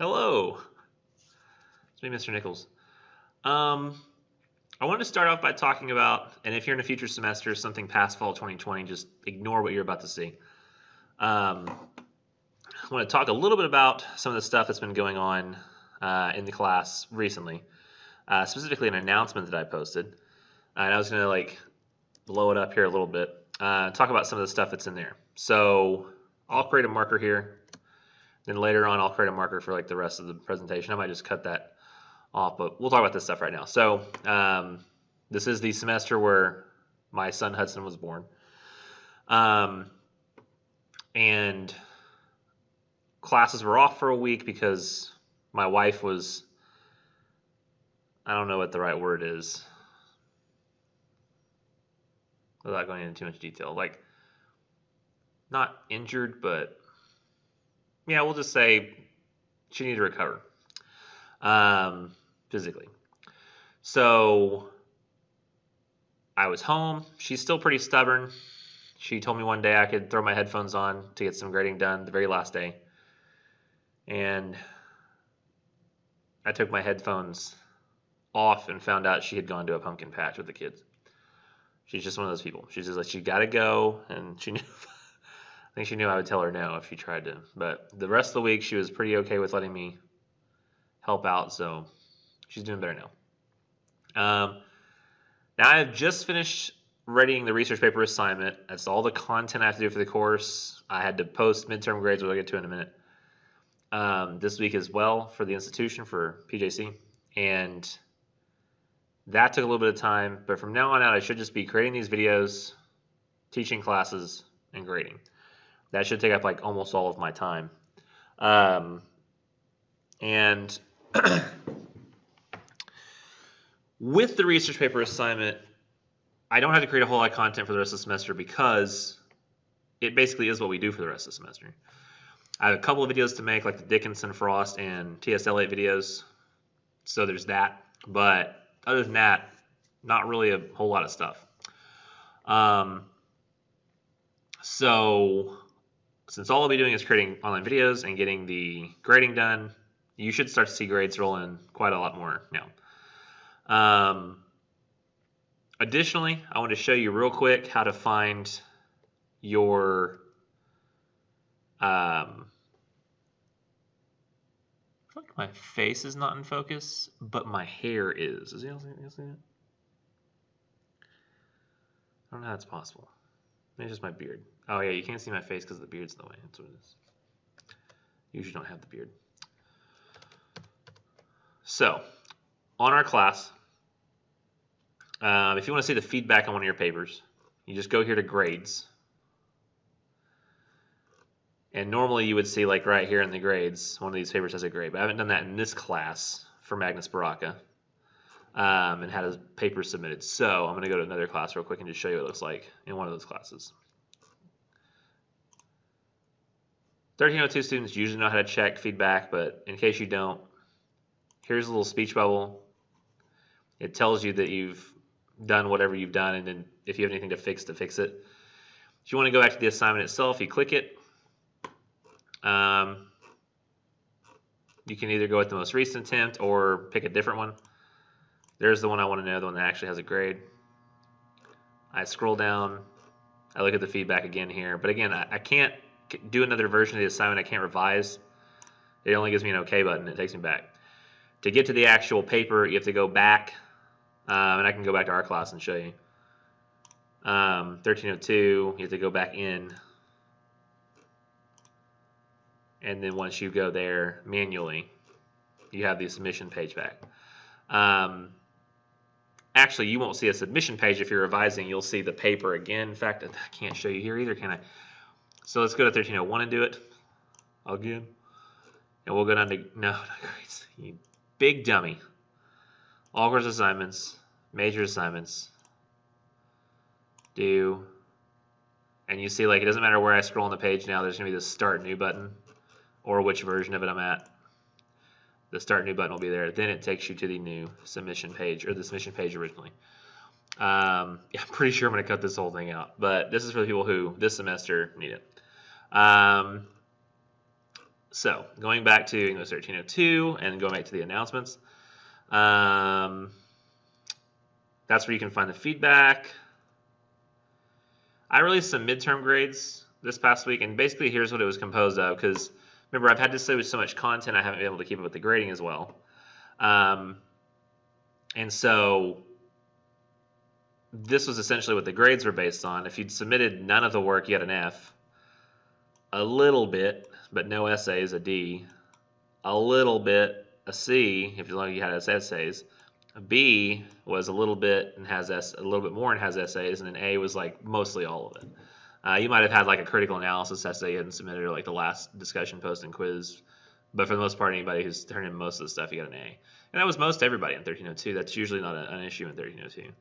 Hello, it's me, Mr. Nichols. I wanted to start off by talking about, and if you're in a future semester, something past fall 2020, just ignore what you're about to see. I want to talk a little bit about some of the stuff that's been going on in the class recently, specifically an announcement that I posted. And I was going to blow it up here a little bit, talk about some of the stuff that's in there. So I'll create a marker here. Then later on, I'll create a marker for the rest of the presentation. I might just cut that off, but we'll talk about this stuff right now. So this is the semester where my son Hudson was born. And classes were off for a week because my wife was, I don't know what the right word is, without going into too much detail. Not injured, but yeah, we'll just say she needed to recover physically. So I was home. She's still pretty stubborn. She told me one day I could throw my headphones on to get some grading done the very last day. And I took my headphones off and found out she had gone to a pumpkin patch with the kids. She's just one of those people. She's just she got to go, and she knew. I think she knew I would tell her no if she tried to. But the rest of the week, she was pretty okay with letting me help out, so she's doing better now. Now I have just finished writing the research paper assignment. That's all the content I have to do for the course. I had to post midterm grades, which I'll get to in a minute. This week as well for the institution for PJC. And that took a little bit of time. But from now on out, I should just be creating these videos, teaching classes, and grading. That should take up almost all of my time. And with the research paper assignment, I don't have to create a whole lot of content for the rest of the semester because it basically is what we do for the rest of the semester. I have a couple of videos to make, like the Dickinson, Frost, and TSL8 videos. So there's that. But other than that, not really a whole lot of stuff. So since all I'll be doing is creating online videos and getting the grading done, you should start to see grades roll in quite a lot more now. Additionally, I want to show you real quick how to find your I feel like my face is not in focus, but my hair is. Is it? I don't know how that's possible. Maybe it's just my beard. Oh yeah, you can't see my face because the beard's in the way. That's what it is. You usually don't have the beard. So, on our class, if you want to see the feedback on one of your papers, you just go here to grades. And normally you would see right here in the grades, one of these papers has a grade. But I haven't done that in this class for Magnus Baraka and had a paper submitted. So I'm going to go to another class real quick and just show you what it looks like in one of those classes. 1302 students usually know how to check feedback, but in case you don't, here's a little speech bubble. It tells you that you've done whatever you've done, and then if you have anything to fix it. If you want to go back to the assignment itself, you click it. You can either go with the most recent attempt or pick a different one. There's the one I want to know, the one that actually has a grade. I scroll down. I look at the feedback again here. But again, I can't do another version of the assignment. I can't revise. It only gives me an OK button. It takes me back. To get to the actual paper, you have to go back. And I can go back to our class and show you. 1302, you have to go back in. And then once you go there manually, you have the submission page back. Actually, you won't see a submission page if you're revising. You'll see the paper again. In fact, I can't show you here either, can I? So let's go to 1301 and do it again. And we'll go down to, no, not grades. You big dummy. All course assignments, major assignments, do. And you see, it doesn't matter where I scroll on the page now, there's going to be this Start New button, or which version of it I'm at. The Start New button will be there. Then it takes you to the new submission page, or the submission page originally. Yeah, I'm pretty sure I'm going to cut this whole thing out, but this is for the people who this semester need it. So going back to English 1302 and going back to the announcements, that's where you can find the feedback. I released some midterm grades this past week, and basically here's what it was composed of, because remember, I've had to say with so much content, I haven't been able to keep up with the grading as well. And so this was essentially what the grades were based on. If you'd submitted none of the work, you had an F. A little bit, but no essays, a D. A little bit, a C, if you had essays. A B was a little bit and has a little bit more and has essays, and an A was like mostly all of it. You might have had like a critical analysis essay you hadn't submitted, or like the last discussion post and quiz, but for the most part, anybody who's turned in most of the stuff, you got an A. And that was most everybody in 1302. That's usually not an issue in 1302.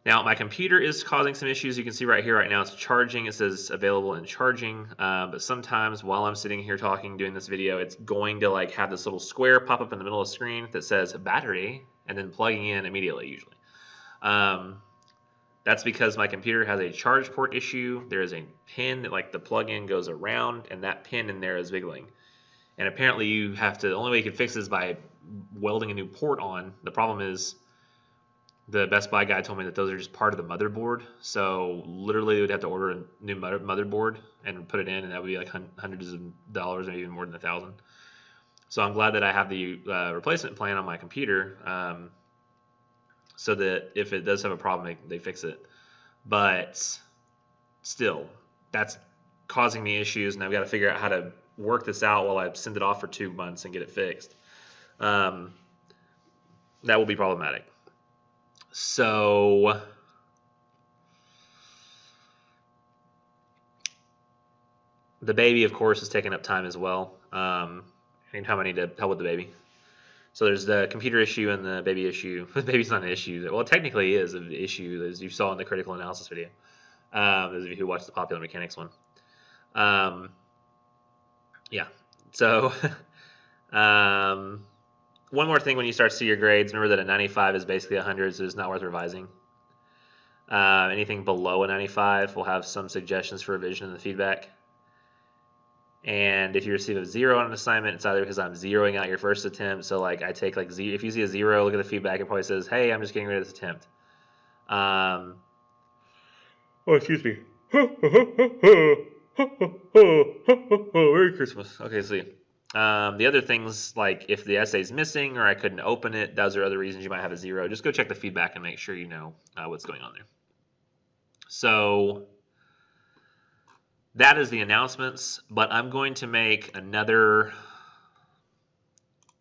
Now, my computer is causing some issues. You can see right here, right now, it's charging. It says available and charging. But sometimes while I'm sitting here talking, doing this video, it's going to like have this little square pop up in the middle of the screen that says battery and then plugging in immediately, usually. That's because my computer has a charge port issue. There is a pin that like the plug-in goes around, and that pin in there is wiggling. And apparently you have to, the only way you can fix this is by welding a new port on. The problem is the Best Buy guy told me that those are just part of the motherboard. So literally they would have to order a new motherboard and put it in, and that would be like hundreds of dollars or even more than $1,000. So I'm glad that I have the replacement plan on my computer, so that if it does have a problem, they fix it. But still, that's causing me issues, and I've got to figure out how to work this out while I send it off for 2 months and get it fixed. That will be problematic. So the baby, of course, is taking up time as well. Anytime I need to help with the baby. So there's the computer issue and the baby issue. The baby's not an issue. Well, it technically is an issue, as you saw in the critical analysis video. Those of you who watched the popular mechanics one. Yeah. So one more thing when you start to see your grades, remember that a 95 is basically 100, so it's not worth revising. Anything below a 95 will have some suggestions for revision in the feedback. And if you receive a 0 on an assignment, it's either because I'm zeroing out your first attempt. So like I take like if you see a 0, look at the feedback, it probably says, hey, I'm just getting rid of this attempt. Oh, excuse me. Merry Christmas. Okay, see. The other things, like if the essay's missing or I couldn't open it, those are other reasons you might have a 0. Just go check the feedback and make sure you know what's going on there. So that is the announcements, but I'm going to make another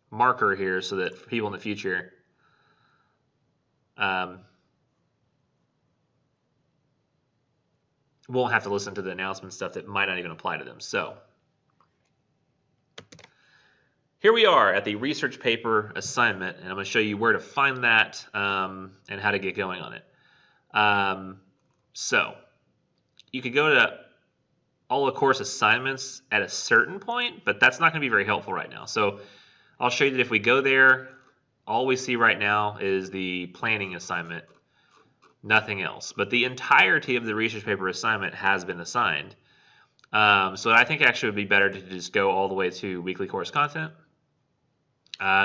marker here so that people in the future won't have to listen to the announcement stuff that might not even apply to them. So here we are at the research paper assignment, and I'm going to show you where to find that and how to get going on it. So you could go to all the course assignments at a certain point, but that's not going to be very helpful right now. So I'll show you that if we go there, all we see right now is the planning assignment, nothing else. But the entirety of the research paper assignment has been assigned. So I think actually it would be better to just go all the way to weekly course content.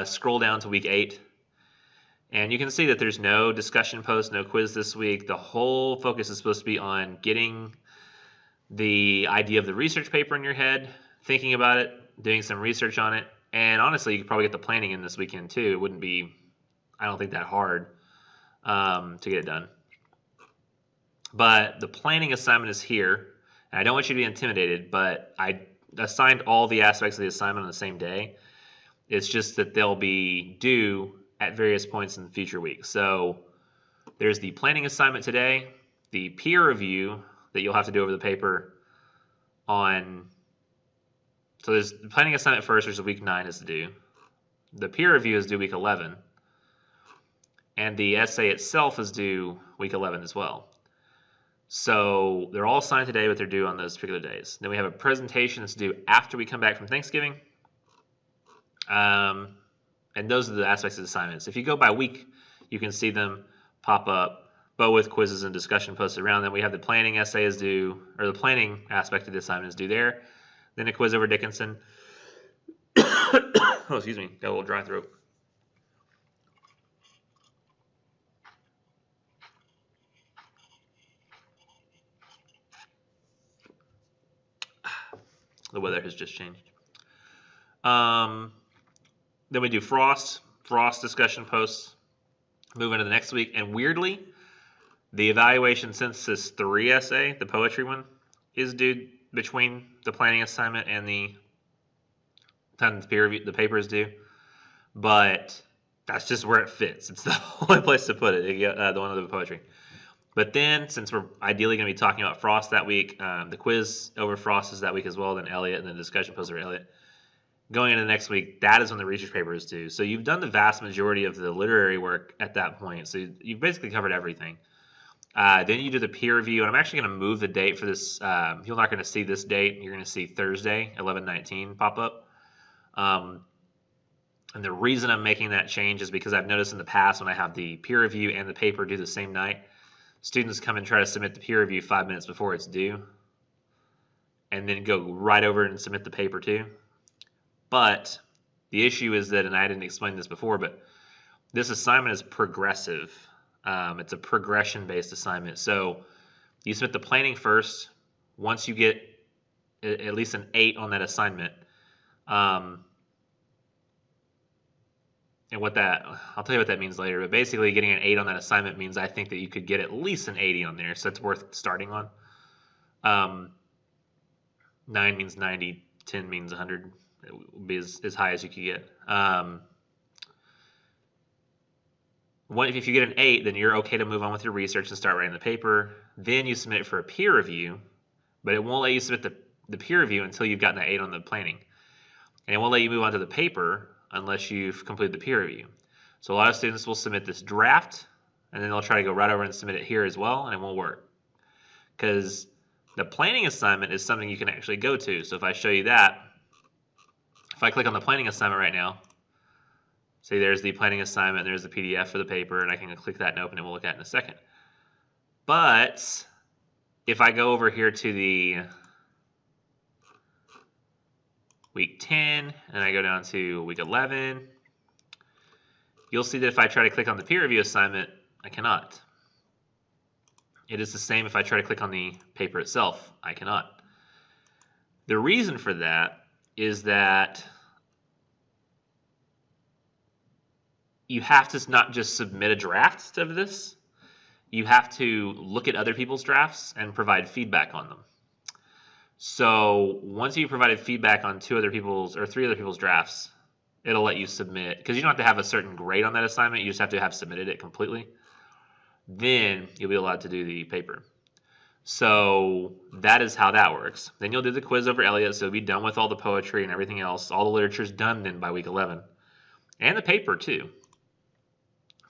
Scroll down to week 8. And you can see that there's no discussion post, no quiz this week. The whole focus is supposed to be on getting the idea of the research paper in your head, thinking about it, doing some research on it, and honestly, you could probably get the planning in this weekend too. It wouldn't be, I don't think, that hard to get it done. But the planning assignment is here, and I don't want you to be intimidated, but I assigned all the aspects of the assignment on the same day. It's just that they'll be due at various points in the future weeks. So there's the planning assignment today, the peer review that you'll have to do over the paper on. So there's the planning assignment first, which is week 9 is due. The peer review is due week 11. And the essay itself is due week 11 as well. So they're all assigned today, but they're due on those particular days. Then we have a presentation that's due after we come back from Thanksgiving. And those are the aspects of the assignments. If you go by week, you can see them pop up but with quizzes and discussion posted around them. We have the planning essay is due, or the planning aspect of the assignment is due there. Then a quiz over Dickinson. Oh, excuse me, got a little dry throat. The weather has just changed. Then we do Frost discussion posts. Move into the next week, and weirdly, the evaluation synthesis 3 essay, the poetry one, is due between the planning assignment and the time the peer review, the paper is due. But that's just where it fits. It's the only place to put it, the one with the poetry. But then, since we're ideally going to be talking about Frost that week, the quiz over Frost is that week as well, then Elliott, and then the discussion post over Elliott. Going into next week, that is when the research paper is due. So you've done the vast majority of the literary work at that point. So you've basically covered everything. Then you do the peer review, and I'm actually going to move the date for this. You're not going to see this date. You're going to see Thursday, 11/19 pop up. And the reason I'm making that change is because I've noticed in the past when I have the peer review and the paper due the same night, students come and try to submit the peer review 5 minutes before it's due, and then go right over and submit the paper too. But the issue is that, and I didn't explain this before, but this assignment is progressive. It's a progression-based assignment. So you submit the planning first. Once you get at least an 8 on that assignment, and I'll tell you what that means later. But basically, getting an 8 on that assignment means I think that you could get at least an 80 on there, so it's worth starting on. 9 means 90, 10 means 100. It would be as high as you could get. If you get an 8, then you're okay to move on with your research and start writing the paper. Then you submit it for a peer review, but it won't let you submit the peer review until you've gotten an 8 on the planning. And it won't let you move on to the paper unless you've completed the peer review. So a lot of students will submit this draft, and then they'll try to go right over and submit it here as well, and it won't work. Because the planning assignment is something you can actually go to. So if I show you that, if I click on the planning assignment right now, see there's the planning assignment, there's the PDF for the paper, and I can click that and open it. We'll look at it in a second. But if I go over here to the week 10 and I go down to week 11, you'll see that if I try to click on the peer review assignment, I cannot. It is the same if I try to click on the paper itself. I cannot. The reason for that is that you have to not just submit a draft of this, you have to look at other people's drafts and provide feedback on them. So once you've provided feedback on 3 other people's drafts, it'll let you submit, because you don't have to have a certain grade on that assignment, you just have to have submitted it completely. Then you'll be allowed to do the paper. So that is how that works. Then you'll do the quiz over Elliott, so you'll be done with all the poetry and everything else. All the literature's done then by week 11. And the paper too.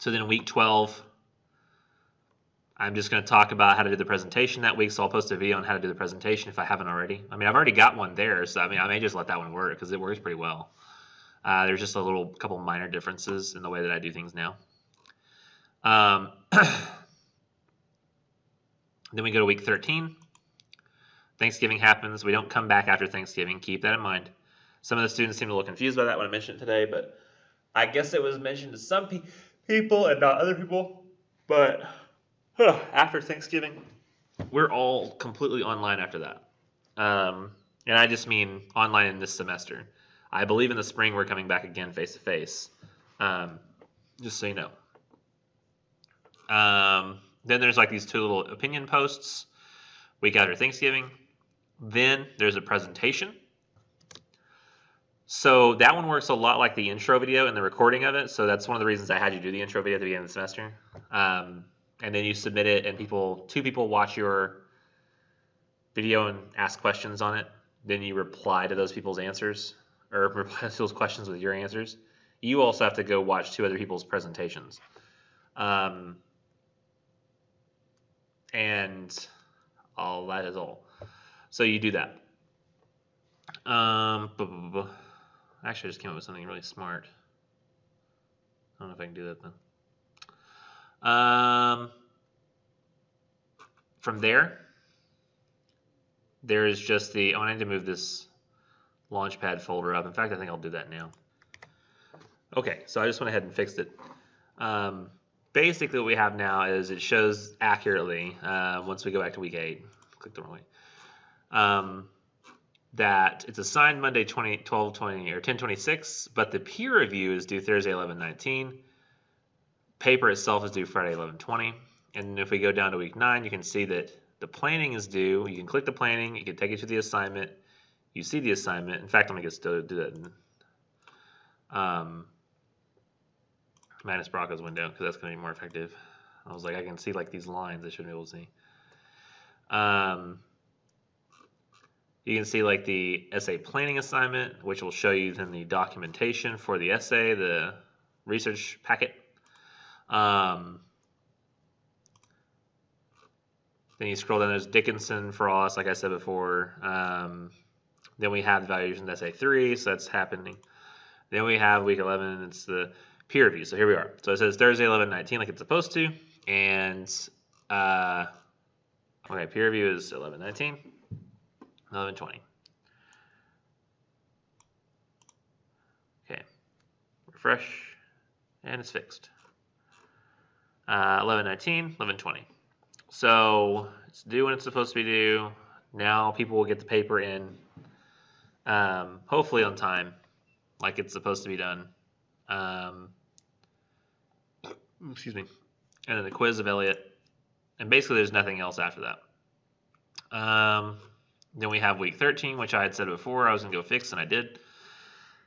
So then week 12, I'm just going to talk about how to do the presentation that week, so I'll post a video on how to do the presentation if I haven't already. I mean, I've already got one there, so I may just let that one work because it works pretty well. There's just a couple minor differences in the way that I do things now. Then we go to week 13. Thanksgiving happens. We don't come back after Thanksgiving. Keep that in mind. Some of the students seem a little confused by that when I mentioned it today, but I guess it was mentioned to some people and not other people. But after Thanksgiving, we're all completely online after that. And I just mean online in this semester. I believe in the spring we're coming back again face-to-face, just so you know. Then there's like these 2 little opinion posts week after Thanksgiving. Then there's a presentation. So that one works a lot like the intro video and the recording of it. So that's one of the reasons I had you do the intro video at the beginning of the semester. And then you submit it, and 2 people watch your video and ask questions on it. Then you reply to those people's answers, or reply to those questions with your answers. You also have to go watch 2 other people's presentations. And all that is all. So you do that. Actually, I just came up with something really smart. I don't know if I can do that then. from there, there is just the, oh, I need to move this Launchpad folder up. In fact, I think I'll do that now. Okay, so I just went ahead and fixed it. Basically what we have now is it shows accurately, once we go back to week 8, click the wrong way, that it's assigned Monday 12/20 or 10/26, but the peer review is due Thursday 11/19. Paper itself is due Friday 11/20. And if we go down to week 9, you can see that the planning is due. You can click the planning, it can take you to the assignment. You see the assignment. In fact, let me just do that in Manus Bracco's window, because that's going to be more effective. I was like, I can see like these lines I shouldn't be able to see. You can see like the essay planning assignment, which will show you then the documentation for the essay, the research packet. Then you scroll down, there's Dickinson for us, like I said before. Then we have the evaluation essay 3, so that's happening. Then we have week 11, it's the peer review. So here we are. So it says Thursday 11/19 like it's supposed to. And, okay, peer review is 11/19, 11/20. Okay, refresh, and it's fixed. 11/19, 11/20. So it's due when it's supposed to be due. Now people will get the paper in, hopefully on time, like it's supposed to be done. Excuse me. And then the quiz of Elliot. And basically there's nothing else after that. Then we have week 13, which I had said before I was going to go fix, and I did.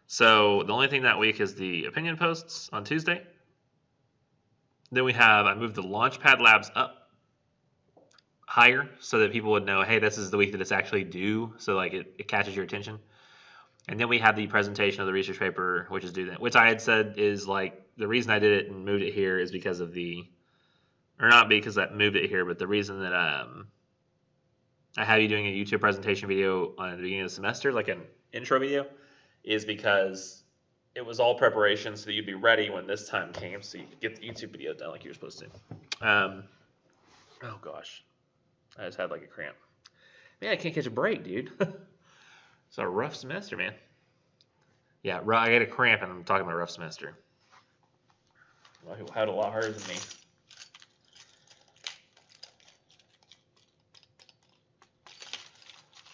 So the only thing that week is the opinion posts on Tuesday. Then we have, I moved the Launchpad labs up higher so that people would know, hey, this is the week that it's actually due, so like it catches your attention. And then we have the presentation of the research paper, which is due then, which I had said is like, the reason I did it and moved it here is because of the, or not because I moved it here, but the reason that I have you doing a YouTube presentation video on the beginning of the semester, like an intro video, is because it was all preparation so that you'd be ready when this time came, so you could get the YouTube video done like you were supposed to. Oh gosh, I just had like a cramp. Man, I can't catch a break, dude. It's a rough semester, man. Yeah, I got a cramp and I'm talking about a rough semester. Well, he had a lot harder than me.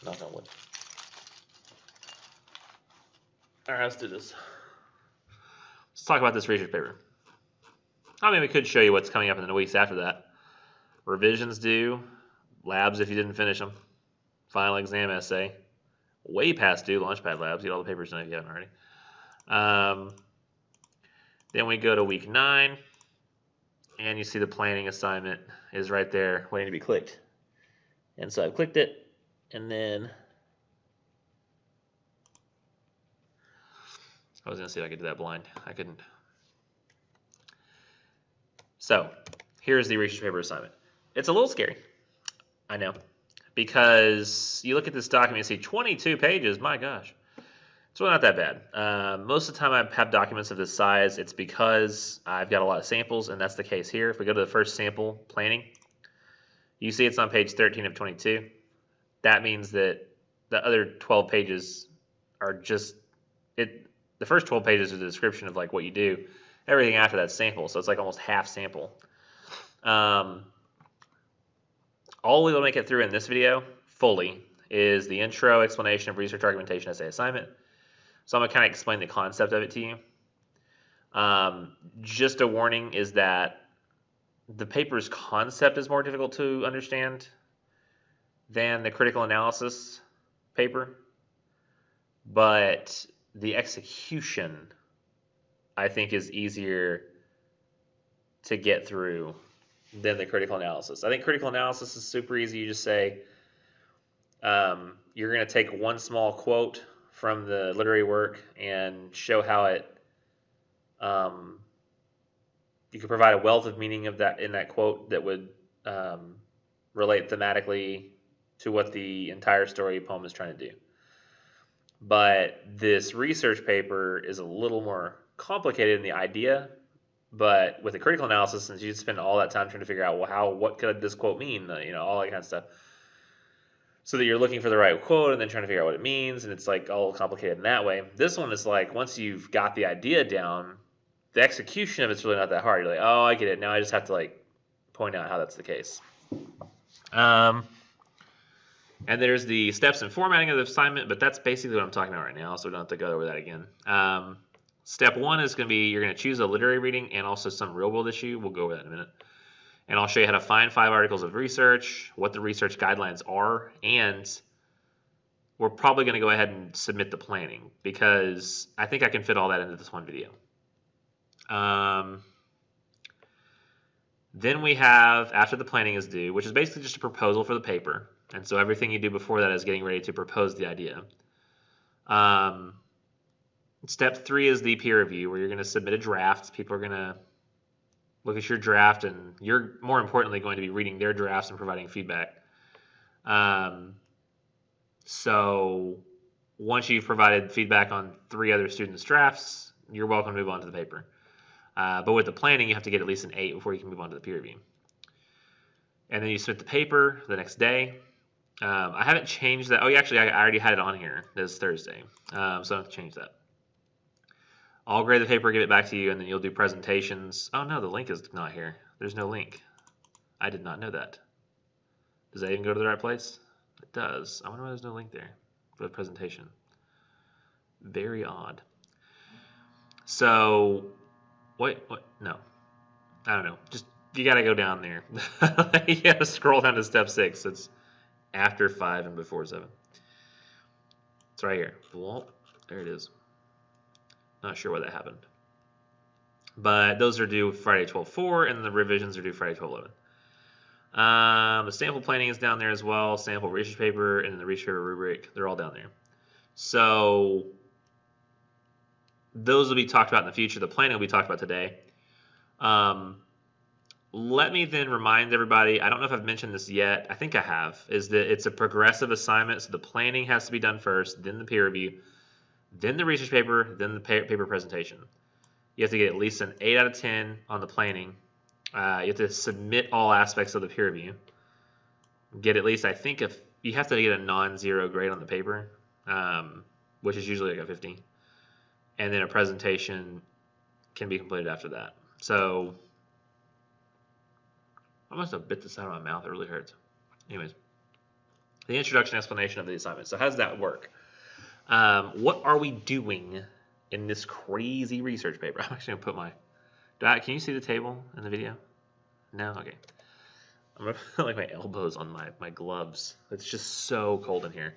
Knock on wood. All right, let's do this. Let's talk about this research paper. I mean, we could show you what's coming up in the weeks after that. Revisions due, labs if you didn't finish them, final exam essay, way past due, Launchpad labs, get all the papers done if you haven't already. Then we go to week 9, and you see the planning assignment is right there waiting to be clicked. And so I've clicked it, and then I was going to see if I could do that blind. I couldn't. So here's the research paper assignment. It's a little scary, I know, because you look at this document and see 22 pages, my gosh. It's really not that bad. Most of the time I have documents of this size, it's because I've got a lot of samples, and that's the case here. If we go to the first sample, planning, you see it's on page 13 of 22. That means that the other 12 pages are just, the first 12 pages are the description of like what you do. Everything after that's sample, so it's like almost half sample. All we will make it through in this video, fully, is the intro, explanation of research argumentation essay assignment. So I'm going to kind of explain the concept of it to you. Just a warning is that the paper's concept is more difficult to understand than the critical analysis paper, but the execution, I think, is easier to get through than the critical analysis. I think critical analysis is super easy. You just say, you're going to take one small quote from the literary work and show how it, you could provide a wealth of meaning of that in that quote that would relate thematically to what the entire story poem is trying to do. But this research paper is a little more complicated in the idea But with a critical analysis, since you spend all that time trying to figure out, well, what could this quote mean? All that kind of stuff. So that you're looking for the right quote and then trying to figure out what it means, and it's like all complicated in that way. This one is like, once you've got the idea down, the execution of it's really not that hard. You're like, oh, I get it. Now I just have to like point out how that's the case. And there's the steps and formatting of the assignment, but that's basically what I'm talking about right now, so we don't have to go over that again. Step 1 is going to be, you're going to choose a literary reading and also some real-world issue. We'll go over that in a minute. And I'll show you how to find 5 articles of research, what the research guidelines are, and we're probably going to go ahead and submit the planning because I think I can fit all that into this one video. Then we have, after the planning is due, which is basically just a proposal for the paper. And so everything you do before that is getting ready to propose the idea. Step 3 is the peer review, where you're going to submit a draft. People are going to look at your draft, and you're more importantly going to be reading their drafts and providing feedback. So once you've provided feedback on 3 other students' drafts, you're welcome to move on to the paper. But with the planning, you have to get at least an 8 before you can move on to the peer review. And then you submit the paper the next day. I haven't changed that. Oh, actually, I already had it on here. This Thursday. So I don't have to change that. I'll grade the paper, give it back to you, and then you'll do presentations. Oh, no, the link is not here. There's no link. I did not know that. Does that even go to the right place? It does. I wonder why there's no link there for the presentation. Very odd. So, what? No. I don't know. Just, you got to go down there. You got to scroll down to step 6. It's after 5 and before 7. It's right here. There it is. Not sure why that happened. But those are due Friday 12/4, and the revisions are due Friday 12/11. The sample planning is down there as well. Sample research paper and then the research paper rubric. They're all down there. So those will be talked about in the future. The planning will be talked about today. Let me then remind everybody, I don't know if I've mentioned this yet. I think I have, is that it's a progressive assignment. So the planning has to be done first, then the peer review, then the research paper, then the paper presentation. You have to get at least an 8 out of 10 on the planning. You have to submit all aspects of the peer review. Get at least, I think, if you have to get a non-zero grade on the paper, which is usually like a 50. And then a presentation can be completed after that. So I must have bit this out of my mouth. It really hurts. Anyways, the introduction explanation of the assignment. So how does that work? What are we doing in this crazy research paper? I'm actually going to put can you see the table in the video? No? Okay. I'm going to put like my elbows on my gloves. It's just so cold in here.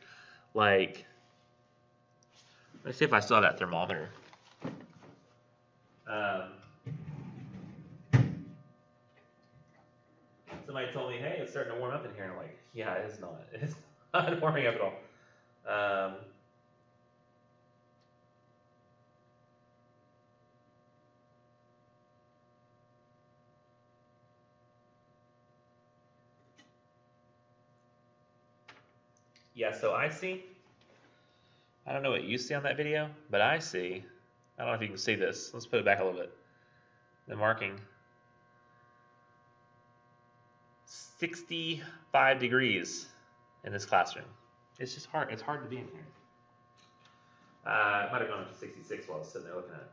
Like, let's see if I still have that thermometer. Somebody told me, hey, it's starting to warm up in here. And I'm like, yeah, it is not. It's not warming up at all. Yeah, so I don't know what you see on that video, but I don't know if you can see this. Let's put it back a little bit. The marking. 65 degrees in this classroom. It's just hard. It's hard to be in here. It might have gone up to 66 while I was sitting there looking at it.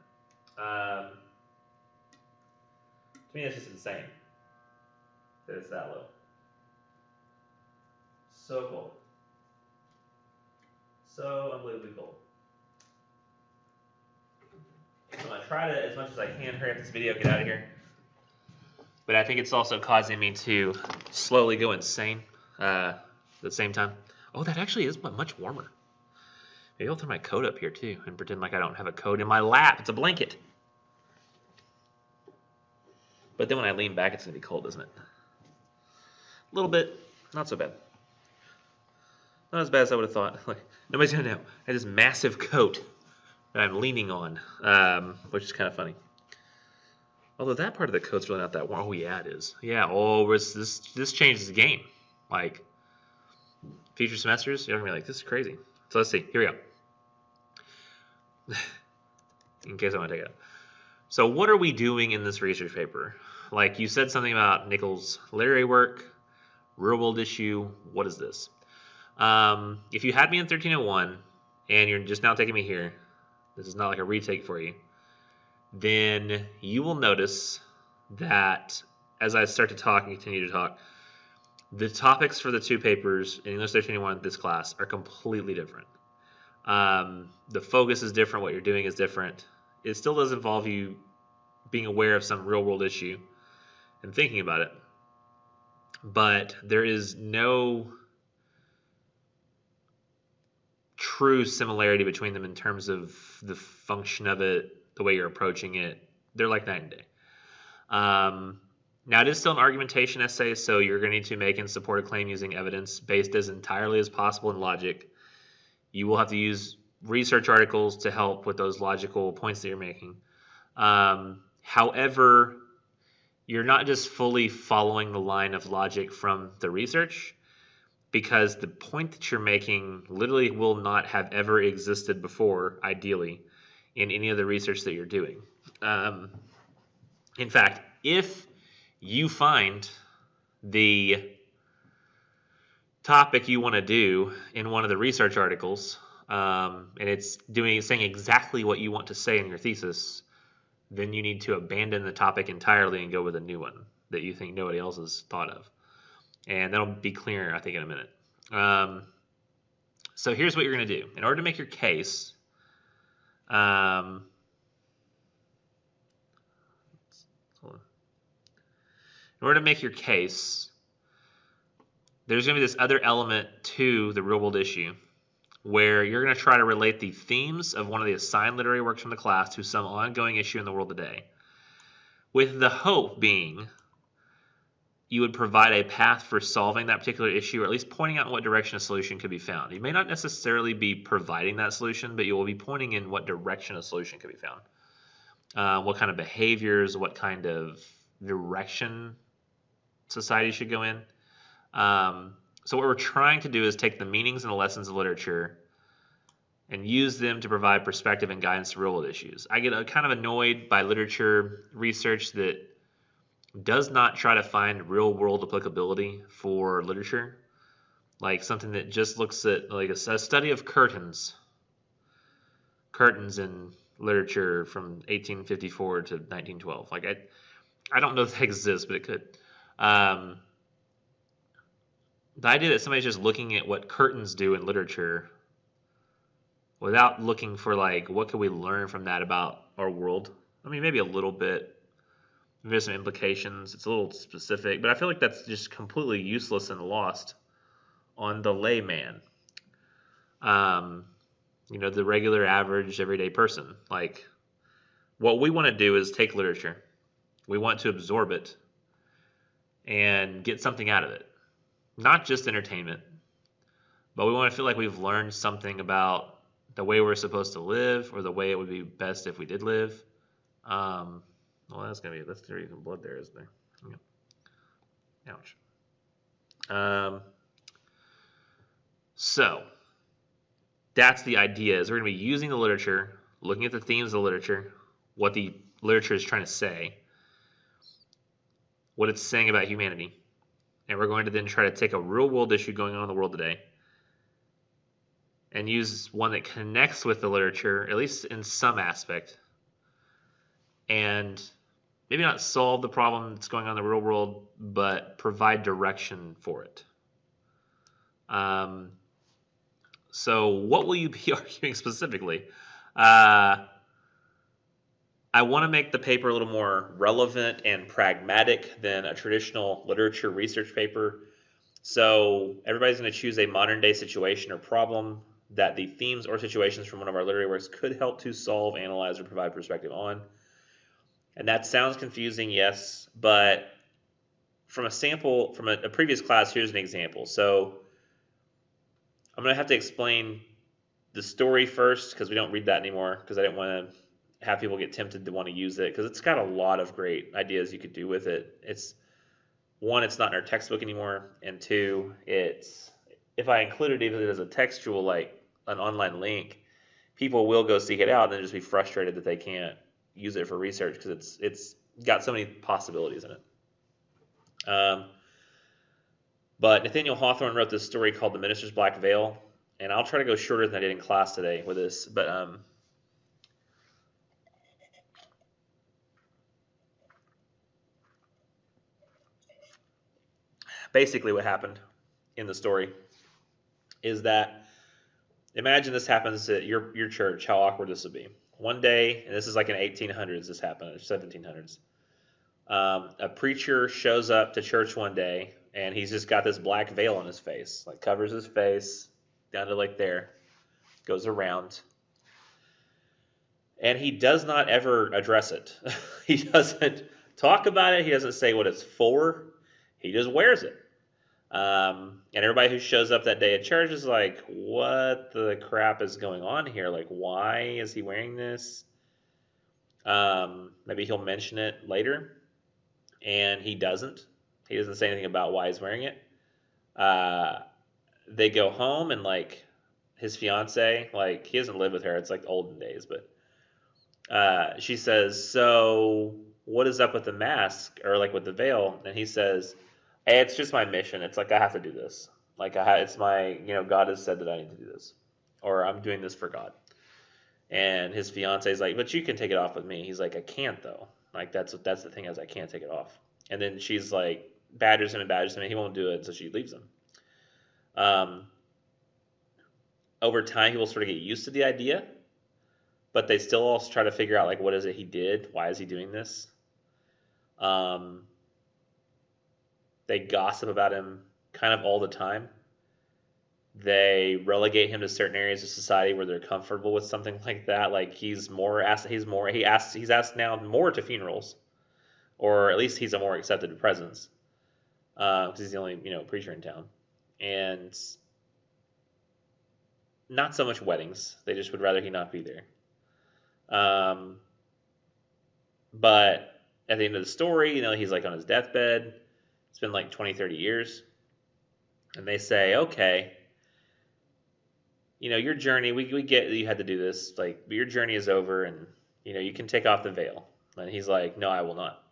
To me, that's just insane that it's that low. So cold. So unbelievably cold. So I'm going to try to, as much as I can, hurry up this video, get out of here. But I think it's also causing me to slowly go insane at the same time. Oh, that actually is much warmer. Maybe I'll throw my coat up here too and pretend like I don't have a coat in my lap. It's a blanket. But then when I lean back, it's going to be cold, isn't it? A little bit. Not so bad. Not as bad as I would have thought. Like, nobody's going to know. I have this massive coat that I'm leaning on, which is kind of funny. Although that part of the coat's really not that warm. Oh, yeah, it is. Yeah, this changes the game. Like, future semesters, you're going to be like, this is crazy. So let's see. Here we go. In case I want to take it out. So what are we doing in this research paper? Like you said something about Nichols' literary work, real world issue. What is this? If you had me in 1301 and you're just now taking me here, this is not like a retake for you, then you will notice that as I start to talk and continue to talk, the topics for the two papers in English 1301 this class are completely different. The focus is different. What you're doing is different. It still does involve you being aware of some real world issue and thinking about it. But there is no true similarity between them in terms of the function of it, the way you're approaching it. They're like night and day. Now, it is still an argumentation essay, so you're going to need to make and support a claim using evidence based as entirely as possible in logic. You will have to use research articles to help with those logical points that you're making. However, you're not just fully following the line of logic from the research, because the point that you're making literally will not have ever existed before, ideally, in any of the research that you're doing. In fact, if you find the topic you want to do in one of the research articles, and it's saying exactly what you want to say in your thesis, then you need to abandon the topic entirely and go with a new one that you think nobody else has thought of. And that'll be clear, I think, in a minute. So here's what you're going to do. In order to make your case, hold on. In order to make your case, there's going to be this other element to the real world issue where you're going to try to relate the themes of one of the assigned literary works from the class to some ongoing issue in the world today, with the hope being you would provide a path for solving that particular issue, or at least pointing out in what direction a solution could be found. You may not necessarily be providing that solution, but you will be pointing in what direction a solution could be found. What kind of behaviors, what kind of direction society should go in. So what we're trying to do is take the meanings and the lessons of literature and use them to provide perspective and guidance to real world issues. I get kind of annoyed by literature research that does not try to find real world applicability for literature, like something that just looks at like a study of curtains in literature from 1854 to 1912. Like I don't know if that exists, but it could. The idea that somebody's just looking at what curtains do in literature without looking for like what could we learn from that about our world. I mean, maybe a little bit. There's some implications. It's a little specific, but I feel like that's just completely useless and lost on the layman. The regular, average, everyday person. Like, what we want to do is take literature. We want to absorb it and get something out of it. Not just entertainment, but we want to feel like we've learned something about the way we're supposed to live, or the way it would be best if we did live. Well, that's there even blood there, isn't there? Yeah. Ouch. So that's the idea, is we're going to be using the literature, looking at the themes of the literature, what the literature is trying to say, what it's saying about humanity. And we're going to then try to take a real world issue going on in the world today and use one that connects with the literature, at least in some aspect, and maybe not solve the problem that's going on in the real world, but provide direction for it. So what will you be arguing specifically? I want to make the paper a little more relevant and pragmatic than a traditional literature research paper. So everybody's going to choose a modern day situation or problem that the themes or situations from one of our literary works could help to solve, analyze, or provide perspective on. And that sounds confusing, yes, but from a sample, from a previous class, here's an example. So I'm going to have to explain the story first, because we don't read that anymore, because I didn't want to have people get tempted to want to use it, because it's got a lot of great ideas you could do with it. It's one, it's not in our textbook anymore, and two, it's, if I included it as a textual, like an online link, people will go seek it out and then just be frustrated that they can't use it for research because it's got so many possibilities in it. But Nathaniel Hawthorne wrote this story called The Minister's Black Veil, and I'll try to go shorter than I did in class today with this. But basically what happened in the story is that, imagine this happens at your church, how awkward this would be. One day, and this is like in 1800s, this happened, or 1700s. A preacher shows up to church one day, and he's just got this black veil on his face, like covers his face down to like there, goes around, and he does not ever address it. He doesn't talk about it. He doesn't say what it's for. He just wears it. And everybody who shows up that day at church is like, what the crap is going on here? Like, why is he wearing this? Maybe he'll mention it later. And he doesn't. He doesn't say anything about why he's wearing it. They go home, and like his fiance, like he doesn't live with her. It's like olden days, but she says, so what is up with the mask or like with the veil? And he says, hey, it's just my mission. It's like I have to do this. Like it's my, God has said that I need to do this, or I'm doing this for God. And his fiance is like, but you can take it off with me. He's like, I can't though. Like that's the thing, is I can't take it off. And then she's like badgers him, and he won't do it, so she leaves him. Over time, he will sort of get used to the idea, but they still also try to figure out like what is it he did? Why is he doing this? They gossip about him kind of all the time. They relegate him to certain areas of society where they're comfortable with something like that. Like he's asked now more to funerals, or at least he's a more accepted presence, because he's the only preacher in town, and not so much weddings. They just would rather he not be there. But at the end of the story, he's like on his deathbed. It's been like 20, 30 years, and they say, okay, your journey, we get that you had to do this, like, but your journey is over, and, you can take off the veil. And he's like, no, I will not.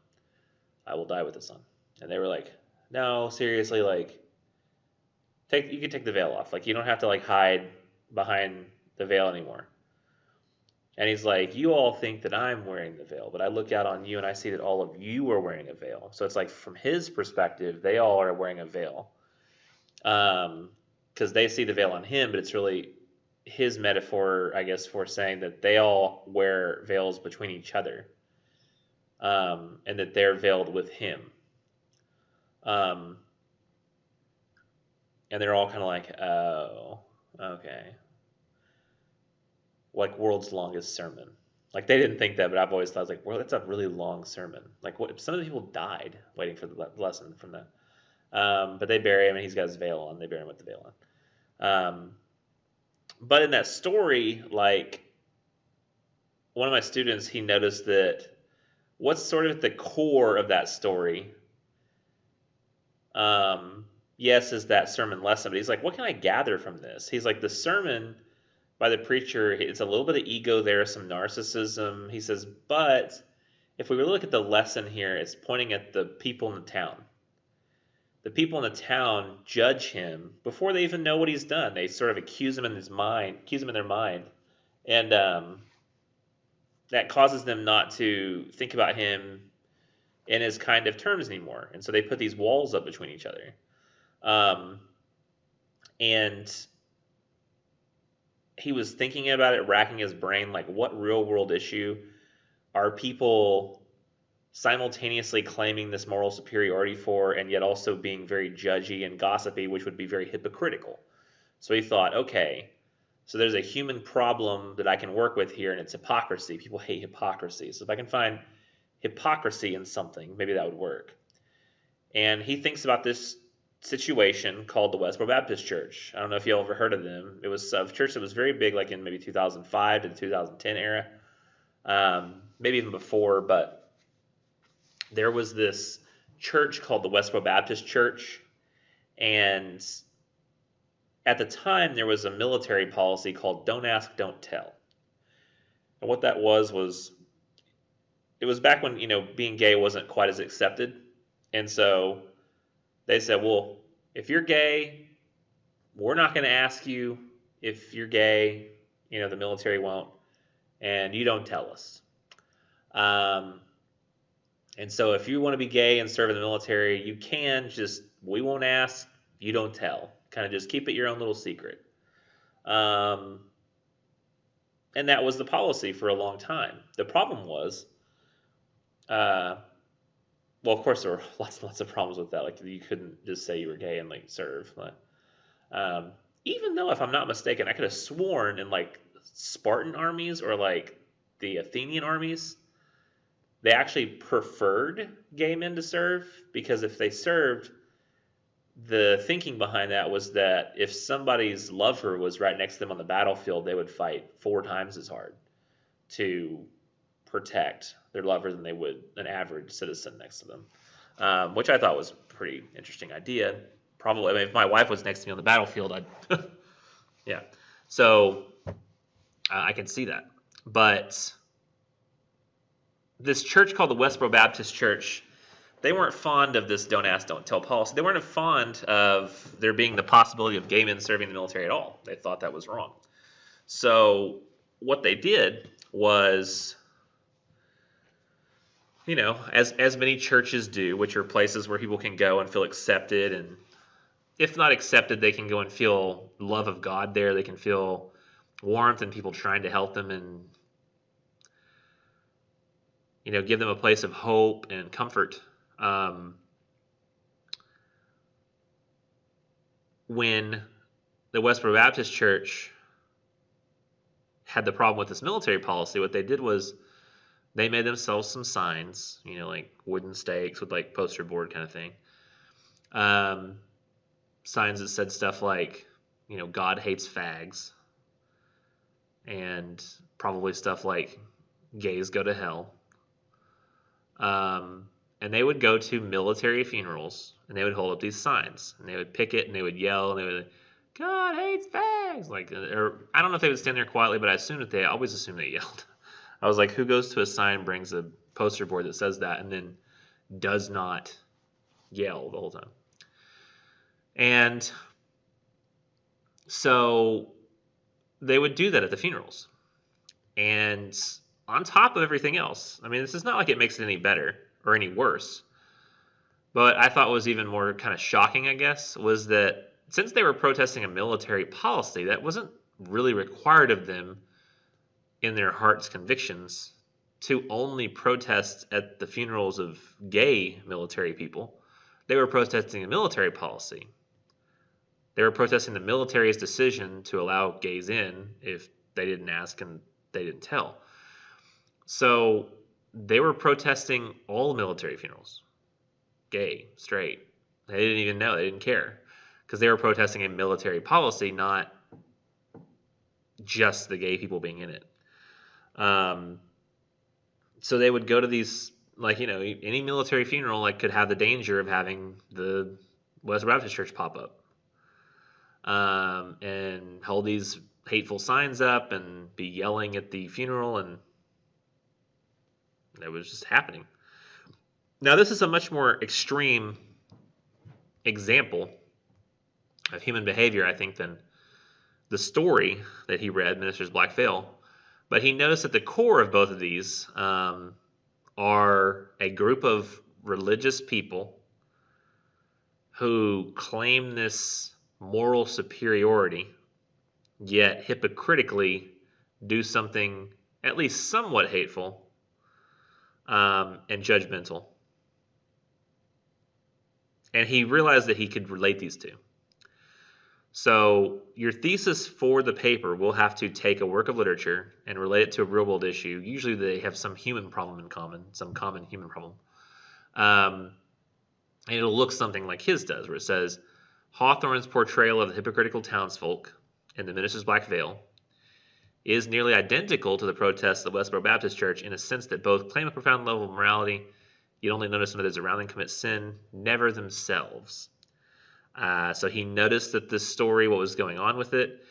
I will die with this on. And they were like, no, seriously, like, you can take the veil off. Like, you don't have to, like, hide behind the veil anymore. And he's like, you all think that I'm wearing the veil, but I look out on you, and I see that all of you are wearing a veil. So it's like, from his perspective, they all are wearing a veil. Because they see the veil on him, but it's really his metaphor, I guess, for saying that they all wear veils between each other, and that they're veiled with him. And they're all kind of like, oh, okay. Like World's Longest Sermon. Like they didn't think that, but I've always thought, like, well, that's a really long sermon. Like some of the people died waiting for the lesson from that. But they bury him, and he's got his veil on. They bury him with the veil on. But in that story, like, one of my students, he noticed that what's sort of at the core of that story, yes, is that sermon lesson. But he's like, what can I gather from this? He's like, the sermon by the preacher, it's a little bit of ego there, some narcissism. He says, but if we really look at the lesson here, it's pointing at the people in the town. The people in the town judge him before they even know what he's done. They sort of accuse him in their mind, and that causes them not to think about him in his kind of terms anymore. And so they put these walls up between each other. And he was thinking about it, racking his brain, like, what real world issue are people simultaneously claiming this moral superiority for, and yet also being very judgy and gossipy, which would be very hypocritical. So he thought, okay, so there's a human problem that I can work with here, and it's hypocrisy. People hate hypocrisy. So if I can find hypocrisy in something, maybe that would work. And he thinks about this situation called the Westboro Baptist Church. I don't know if you all ever heard of them. It was a church that was very big, like in maybe 2005 to the 2010 era, maybe even before, but there was this church called the Westboro Baptist Church, and at the time there was a military policy called don't ask, don't tell. And what that was it was back when, being gay wasn't quite as accepted. And so they said, well, if you're gay, we're not going to ask you if you're gay. The military won't, and you don't tell us. And so if you want to be gay and serve in the military, you can, just we won't ask, you don't tell. Kind of just keep it your own little secret. And that was the policy for a long time. The problem was, well, of course there were lots and lots of problems with that. Like, you couldn't just say you were gay and like serve. But, even though, if I'm not mistaken, I could have sworn in like Spartan armies or like the Athenian armies, they actually preferred gay men to serve, because if they served, the thinking behind that was that if somebody's lover was right next to them on the battlefield, they would fight 4 times as hard to protect their lover than they would an average citizen next to them, which I thought was a pretty interesting idea. Probably, I mean, if my wife was next to me on the battlefield, I'd, yeah. So I can see that. But this church called the Westboro Baptist Church, they weren't fond of this don't ask, don't tell policy. They weren't fond of there being the possibility of gay men serving the military at all. They thought that was wrong. So what they did was, as many churches do, which are places where people can go and feel accepted, and if not accepted, they can go and feel love of God there. They can feel warmth and people trying to help them and give them a place of hope and comfort. When the Westboro Baptist Church had the problem with this military policy, what they did was they made themselves some signs, like wooden stakes with like poster board kind of thing. Signs that said stuff like, God hates fags, and probably stuff like gays go to hell. And they would go to military funerals, and they would hold up these signs, and they would picket, and they would yell, and they would, God hates fags. Like, or I don't know if they would stand there quietly, but I always assumed they yelled. I was like, who goes to a sign, brings a poster board that says that, and then does not yell the whole time? And so they would do that at the funerals. And on top of everything else, I mean, this is not like it makes it any better or any worse, but I thought was even more kind of shocking, I guess, was that since they were protesting a military policy, that wasn't really required of them in their heart's convictions to only protest at the funerals of gay military people. They were protesting a military policy. They were protesting the military's decision to allow gays in if they didn't ask and they didn't tell. So they were protesting all military funerals, gay, straight. They didn't even know. They didn't care, because they were protesting a military policy, not just the gay people being in it. So they would go to these, like, any military funeral like could have the danger of having the West Baptist Church pop up, and hold these hateful signs up and be yelling at the funeral, and it was just happening. Now, this is a much more extreme example of human behavior, I think, than the story that he read, Minister's Black Veil. But he noticed that the core of both of these are a group of religious people who claim this moral superiority, yet hypocritically do something at least somewhat hateful and judgmental. And he realized that he could relate these two. So your thesis for the paper will have to take a work of literature and relate it to a real-world issue. Usually they have some human problem in common, some common human problem. And it'll look something like his does, where it says, Hawthorne's portrayal of the hypocritical townsfolk in the Minister's Black Veil is nearly identical to the protests of the Westboro Baptist Church in a sense that both claim a profound level of morality, yet only notice when others around them commit sin, never themselves. So he noticed that this story, what was going on with it,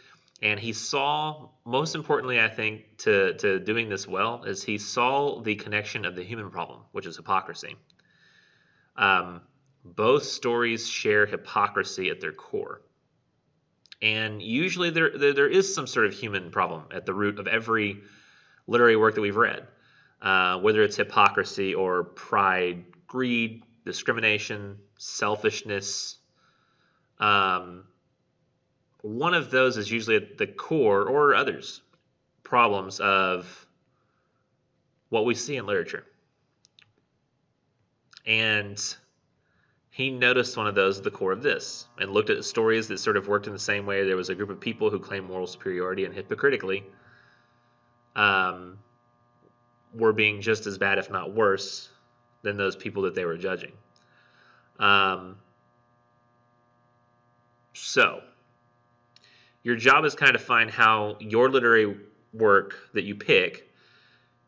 And he saw, most importantly, I think, to doing this well, is he saw the connection of the human problem, which is hypocrisy. Both stories share hypocrisy at their core. And usually there is some sort of human problem at the root of every literary work that we've read, whether it's hypocrisy or pride, greed, discrimination, selfishness. One of those is usually at the core, or others, problems of what we see in literature. And he noticed one of those at the core of this and looked at stories that sort of worked in the same way. There was a group of people who claimed moral superiority and hypocritically were being just as bad, if not worse, than those people that they were judging. So your job is kind of to find how your literary work that you pick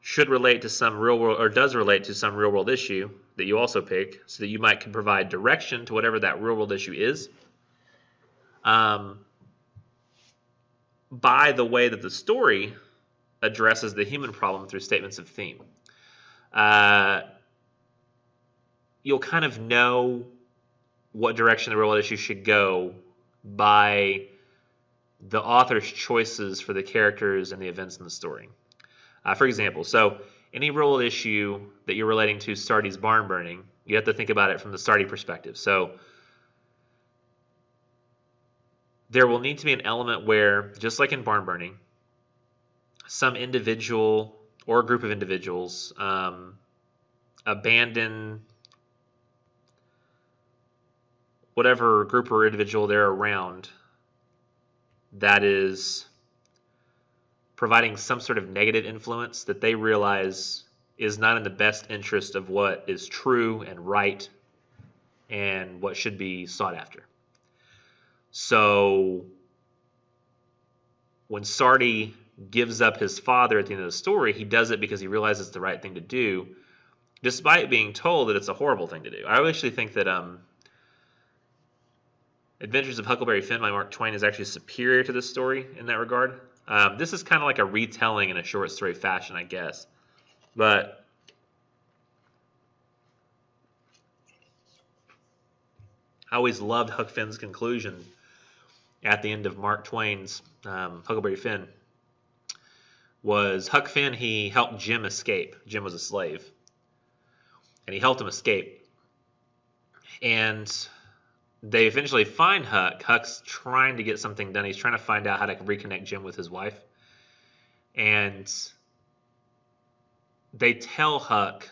should relate to some real world, or does relate to some real world issue that you also pick, so that you can provide direction to whatever that real world issue is, by the way that the story addresses the human problem through statements of theme. You'll kind of know what direction the real world issue should go by the author's choices for the characters and the events in the story. For example, so any real world issue that you're relating to Sardi's barn burning, you have to think about it from the Sardi perspective. So there will need to be an element where, just like in barn burning, some individual or group of individuals abandon whatever group or individual they're around that is providing some sort of negative influence that they realize is not in the best interest of what is true and right and what should be sought after. So when Sardi gives up his father at the end of the story, he does it because he realizes it's the right thing to do, despite being told that it's a horrible thing to do. I actually think that Adventures of Huckleberry Finn by Mark Twain is actually superior to this story in that regard. This is kind of like a retelling in a short story fashion, I guess. But I always loved Huck Finn's conclusion at the end of Mark Twain's Huckleberry Finn. Was Huck Finn, he helped Jim escape. Jim was a slave. And he helped him escape. And they eventually find Huck. Huck's trying to get something done. He's trying to find out how to reconnect Jim with his wife. And they tell Huck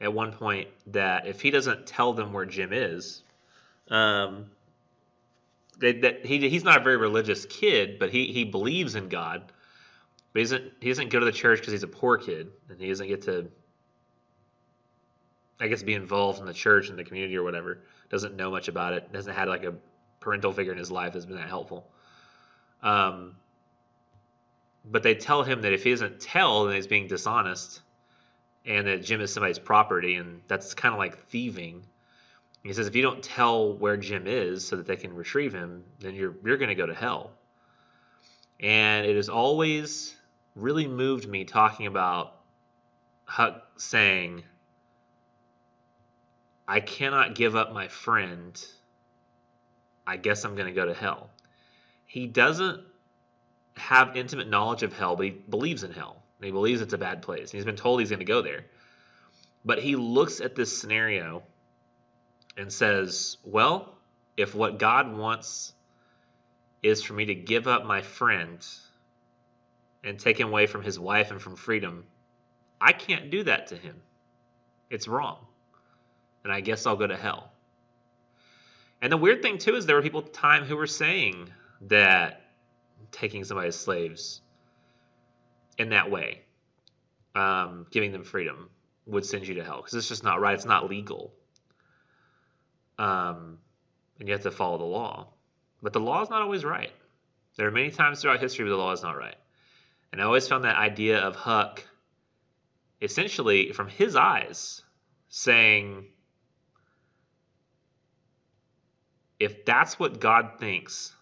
at one point that if he doesn't tell them where Jim is, he's not a very religious kid, but he believes in God. But he doesn't go to the church because he's a poor kid, and he doesn't get to, I guess, be involved in the church and the community or whatever. Doesn't know much about it. Doesn't have like a parental figure in his life that's been that helpful. But they tell him that if he doesn't tell, then he's being dishonest, and that Jim is somebody's property, and that's kind of like thieving. He says if you don't tell where Jim is so that they can retrieve him, then you're going to go to hell. And it has always really moved me talking about Huck saying, I cannot give up my friend. I guess I'm going to go to hell. He doesn't have intimate knowledge of hell, but he believes in hell. And he believes it's a bad place. He's been told he's going to go there. But he looks at this scenario and says, well, if what God wants is for me to give up my friend and take him away from his wife and from freedom, I can't do that to him. It's wrong. And I guess I'll go to hell. And the weird thing, too, is there were people at the time who were saying that taking somebody as slaves in that way, giving them freedom, would send you to hell. Because it's just not right. It's not legal. And you have to follow the law. But the law is not always right. There are many times throughout history where the law is not right. And I always found that idea of Huck, essentially, from his eyes, saying, if that's what God thinks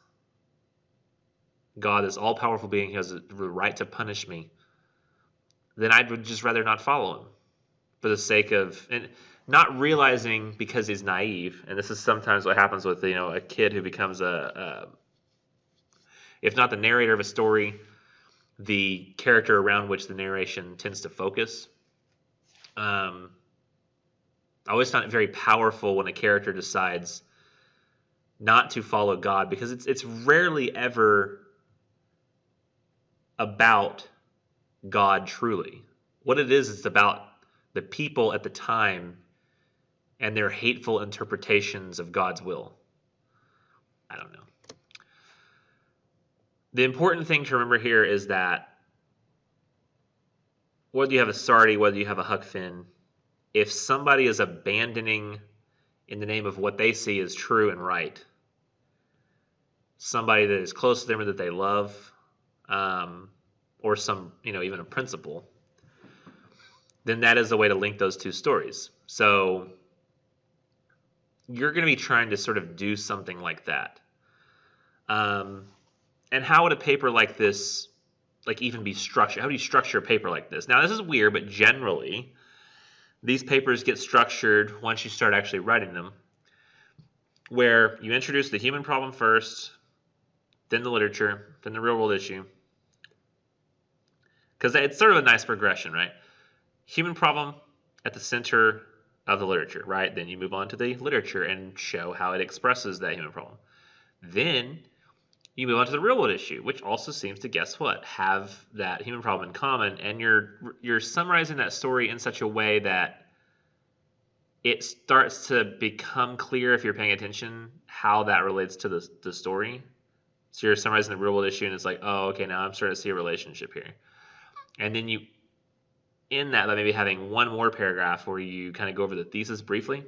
God, this all-powerful being who has the right to punish me, then I would just rather not follow him for the sake of, and not realizing because he's naive. And this is sometimes what happens with, a kid who becomes if not the narrator of a story, the character around which the narration tends to focus. I always found it very powerful when a character decides not to follow God, because it's rarely ever about God truly. What it is, it's about the people at the time and their hateful interpretations of God's will. I don't know. The important thing to remember here is that whether you have a Sardi, whether you have a Huck Finn, if somebody is abandoning in the name of what they see as true and right, somebody that is close to them or that they love, or some, even a principle, then that is a way to link those two stories. So you're going to be trying to sort of do something like that. And how would a paper like this, even be structured? How do you structure a paper like this? Now, this is weird, but generally, these papers get structured once you start actually writing them, where you introduce the human problem first, then the literature, then the real-world issue. Because it's sort of a nice progression, right? Human problem at the center of the literature, right? Then you move on to the literature and show how it expresses that human problem. Then you move on to the real-world issue, which also seems to, guess what, have that human problem in common. And you're summarizing that story in such a way that it starts to become clear, if you're paying attention, how that relates to the story. So you're summarizing the real-world issue, and it's like, oh, okay, now I'm starting to see a relationship here. And then you end that by maybe having one more paragraph where you kind of go over the thesis briefly,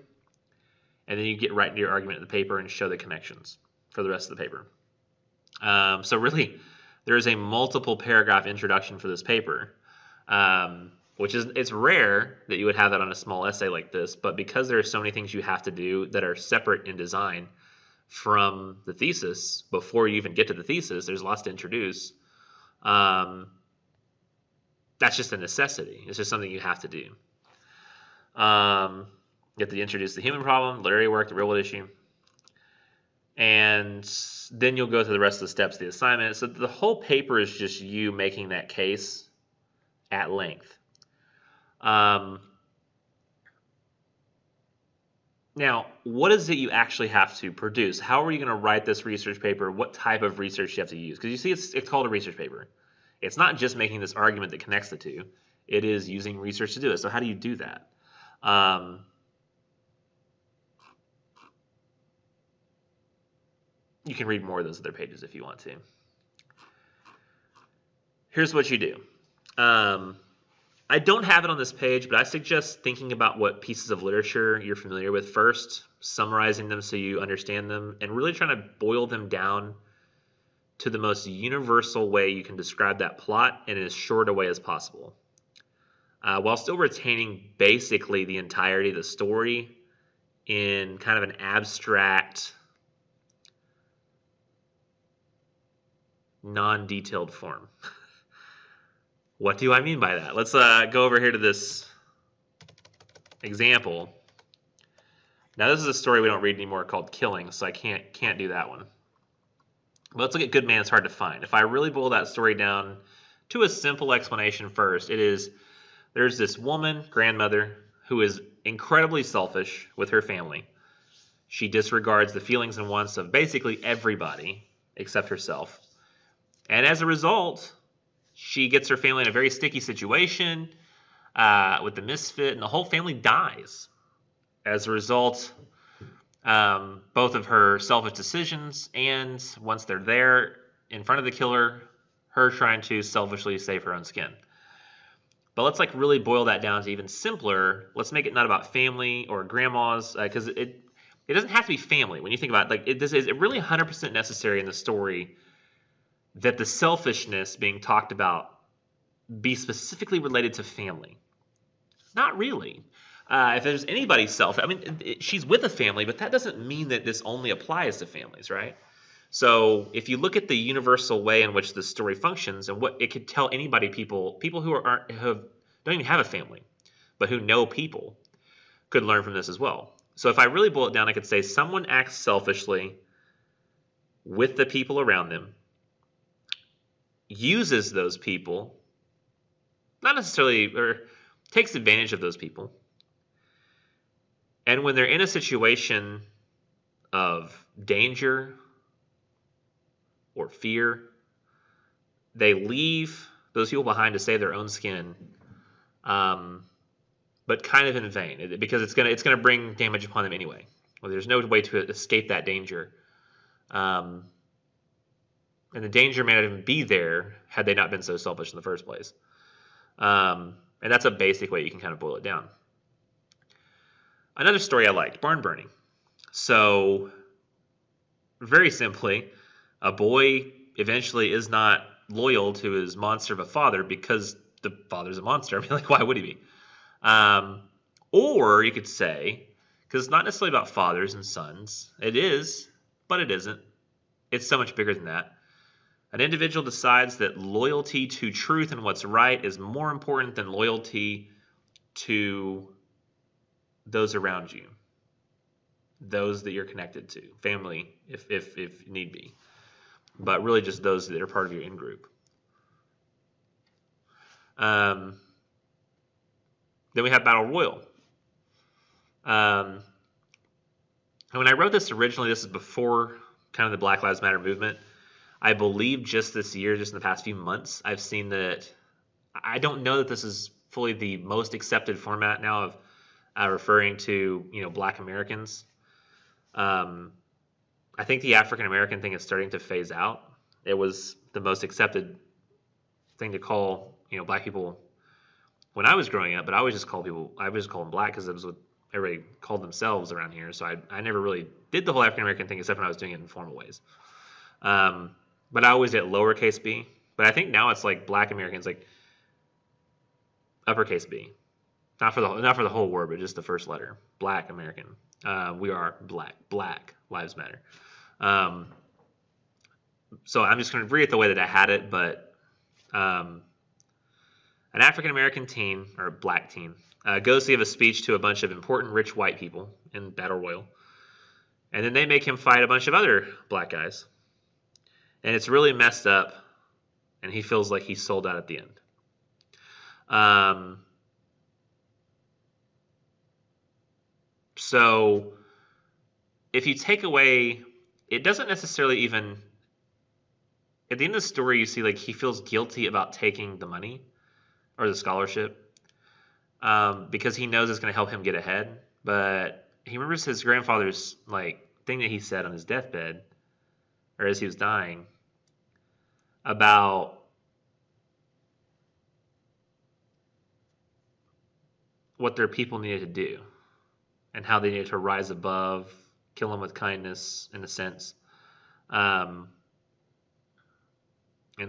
and then you get right into your argument in the paper and show the connections for the rest of the paper. So really, there is a multiple paragraph introduction for this paper, which is, it's rare that you would have that on a small essay like this, but because there are so many things you have to do that are separate in design from the thesis, before you even get to the thesis, there's lots to introduce. That's just a necessity. It's just something you have to do. You have to introduce the human problem, literary work, the real-world issue, and then you'll go through the rest of the steps of the assignment. So the whole paper is just you making that case at length. Now, what is it you actually have to produce? How are you going to write this research paper? What type of research do you have to use? Because you see, it's called a research paper. It's not just making this argument that connects the two. It is using research to do it. So how do you do that? You can read more of those other pages if you want to. Here's what you do. I don't have it on this page, but I suggest thinking about what pieces of literature you're familiar with first, summarizing them so you understand them, and really trying to boil them down to the most universal way you can describe that plot in as short a way as possible, while still retaining basically the entirety of the story in kind of an abstract, non-detailed form. What do I mean by that? Let's go over here to this example. Now, this is a story we don't read anymore called Killing, so I can't do that one. But let's look at Good Man It's Hard to Find. If I really boil that story down to a simple explanation first, it is there's this woman, grandmother, who is incredibly selfish with her family. She disregards the feelings and wants of basically everybody except herself. And as a result, she gets her family in a very sticky situation with the misfit, and the whole family dies. As a result, both of her selfish decisions and once they're there in front of the killer, her trying to selfishly save her own skin. But let's really boil that down to even simpler. Let's make it not about family or grandmas, because it doesn't have to be family. When you think about it, is it really 100% necessary in the story that the selfishness being talked about be specifically related to family? Not really. If there's anybody selfish, she's with a family, but that doesn't mean that this only applies to families, right? So if you look at the universal way in which the story functions and what it could tell anybody, people who don't even have a family, but who know people, could learn from this as well. So if I really boil it down, I could say someone acts selfishly with the people around them, uses those people, not necessarily, or takes advantage of those people, and when they're in a situation of danger or fear, they leave those people behind to save their own skin, but kind of in vain, because it's gonna bring damage upon them anyway. Well, there's no way to escape that danger, and the danger may not even be there had they not been so selfish in the first place. And that's a basic way you can kind of boil it down. Another story I liked, barn burning. So, very simply, a boy eventually is not loyal to his monster of a father because the father's a monster. I mean, like, why would he be? Or you could say, because it's not necessarily about fathers and sons. It is, but it isn't. It's so much bigger than that. An individual decides that loyalty to truth and what's right is more important than loyalty to those around you, those that you're connected to, family, if need be, but really just those that are part of your in-group. Then we have battle royal. And when I wrote this originally, this is before kind of the Black Lives Matter movement. I believe just this year, just in the past few months, I've seen that. I don't know that this is fully the most accepted format now of referring to, Black Americans. I think the African American thing is starting to phase out. It was the most accepted thing to call, Black people when I was growing up, but I always just call them Black because it was what everybody called themselves around here. So I never really did the whole African American thing except when I was doing it in formal ways. But I always did lowercase b. But I think now it's like Black Americans, like uppercase B. Not for the whole word, but just the first letter. Black American. We are black. Black Lives Matter. So I'm just going to read it the way that I had it, but an African American teen, or black teen, goes to give a speech to a bunch of important rich white people in Battle Royal. And then they make him fight a bunch of other black guys. And it's really messed up, and he feels like he's sold out at the end. So if you take away, it doesn't necessarily even, at the end of the story, you see like he feels guilty about taking the money or the scholarship because he knows it's going to help him get ahead. But he remembers his grandfather's like thing that he said on his deathbed, or as he was dying, about what their people needed to do and how they needed to rise above, kill them with kindness, in a sense, and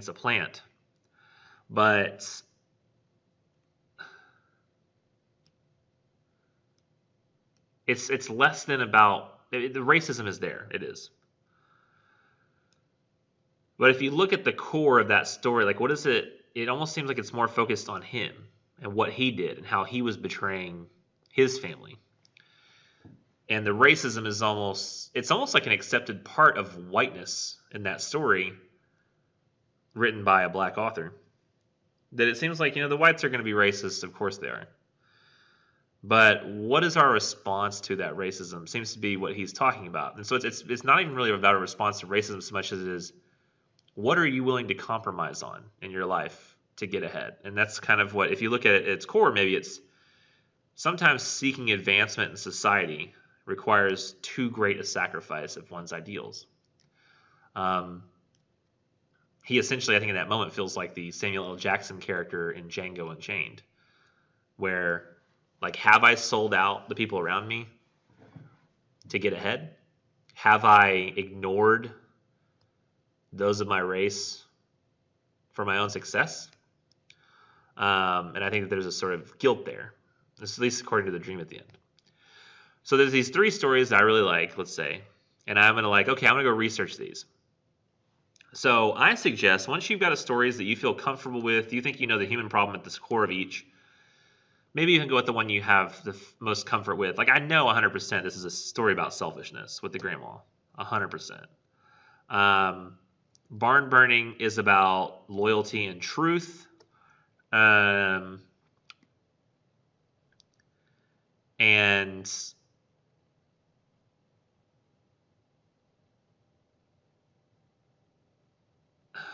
supplant. But it's less than about, the racism is there. It is. But if you look at the core of that story, like what is it? It almost seems like it's more focused on him and what he did and how he was betraying his family. And the racism is almost like an accepted part of whiteness in that story written by a black author. That it seems like, the whites are going to be racist. Of course they are. But what is our response to that racism seems to be what he's talking about. And so it's not even really about a response to racism so much as it is, what are you willing to compromise on in your life to get ahead? And that's kind of what, if you look at it at its core, maybe it's sometimes seeking advancement in society requires too great a sacrifice of one's ideals. He essentially, I think in that moment, feels like the Samuel L. Jackson character in Django Unchained, where, like, have I sold out the people around me to get ahead? Have I ignored those of my race for my own success? And I think that there's a sort of guilt there. This is at least according to the dream at the end. So there's these three stories that I really like, let's say, and I'm going to I'm going to go research these. So I suggest once you've got a stories that you feel comfortable with, you think you know the human problem at the core of each, maybe you can go with the one you have the most comfort with. Like I know 100% this is a story about selfishness with the grandma, 100%. Barn burning is about loyalty and truth. And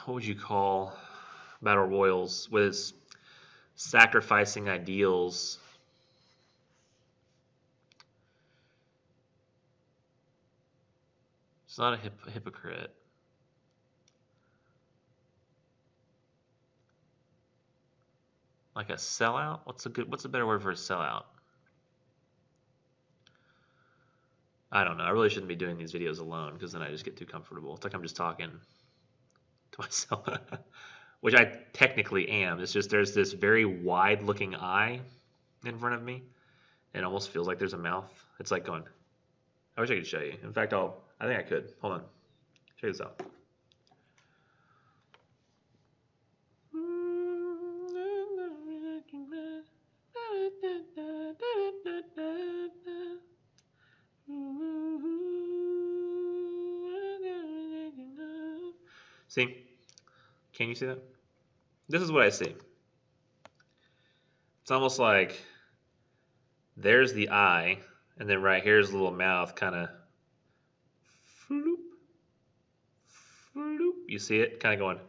what would you call Battle Royals with its sacrificing ideals? It's not a hypocrite. Like a sellout? What's a better word for a sellout? I don't know. I really shouldn't be doing these videos alone because then I just get too comfortable. It's like I'm just talking to myself, which I technically am. It's just there's this very wide looking eye in front of me. It almost feels like there's a mouth. It's like going, I wish I could show you. In fact, I think I could. Hold on. Check this out. See? Can you see that? This is what I see. It's almost like there's the eye, and then right here's the little mouth kind of floop, floop. You see it? Kind of going.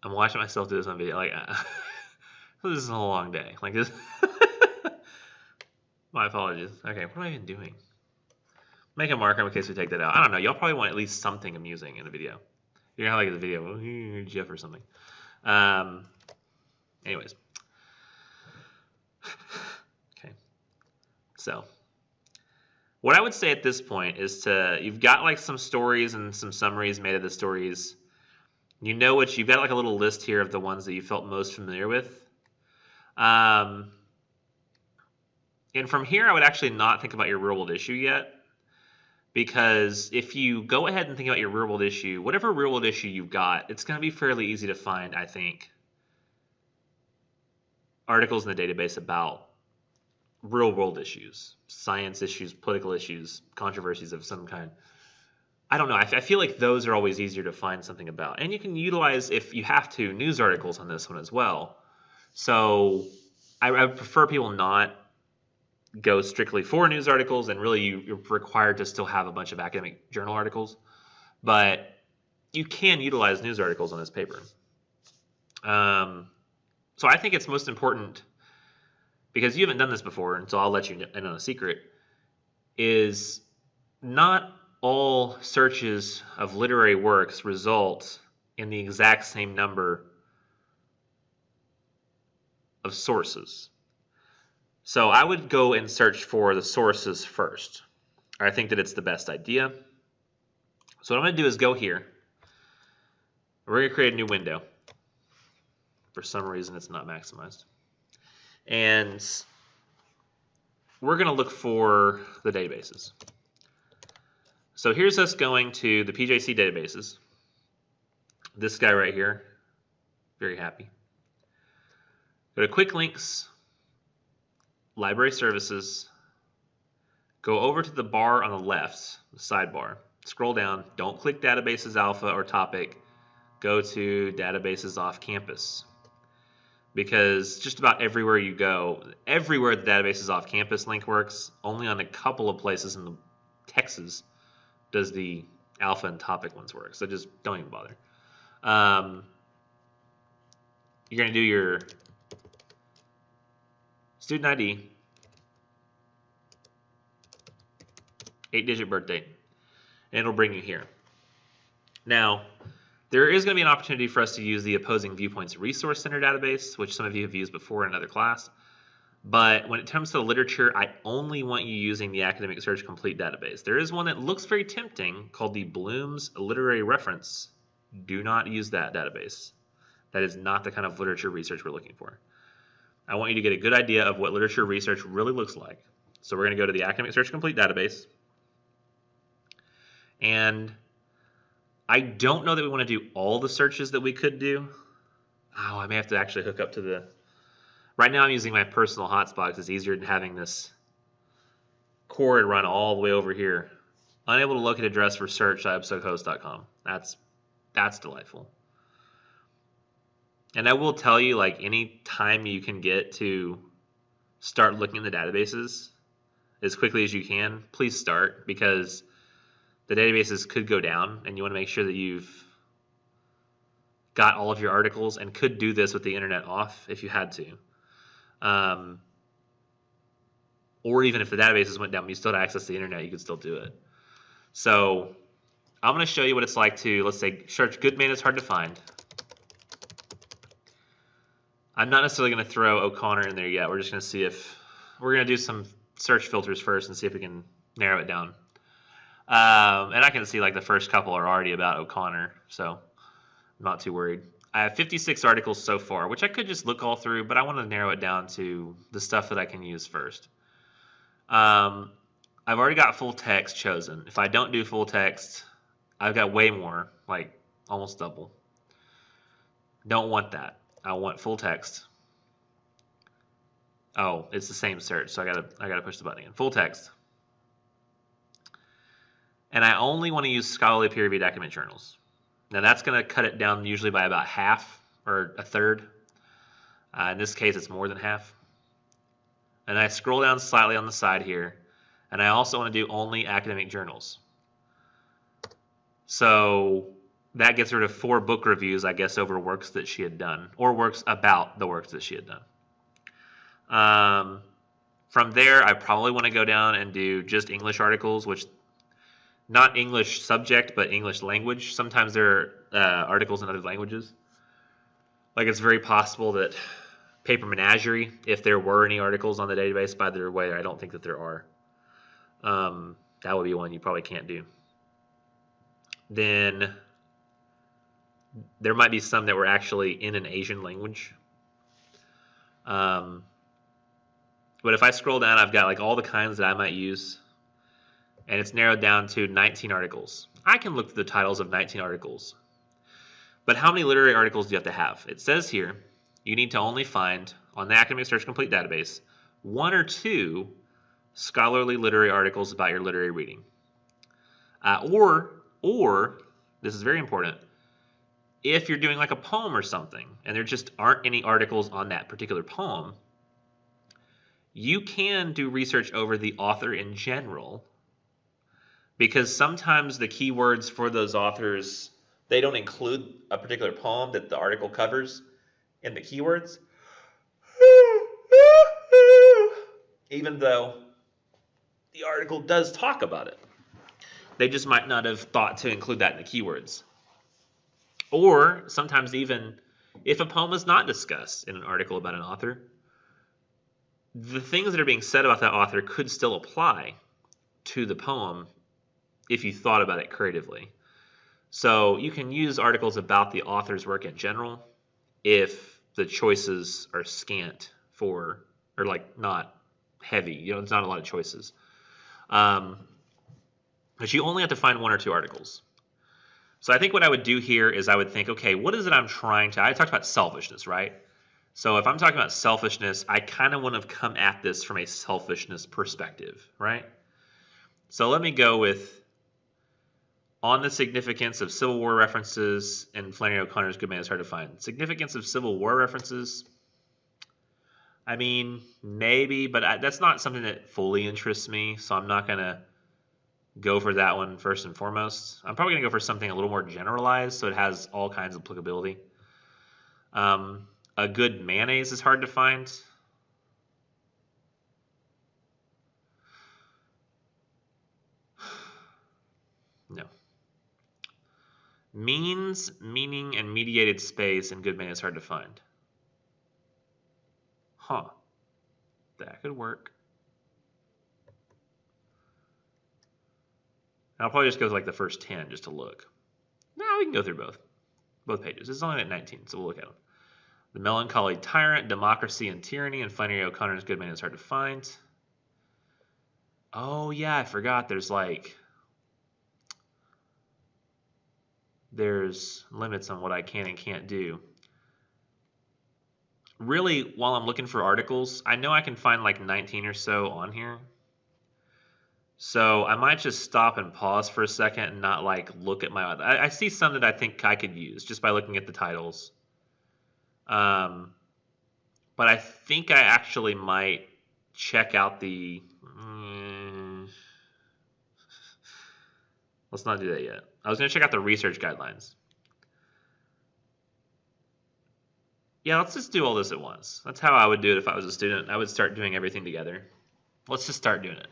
I'm watching myself do this on video. Like, this is a long day. Like this. My apologies. Okay, what am I even doing? Make a marker in case we take that out. I don't know. Y'all probably want at least something amusing in the video. You're gonna have like the video, Jeff or something. Anyways. Okay. So, what I would say at this point is you've got like some stories and some summaries made of the stories. You know what you've got like a little list here of the ones that you felt most familiar with. And from here, I would actually not think about your real world issue yet. Because if you go ahead and think about your real world issue, whatever real world issue you've got, it's going to be fairly easy to find, I think, articles in the database about real world issues, science issues, political issues, controversies of some kind. I don't know. I feel like those are always easier to find something about. And you can utilize, if you have to, news articles on this one as well. So I prefer people not go strictly for news articles, and really you're required to still have a bunch of academic journal articles, but you can utilize news articles on this paper. So I think it's most important, because you haven't done this before, and so I'll let you in on a secret, is not all searches of literary works result in the exact same number of sources. So I would go and search for the sources first. I think that it's the best idea. So what I'm going to do is go here. We're going to create a new window. For some reason, it's not maximized. And we're going to look for the databases. So here's us going to the PJC databases. This guy right here. Very happy. Go to Quick Links. Library Services, go over to the bar on the left, the sidebar, scroll down, don't click Databases Alpha or Topic, go to Databases Off Campus. Because just about everywhere you go, everywhere the Databases Off Campus link works, only on a couple of places in Texas does the Alpha and Topic ones work, so just don't even bother. You're going to do your student ID, 8-digit birth date, and it'll bring you here. Now, there is going to be an opportunity for us to use the Opposing Viewpoints Resource Center database, which some of you have used before in another class. But when it comes to literature, I only want you using the Academic Search Complete database. There is one that looks very tempting called the Bloom's Literary Reference. Do not use that database. That is not the kind of literature research we're looking for. I want you to get a good idea of what literature research really looks like. So we're going to go to the Academic Search Complete database. And I don't know that we want to do all the searches that we could do. Oh, I may have to actually hook up to the... Right now I'm using my personal hotspot because it's easier than having this cord run all the way over here. Unable to locate address for search.episodehost.com. That's delightful. And I will tell you, like, any time you can get to start looking in the databases as quickly as you can, please start, because the databases could go down and you want to make sure that you've got all of your articles, and could do this with the internet off if you had to. Or even if the databases went down, but you still had access to the internet, you could still do it. So I'm going to show you what it's like to, let's say, search good man is hard to find. I'm not necessarily going to throw O'Connor in there yet. We're just going to see if, we're going to do some search filters first and see if we can narrow it down. And I can see like the first couple are already about O'Connor, so I'm not too worried. I have 56 articles so far, which I could just look all through, but I want to narrow it down to the stuff that I can use first. I've already got full text chosen. If I don't do full text, I've got way more, like almost double. Don't want that. I want full text. Oh, it's the same search, so I gotta push the button again. Full text. And I only want to use scholarly peer-reviewed academic journals. Now that's going to cut it down usually by about half or a third. In this case, it's more than half. And I scroll down slightly on the side here, and I also want to do only academic journals. So that gets rid of 4 book reviews, I guess, over works that she had done, or works about the works that she had done. From there, I probably want to go down and do just English articles, which not English subject, but English language. Sometimes there are articles in other languages. Like, it's very possible that Paper Menagerie, if there were any articles on the database, by the way, I don't think that there are. That would be one you probably can't do. Then there might be some that were actually in an Asian language. But if I scroll down, I've got like all the kinds that I might use, and it's narrowed down to 19 articles. I can look through the titles of 19 articles. But how many literary articles do you have to have? It says here you need to only find, on the Academic Search Complete database, 1 or 2 scholarly literary articles about your literary reading. Or, this is very important, if you're doing like a poem or something, and there just aren't any articles on that particular poem, you can do research over the author in general, because sometimes the keywords for those authors, they don't include a particular poem that the article covers in the keywords, even though the article does talk about it. They just might not have thought to include that in the keywords. Or sometimes even if a poem is not discussed in an article about an author, the things that are being said about that author could still apply to the poem if you thought about it creatively. So you can use articles about the author's work in general if the choices are scant or like not heavy. You know, it's not a lot of choices. But you only have to find 1 or 2 articles. So I think what I would do here is I would think, okay, what is it I'm trying to... I talked about selfishness, right? So if I'm talking about selfishness, I kind of want to come at this from a selfishness perspective, right? So let me go with on the significance of Civil War references in Flannery O'Connor's Good Man is Hard to Find. Significance of Civil War references, I mean, maybe, but that's not something that fully interests me, so I'm not going to go for that one first and foremost. I'm probably going to go for something a little more generalized so it has all kinds of applicability. A good mayonnaise is hard to find. No. Means, meaning, and mediated space in good mayonnaise is hard to find. Huh. That could work. I'll probably just go with like the first 10 just to look. No, we can go through both pages. It's only at 19, so we'll look at them. The Melancholy Tyrant, Democracy and Tyranny, and Flannery O'Connor's Good Man is Hard to Find. Oh, yeah, I forgot. There's limits on what I can and can't do. Really, while I'm looking for articles, I know I can find like 19 or so on here. So I might just stop and pause for a second and not like look at my. I see some that I think I could use just by looking at the titles. But I think I actually might check out the. Let's not do that yet. I was going to check out the research guidelines. Yeah, let's just do all this at once. That's how I would do it if I was a student. I would start doing everything together. Let's just start doing it.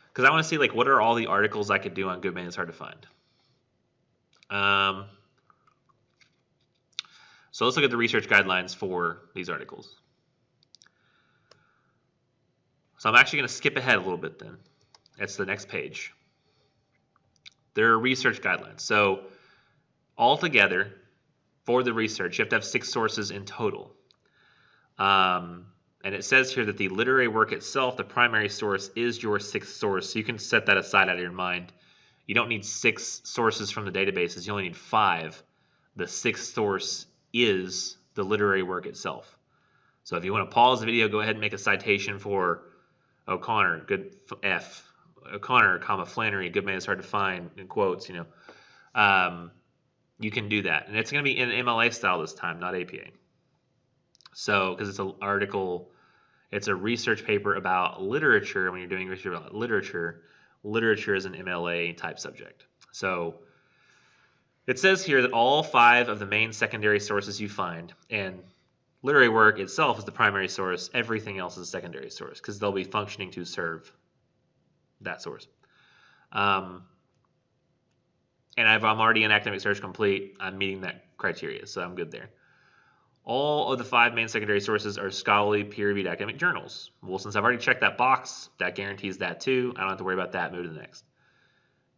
Because I want to see like what are all the articles I could do on Good Man is Hard to Find. So let's look at the research guidelines for these articles. So I'm actually going to skip ahead a little bit then. That's the next page. There are research guidelines. So altogether, for the research, you have to have 6 sources in total. And it says here that the literary work itself, the primary source, is your 6th source. So you can set that aside out of your mind. You don't need 6 sources from the databases. You only need 5. The 6th source is the literary work itself. So if you want to pause the video, go ahead and make a citation for O'Connor, good F, O'Connor, comma, Flannery, Good Man is Hard to Find, in quotes, you know. You can do that. And it's going to be in MLA style this time, not APA. So, because it's an article, it's a research paper about literature. When you're doing research about literature, literature is an MLA type subject. So, it says here that all 5 of the main secondary sources you find, and literary work itself is the primary source, everything else is a secondary source, because they'll be functioning to serve that source. And I'm already in academic search complete. I'm meeting that criteria, so I'm good there. All of the 5 main secondary sources are scholarly, peer-reviewed academic journals. Well, since I've already checked that box, that guarantees that too. I don't have to worry about that. Move to the next.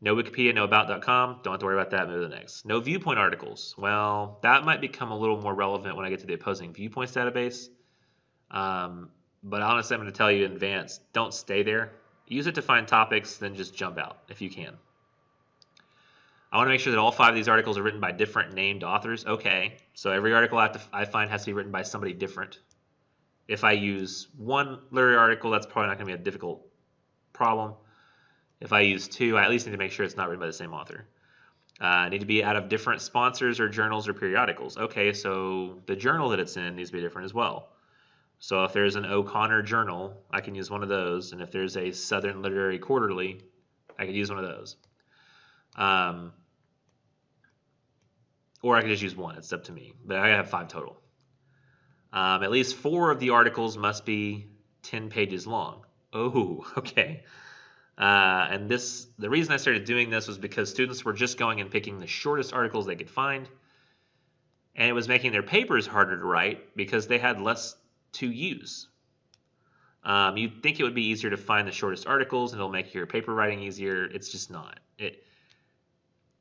No Wikipedia, no about.com. Don't have to worry about that. Move to the next. No Viewpoint articles. Well, that might become a little more relevant when I get to the opposing Viewpoints database. But honestly, I'm going to tell you in advance, don't stay there. Use it to find topics, then just jump out if you can. I want to make sure that all 5 of these articles are written by different named authors. Okay, so every article I find has to be written by somebody different. If I use one literary article, that's probably not going to be a difficult problem. If I use 2, I at least need to make sure it's not written by the same author. Need to be out of different sponsors or journals or periodicals. Okay, so the journal that it's in needs to be different as well. So if there's an O'Connor journal, I can use one of those. And if there's a Southern Literary Quarterly, I could use one of those. Or I could just use one. It's up to me. But I have 5 total. At least 4 of the articles must be 10 pages long. Oh, okay. And the reason I started doing this was because students were just going and picking the shortest articles they could find. And it was making their papers harder to write because they had less to use. You'd think it would be easier to find the shortest articles and it'll make your paper writing easier. It's just not.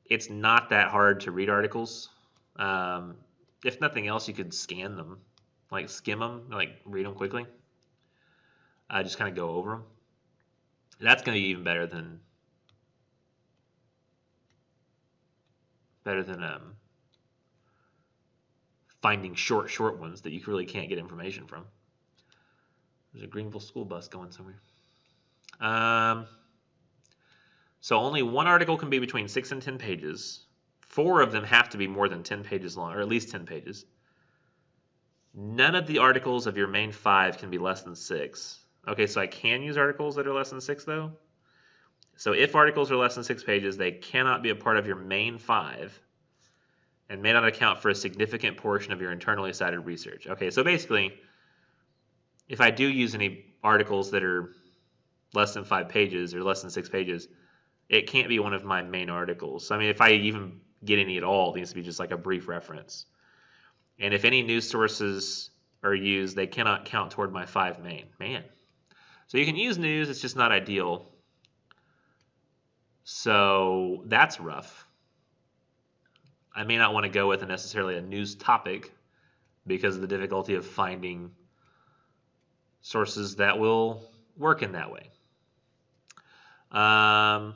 It's not that hard to read articles. If nothing else, you could scan them, like skim them, like read them quickly. Just kind of go over them. That's going to be even better than finding short ones that you really can't get information from. There's a Greenville school bus going somewhere. So only one article can be between 6 and 10 pages. 4 of them have to be more than 10 pages long, or at least 10 pages. None of the articles of your main 5 can be less than 6. Okay, so I can use articles that are less than 6, though. So if articles are less than 6 pages, they cannot be a part of your main 5 and may not account for a significant portion of your internally cited research. Okay, so basically, if I do use any articles that are less than 5 pages or less than 6 pages, it can't be one of my main articles. So, I mean, if I even get any at all, it needs to be just like a brief reference. And if any news sources are used, they cannot count toward my 5 main. Man. So you can use news, it's just not ideal. So that's rough. I may not want to go with necessarily a news topic. because of the difficulty of finding sources that will work in that way. Got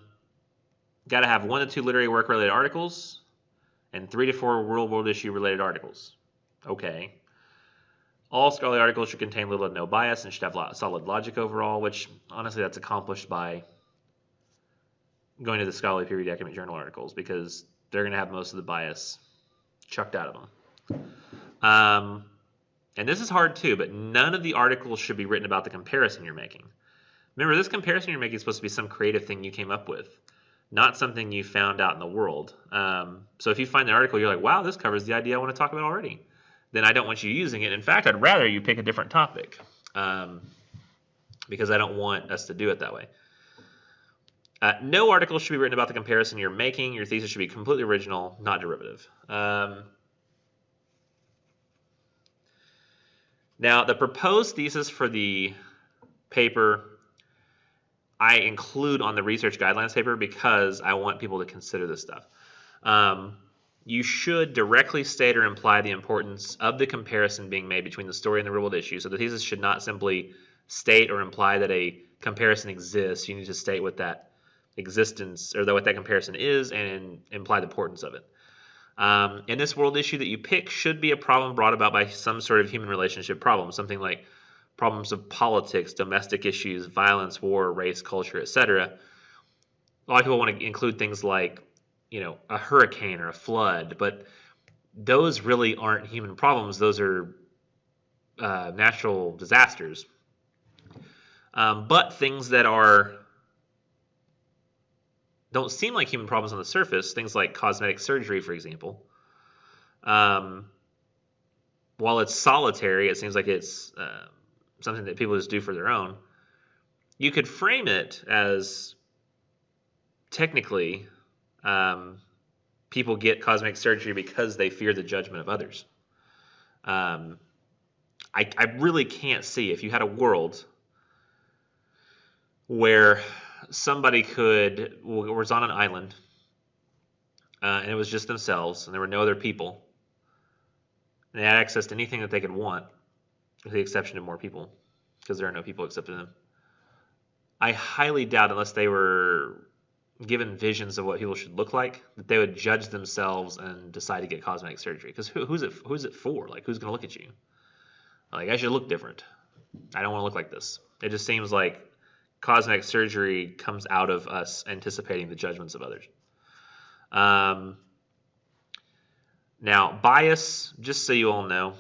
to have 1 to 2 literary work related articles and 3 to 4 real world issue related articles. Okay. All scholarly articles should contain little to no bias and should have solid logic overall, which honestly that's accomplished by going to the scholarly peer-reviewed academic journal articles because they're going to have most of the bias chucked out of them. And this is hard too, but none of the articles should be written about the comparison you're making. Remember, this comparison you're making is supposed to be some creative thing you came up with, not something you found out in the world. So if you find the article, you're like, wow, this covers the idea I want to talk about already, then I don't want you using it. In fact, I'd rather you pick a different topic because I don't want us to do it that way. No article should be written about the comparison you're making. Your thesis should be completely original, not derivative. Now, the proposed thesis for the paper I include on the research guidelines paper because I want people to consider this stuff. You should directly state or imply the importance of the comparison being made between the story and the real-world issue. So the thesis should not simply state or imply that a comparison exists. You need to state what that existence or what that comparison is and imply the importance of it. And this world issue that you pick should be a problem brought about by some sort of human relationship problem, something like problems of politics, domestic issues, violence, war, race, culture, etc. A lot of people want to include things like, a hurricane or a flood, but those really aren't human problems. Those are natural disasters. But things that don't seem like human problems on the surface, things like cosmetic surgery, for example. While it's solitary, it seems like it's something that people just do for their own. You could frame it as technically people get cosmetic surgery because they fear the judgment of others. I really can't see if you had a world where somebody was on an island and it was just themselves and there were no other people and they had access to anything that they could want with the exception of more people because there are no people except for them. I highly doubt, unless they were given visions of what people should look like, that they would judge themselves and decide to get cosmetic surgery. Because who's it for? Like, who's going to look at you? Like, I should look different. I don't want to look like this. It just seems like cosmetic surgery comes out of us anticipating the judgments of others. Now, bias, just so you all know,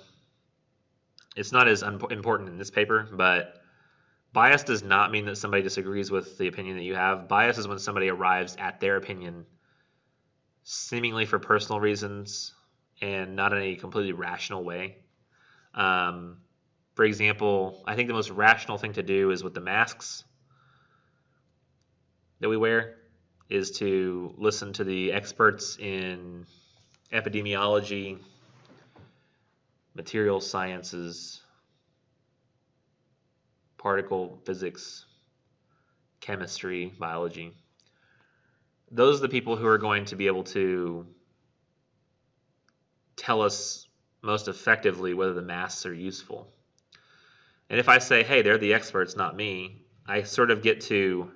it's not as important in this paper, but bias does not mean that somebody disagrees with the opinion that you have. Bias is when somebody arrives at their opinion seemingly for personal reasons and not in a completely rational way. For example, I think the most rational thing to do is with the masks that we wear is to listen to the experts in epidemiology, material sciences, particle physics, chemistry, biology. Those are the people who are going to be able to tell us most effectively whether the masks are useful. And if I say, hey, they're the experts, not me, I sort of get to,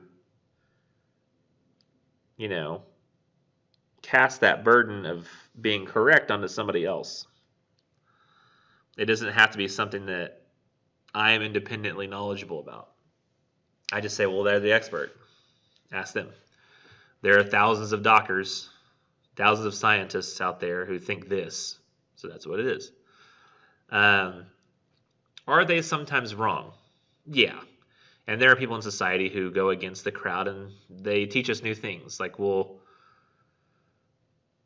cast that burden of being correct onto somebody else. It doesn't have to be something that I am independently knowledgeable about. I just say, well, they're the expert. Ask them. There are thousands of doctors, thousands of scientists out there who think this, so that's what it is. Are they sometimes wrong? Yeah. And there are people in society who go against the crowd and they teach us new things. Like we'll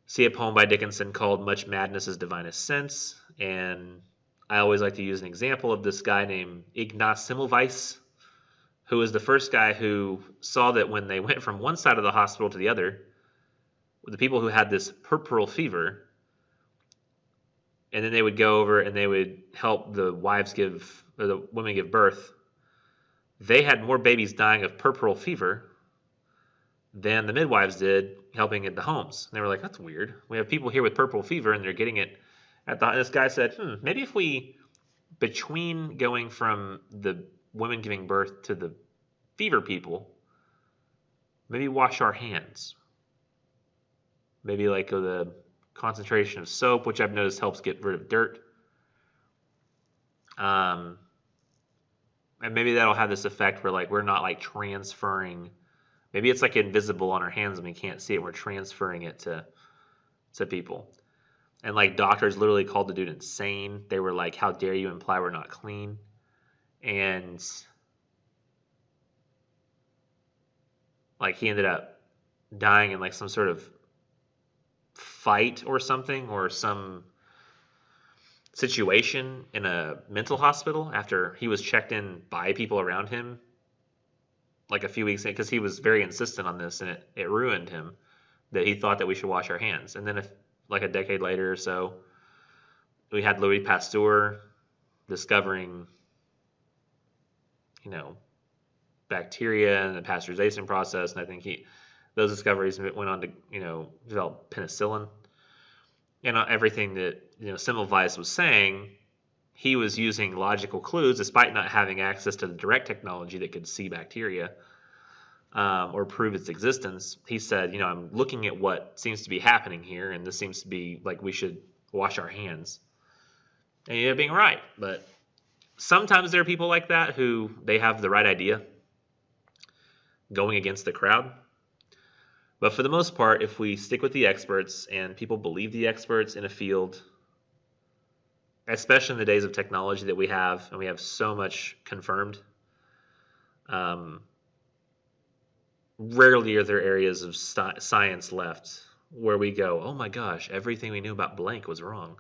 see a poem by Dickinson called Much Madness is Divinest Sense, and I always like to use an example of this guy named Ignaz Semmelweis, who was the first guy who saw that when they went from one side of the hospital to the other, the people who had this puerperal fever, and then they would go over and they would help the women give birth, they had more babies dying of puerperal fever than the midwives did helping at the homes. And they were like, that's weird. We have people here with puerperal fever and they're getting it This guy said, maybe if we, between going from the women giving birth to the fever people, maybe wash our hands. Maybe like the concentration of soap, which I've noticed helps get rid of dirt. And maybe that'll have this effect where like we're not like transferring. Maybe it's like invisible on our hands and we can't see it. We're transferring it to people. And like doctors literally called the dude insane. They were like, "How dare you imply we're not clean?" And like he ended up dying in like some sort of fight or something, or some situation in a mental hospital after he was checked in by people around him like a few weeks because he was very insistent on this, and it ruined him that he thought that we should wash our hands. And then like a decade later or so, we had Louis Pasteur discovering, bacteria and the pasteurization process, and I think those discoveries went on to, develop penicillin. And everything that, Semmelweis was saying, he was using logical clues despite not having access to the direct technology that could see bacteria or prove its existence. He said, I'm looking at what seems to be happening here, and this seems to be like we should wash our hands. And he ended up being right. But sometimes there are people like that who they have the right idea going against the crowd. But for the most part, if we stick with the experts and people believe the experts in a field, especially in the days of technology that we have, and we have so much confirmed, rarely are there areas of science left where we go, oh my gosh, everything we knew about blank was wrong.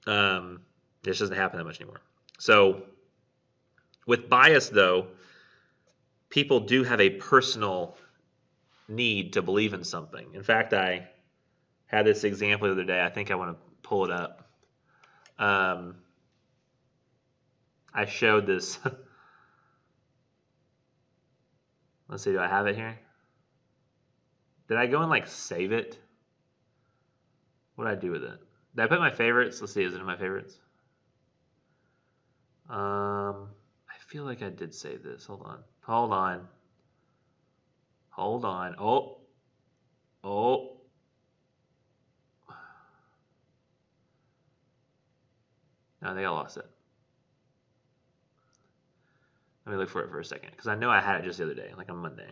This doesn't happen that much anymore. So with bias, though, people do have a personal need to believe in something. In fact, I had this example the other day. I think I want to pull it up. I showed this. Let's see, do I have it here? Did I go and like save it? What did I do with it? Did I put my favorites? Let's see, is it in my favorites? I feel like I did save this. Hold on. Oh. No, I think I lost it. Let me look for it for a second, because I know I had it just the other day, like on Monday.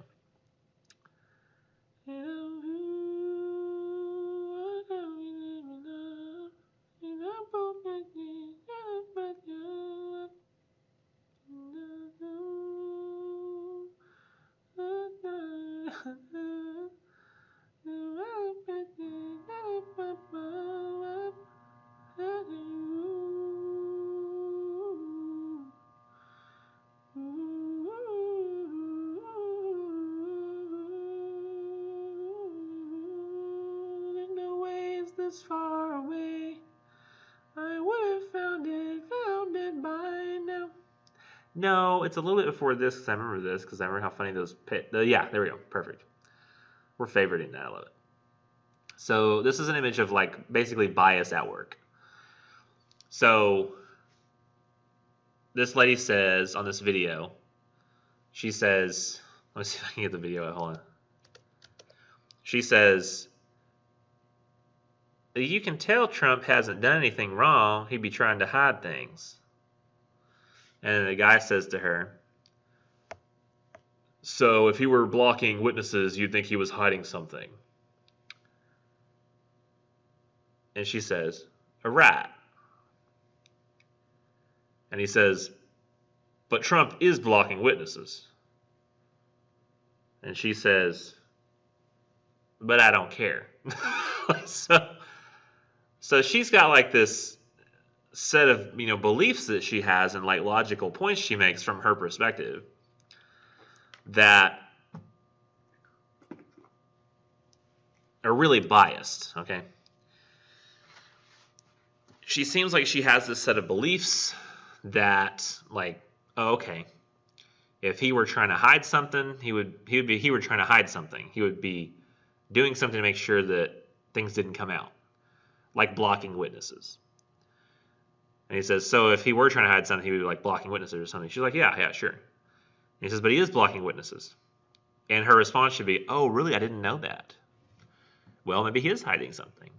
Far away, I would have found it by now. No, it's a little bit before this, because I remember this, because I remember how funny those yeah, there we go, perfect. We're favoriting that, I love it. So this is an image of like basically bias at work. So this lady says on this video, she says, let me see if I can get the video out, hold on. She says, you can tell Trump hasn't done anything wrong. He'd be trying to hide things. And the guy says to her, so if he were blocking witnesses, you'd think he was hiding something. And she says, a rat. And he says, but Trump is blocking witnesses. And she says, but I don't care. So she's got like this set of beliefs that she has and like logical points she makes from her perspective that are really biased. Okay, she seems like she has this set of beliefs that like, oh, okay, if he were trying to hide something, he would be doing something to make sure that things didn't come out. like blocking witnesses. And he says, so if he were trying to hide something, he would be like blocking witnesses or something. She's like, yeah, sure. And he says, but he is blocking witnesses. And her response should be, oh, really? I didn't know that. Well, maybe he is hiding something.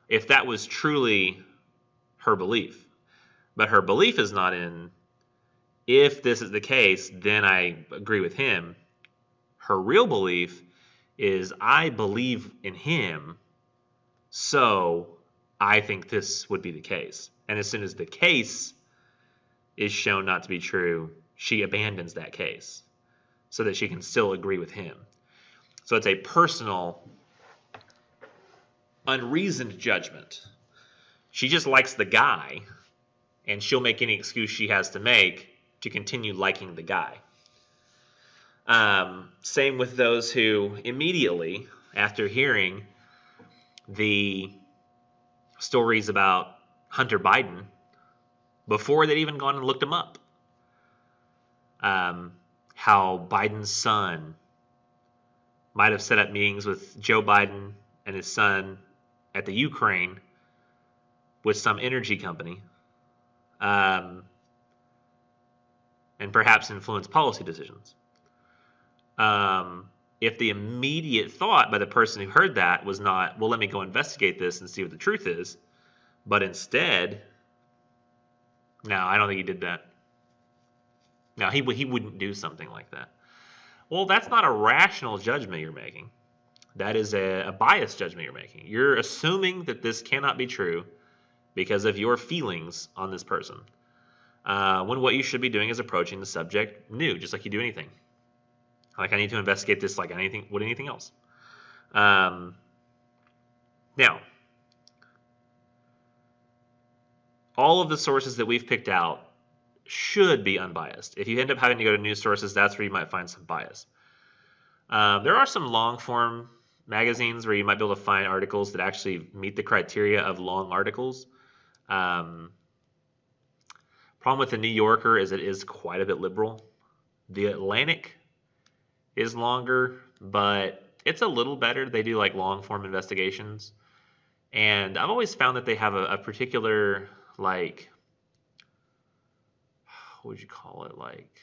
If that was truly her belief. But her belief is not in, if this is the case, then I agree with him. Her real belief is, I believe in him, so I think this would be the case. And as soon as the case is shown not to be true, she abandons that case so that she can still agree with him. So it's a personal, unreasoned judgment. She just likes the guy, and she'll make any excuse she has to make to continue liking the guy. Same with those who immediately, after hearing the stories about Hunter Biden, before they'd even gone and looked him up, how Biden's son might have set up meetings with Joe Biden and his son at the Ukraine with some energy company, and perhaps influence policy decisions. If the immediate thought by the person who heard that was not, well, let me go investigate this and see what the truth is, but instead, no, I don't think he did that. No, he wouldn't do something like that. Well, that's not a rational judgment you're making. That is a biased judgment you're making. You're assuming that this cannot be true because of your feelings on this person. When what you should be doing is approaching the subject new, just like you do anything. Like, I need to investigate this like anything else. Now, all of the sources that we've picked out should be unbiased. If you end up having to go to news sources, that's where you might find some bias. There are some long-form magazines where you might be able to find articles that actually meet the criteria of long articles. Problem with the New Yorker is it is quite a bit liberal. The Atlantic is longer, but it's a little better. They do like long-form investigations. And I've always found that they have a particular, like, what would you call it? Like,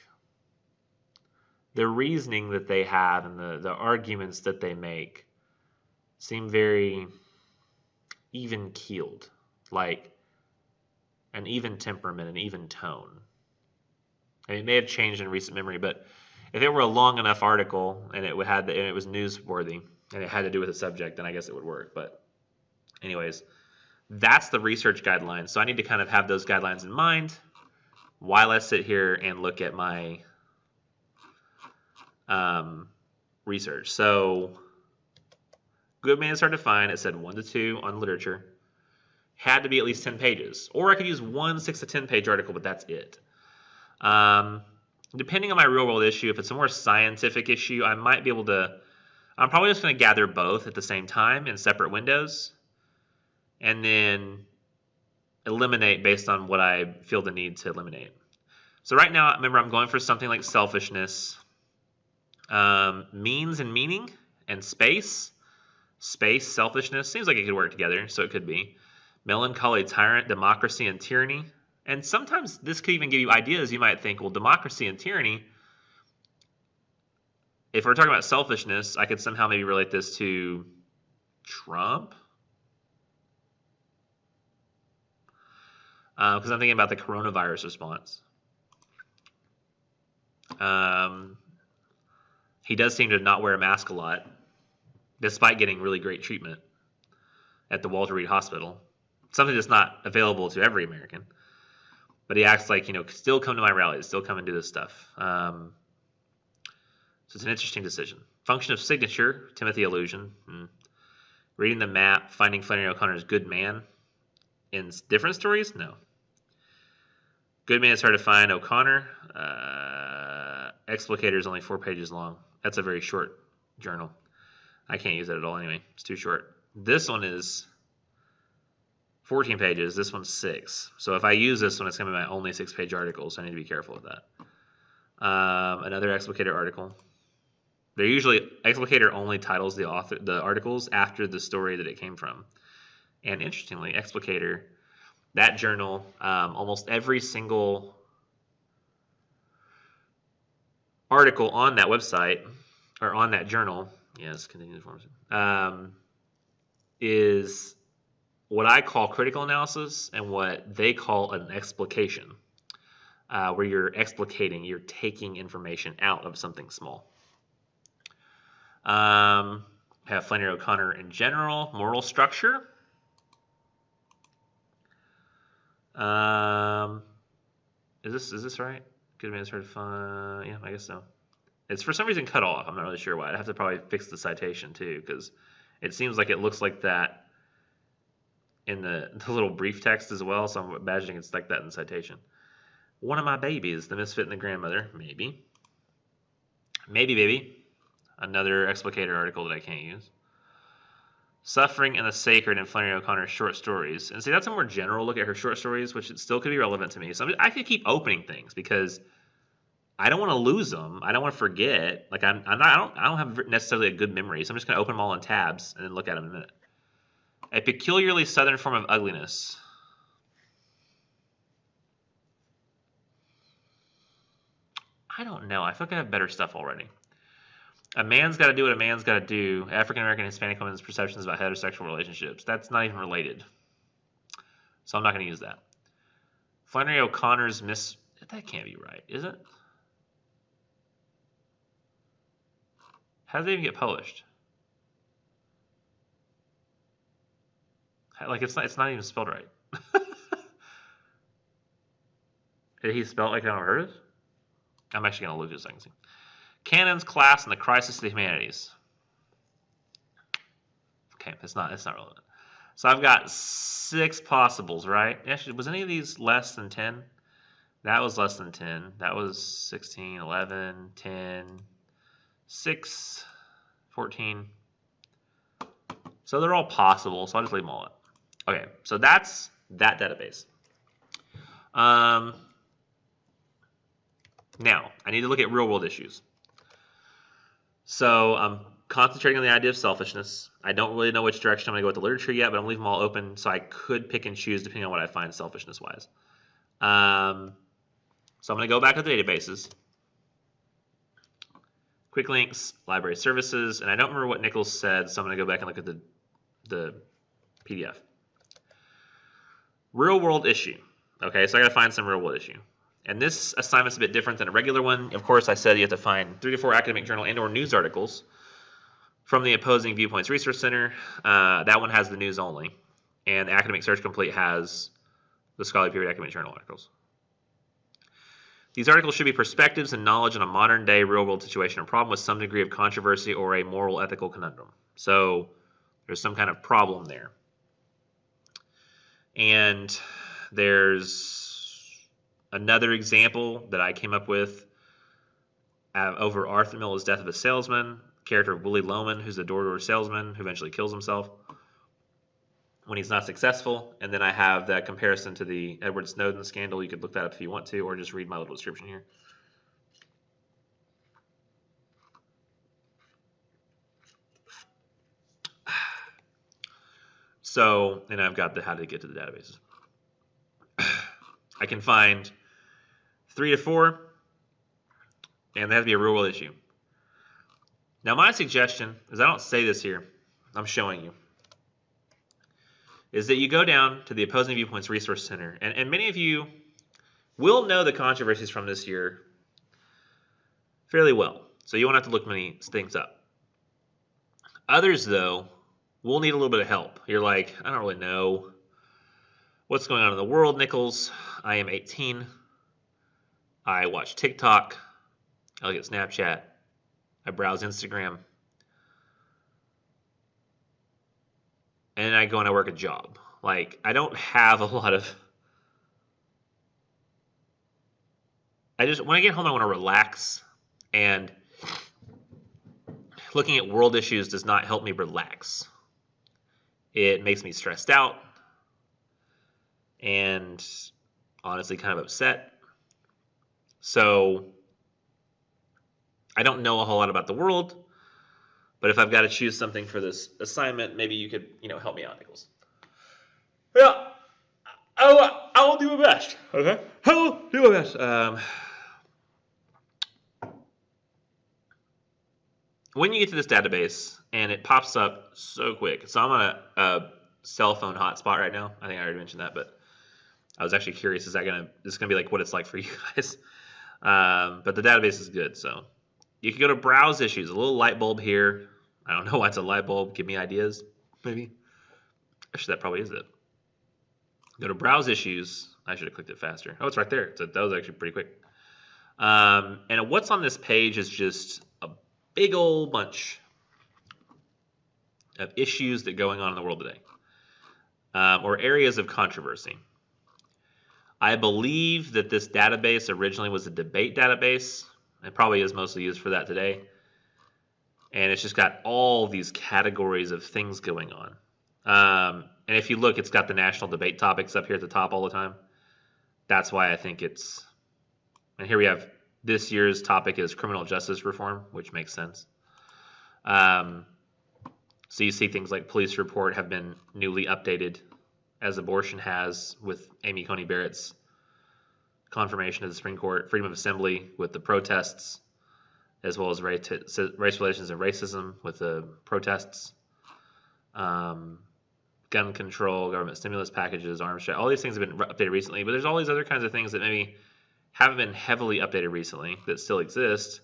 the reasoning that they have and the arguments that they make seem very even-keeled, like an even temperament, an even tone. And it may have changed in recent memory, but if it were a long enough article and it was newsworthy and it had to do with a subject, then I guess it would work. But anyways, that's the research guidelines. So I need to kind of have those guidelines in mind while I sit here and look at my research. So good man is hard to find. It said 1 to 2 on literature. Had to be at least 10 pages. Or I could use one 6 to 10 page article, but that's it. Depending on my real world issue, if it's a more scientific issue, I might be able to, I'm probably just going to gather both at the same time in separate windows and then eliminate based on what I feel the need to eliminate. So right now, remember, I'm going for something like selfishness, means and meaning, and space, selfishness. Seems like it could work together, so it could be. Melancholy, tyrant, democracy, and tyranny. And sometimes this could even give you ideas. You might think, well, democracy and tyranny, if we're talking about selfishness, I could somehow maybe relate this to Trump. Because I'm thinking about the coronavirus response. He does seem to not wear a mask a lot, despite getting really great treatment at the Walter Reed Hospital. Something that's not available to every American. But he acts like, still come to my rallies, still come and do this stuff. So it's an interesting decision. Function of signature, Timothy illusion. Reading the map, finding Flannery O'Connor's good man. In different stories? No. Good man is hard to find. O'Connor. Explicator is only 4 pages long. That's a very short journal. I can't use that at all anyway. It's too short. This one is 14 pages. This one's 6. So if I use this one, it's going to be my only 6-page article, so I need to be careful of that. Another Explicator article. Explicator only titles the articles after the story that it came from. And interestingly, Explicator, that journal, almost every single article on that website or on that journal, yes, continuous forms, is what I call critical analysis and what they call an explication, where you're explicating, you're taking information out of something small. Have Flannery O'Connor in general, moral structure. Is this right? Good man's hard to find. Yeah, I guess so. It's for some reason cut off. I'm not really sure why. I'd have to probably fix the citation too, because it seems like it looks like that in the little brief text as well. So I'm imagining it's like that in the citation. One of my babies, the misfit and the grandmother. Maybe. Maybe, baby. Another explicator article that I can't use. Suffering and the Sacred in Flannery O'Connor's short stories. And see, that's a more general look at her short stories, which it still could be relevant to me. So I could keep opening things because I don't want to lose them. I don't want to forget. Like I don't have necessarily a good memory, so I'm just going to open them all in tabs and then look at them in a minute. A peculiarly Southern form of ugliness. I don't know. I feel like I have better stuff already. A man's got to do what a man's got to do. African American Hispanic women's perceptions about heterosexual relationships. That's not even related. So I'm not going to use that. Flannery O'Connor's that can't be right, is it? How did they even get published? Like it's not even spelled right. Did he spell it like I never heard it? I'm actually going to look this so I can see. Cannon's Class and the Crisis of the Humanities. Okay, it's not relevant. So I've got 6 possibles, right? Actually, was any of these less than 10? That was less than 10. That was 16, 11, 10, 6, 14. So they're all possible, so I'll just leave them all up. Okay, so that's that database. Now, I need to look at real-world issues. So I'm concentrating on the idea of selfishness. I don't really know which direction I'm going to go with the literature yet, but I'm leaving them all open so I could pick and choose depending on what I find selfishness-wise. So I'm going to go back to the databases. Quick links, library services, and I don't remember what Nichols said, so I'm going to go back and look at the PDF. Real-world issue. Okay, so I got to find some real-world issue. And this assignment's a bit different than a regular one. Of course, I said you have to find 3 to 4 academic journal and/or news articles from the opposing Viewpoints Research Center. That one has the news only. And Academic Search Complete has the scholarly period academic journal articles. These articles should be perspectives and knowledge on a modern-day real-world situation or problem with some degree of controversy or a moral ethical conundrum. So there's some kind of problem there. And there's another example that I came up with over Arthur Miller's Death of a Salesman, character of Willie Loman, who's a door-to-door salesman who eventually kills himself when he's not successful. And then I have that comparison to the Edward Snowden scandal. You could look that up if you want to, or just read my little description here. So, and I've got the how to get to the databases. I can find 3 to 4, and that has to be a real world issue. Now, my suggestion is, I don't say this here, I'm showing you, is that you go down to the Opposing Viewpoints Resource Center, and many of you will know the controversies from this year fairly well, so you won't have to look many things up. Others, though, will need a little bit of help. You're like, I don't really know what's going on in the world, Nichols. I am 18. I watch TikTok. I look at Snapchat. I browse Instagram. And I go and I work a job. Like, I don't have a lot of... when I get home, I want to relax. And looking at world issues does not help me relax. It makes me stressed out. And honestly kind of upset. So I don't know a whole lot about the world, but if I've got to choose something for this assignment, maybe you could, help me out, Nichols. Yeah, I will do my best. Okay, I will do my best. When you get to this database and it pops up so quick, so I'm on a cell phone hotspot right now. I think I already mentioned that, but I was actually curious. Is this gonna be like what it's like for you guys? But the database is good, so you can go to browse issues. A little light bulb here. I don't know why it's a light bulb. Give me ideas, maybe. Actually, that probably is it. Go to browse issues. I should have clicked it faster. Oh, it's right there. So that was actually pretty quick. And what's on this page is just a big old bunch of issues that are going on in the world today, or areas of controversy. I believe that this database originally was a debate database. It probably is mostly used for that today. And it's just got all these categories of things going on. And if you look, it's got the national debate topics up here at the top all the time. That's why I think it's... And here we have this year's topic is criminal justice reform, which makes sense. So you see things like police report have been newly updated, as abortion has, with Amy Coney Barrett's confirmation of the Supreme Court, freedom of assembly with the protests, as well as race relations and racism with the protests, gun control, government stimulus packages, arms trade. All these things have been updated recently, but there's all these other kinds of things that maybe haven't been heavily updated recently that still exist.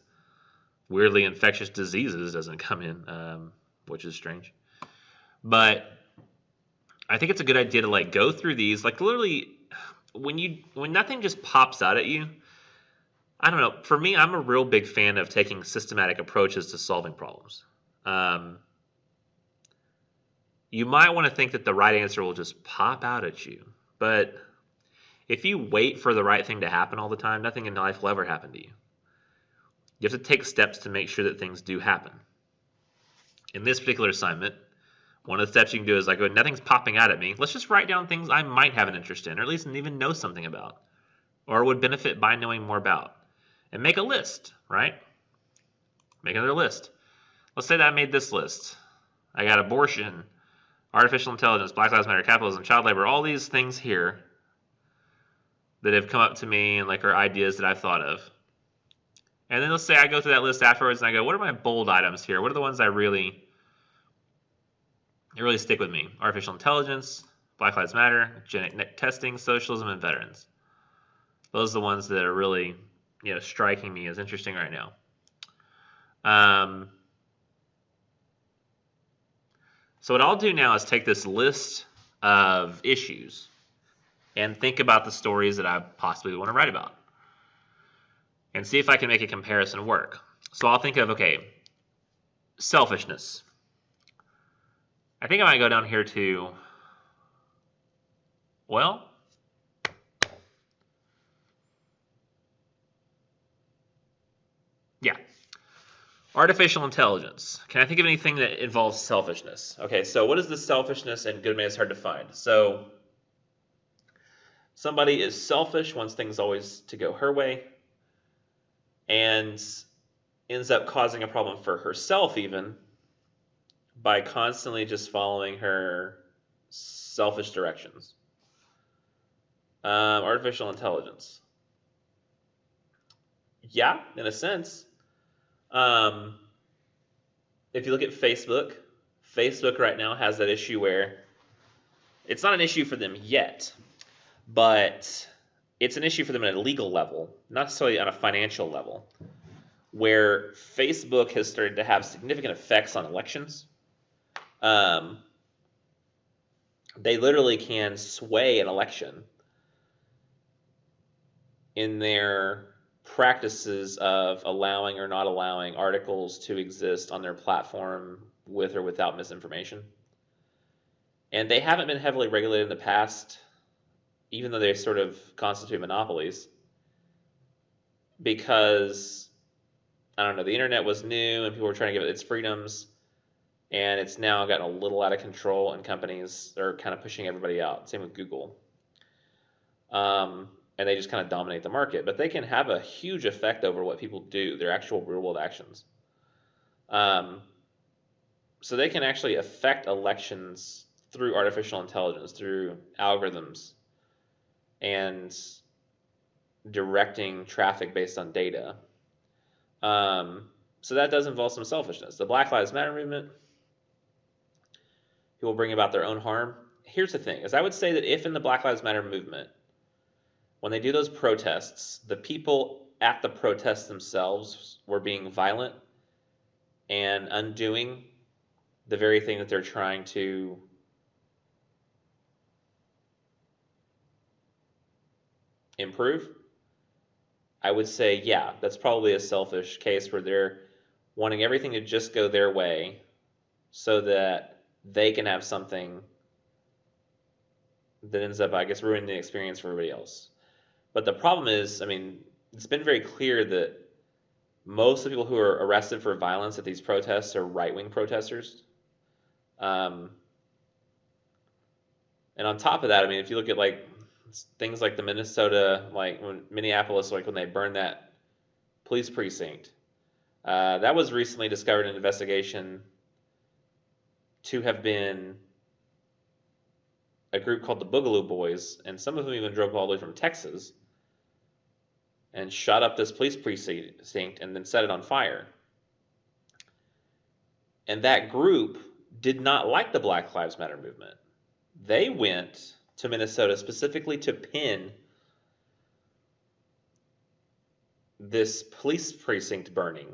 Weirdly, infectious diseases doesn't come in, which is strange. But I think it's a good idea to like go through these, like literally when nothing just pops out at you. I don't know. For me, I'm a real big fan of taking systematic approaches to solving problems. You might want to think that the right answer will just pop out at you, but if you wait for the right thing to happen all the time, nothing in life will ever happen to you. You have to take steps to make sure that things do happen. In this particular assignment, one of the steps you can do is like, when nothing's popping out at me, let's just write down things I might have an interest in, or at least even know something about, or would benefit by knowing more about. And make a list, right? Make another list. Let's say that I made this list. I got abortion, artificial intelligence, Black Lives Matter, capitalism, child labor, all these things here that have come up to me and like are ideas that I've thought of. And then let's say I go through that list afterwards and I go, what are my bold items here? What are the ones that really stick with me? Artificial intelligence, Black Lives Matter, genetic testing, socialism, and veterans. Those are the ones that are really, striking me as interesting right now. So what I'll do now is take this list of issues and think about the stories that I possibly want to write about and see if I can make a comparison work. So I'll think of, okay, selfishness. I think I might go down here to, well, yeah, artificial intelligence. Can I think of anything that involves selfishness? Okay, so what is the selfishness and good man is hard to find. So somebody is selfish, wants things always to go her way, and ends up causing a problem for herself even by constantly just following her selfish directions. Artificial intelligence. Yeah, in a sense. If you look at Facebook right now has that issue where it's not an issue for them yet, but it's an issue for them at a legal level, not necessarily on a financial level, where Facebook has started to have significant effects on elections. They literally can sway an election in their practices of allowing or not allowing articles to exist on their platform with or without misinformation. And they haven't been heavily regulated in the past, even though they sort of constitute monopolies, because, I don't know, the internet was new and people were trying to give it its freedoms, and it's now gotten a little out of control, and companies are kind of pushing everybody out. Same with Google. And they just kind of dominate the market. But they can have a huge effect over what people do, their actual real-world actions. So they can actually affect elections through artificial intelligence, through algorithms, and directing traffic based on data. So that does involve some selfishness. The Black Lives Matter movement, who will bring about their own harm. Here's the thing, is I would say that if in the Black Lives Matter movement, when they do those protests, the people at the protests themselves were being violent and undoing the very thing that they're trying to improve, I would say, yeah, that's probably a selfish case where they're wanting everything to just go their way so that they can have something that ends up, I guess, ruining the experience for everybody else. But the problem is, I mean, it's been very clear that most of the people who are arrested for violence at these protests are right-wing protesters. And on top of that, I mean, if you look at like things like the Minnesota, like when Minneapolis, like when they burned that police precinct, that was recently discovered in an investigation to have been a group called the Boogaloo Boys, and some of them even drove all the way from Texas and shot up this police precinct and then set it on fire. And that group did not like the Black Lives Matter movement. They went to Minnesota specifically to pin this police precinct burning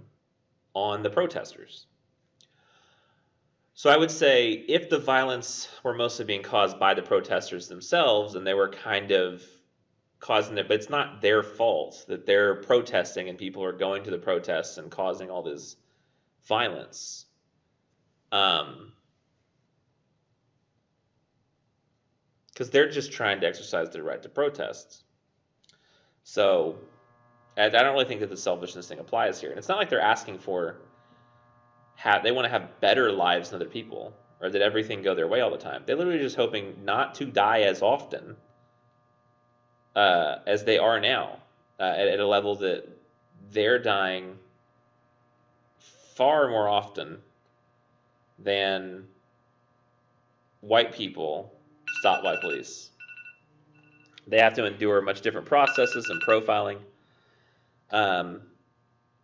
on the protesters. So I would say if the violence were mostly being caused by the protesters themselves, and they were kind of causing it, but it's not their fault that they're protesting and people are going to the protests and causing all this violence. Because they're just trying to exercise their right to protest. So I don't really think that the selfishness thing applies here. And it's not like they're asking for, they want to have better lives than other people, or that everything go their way all the time. They're literally just hoping not to die as often as they are now, at a level that they're dying far more often than white people stopped by police. They have to endure much different processes and profiling, and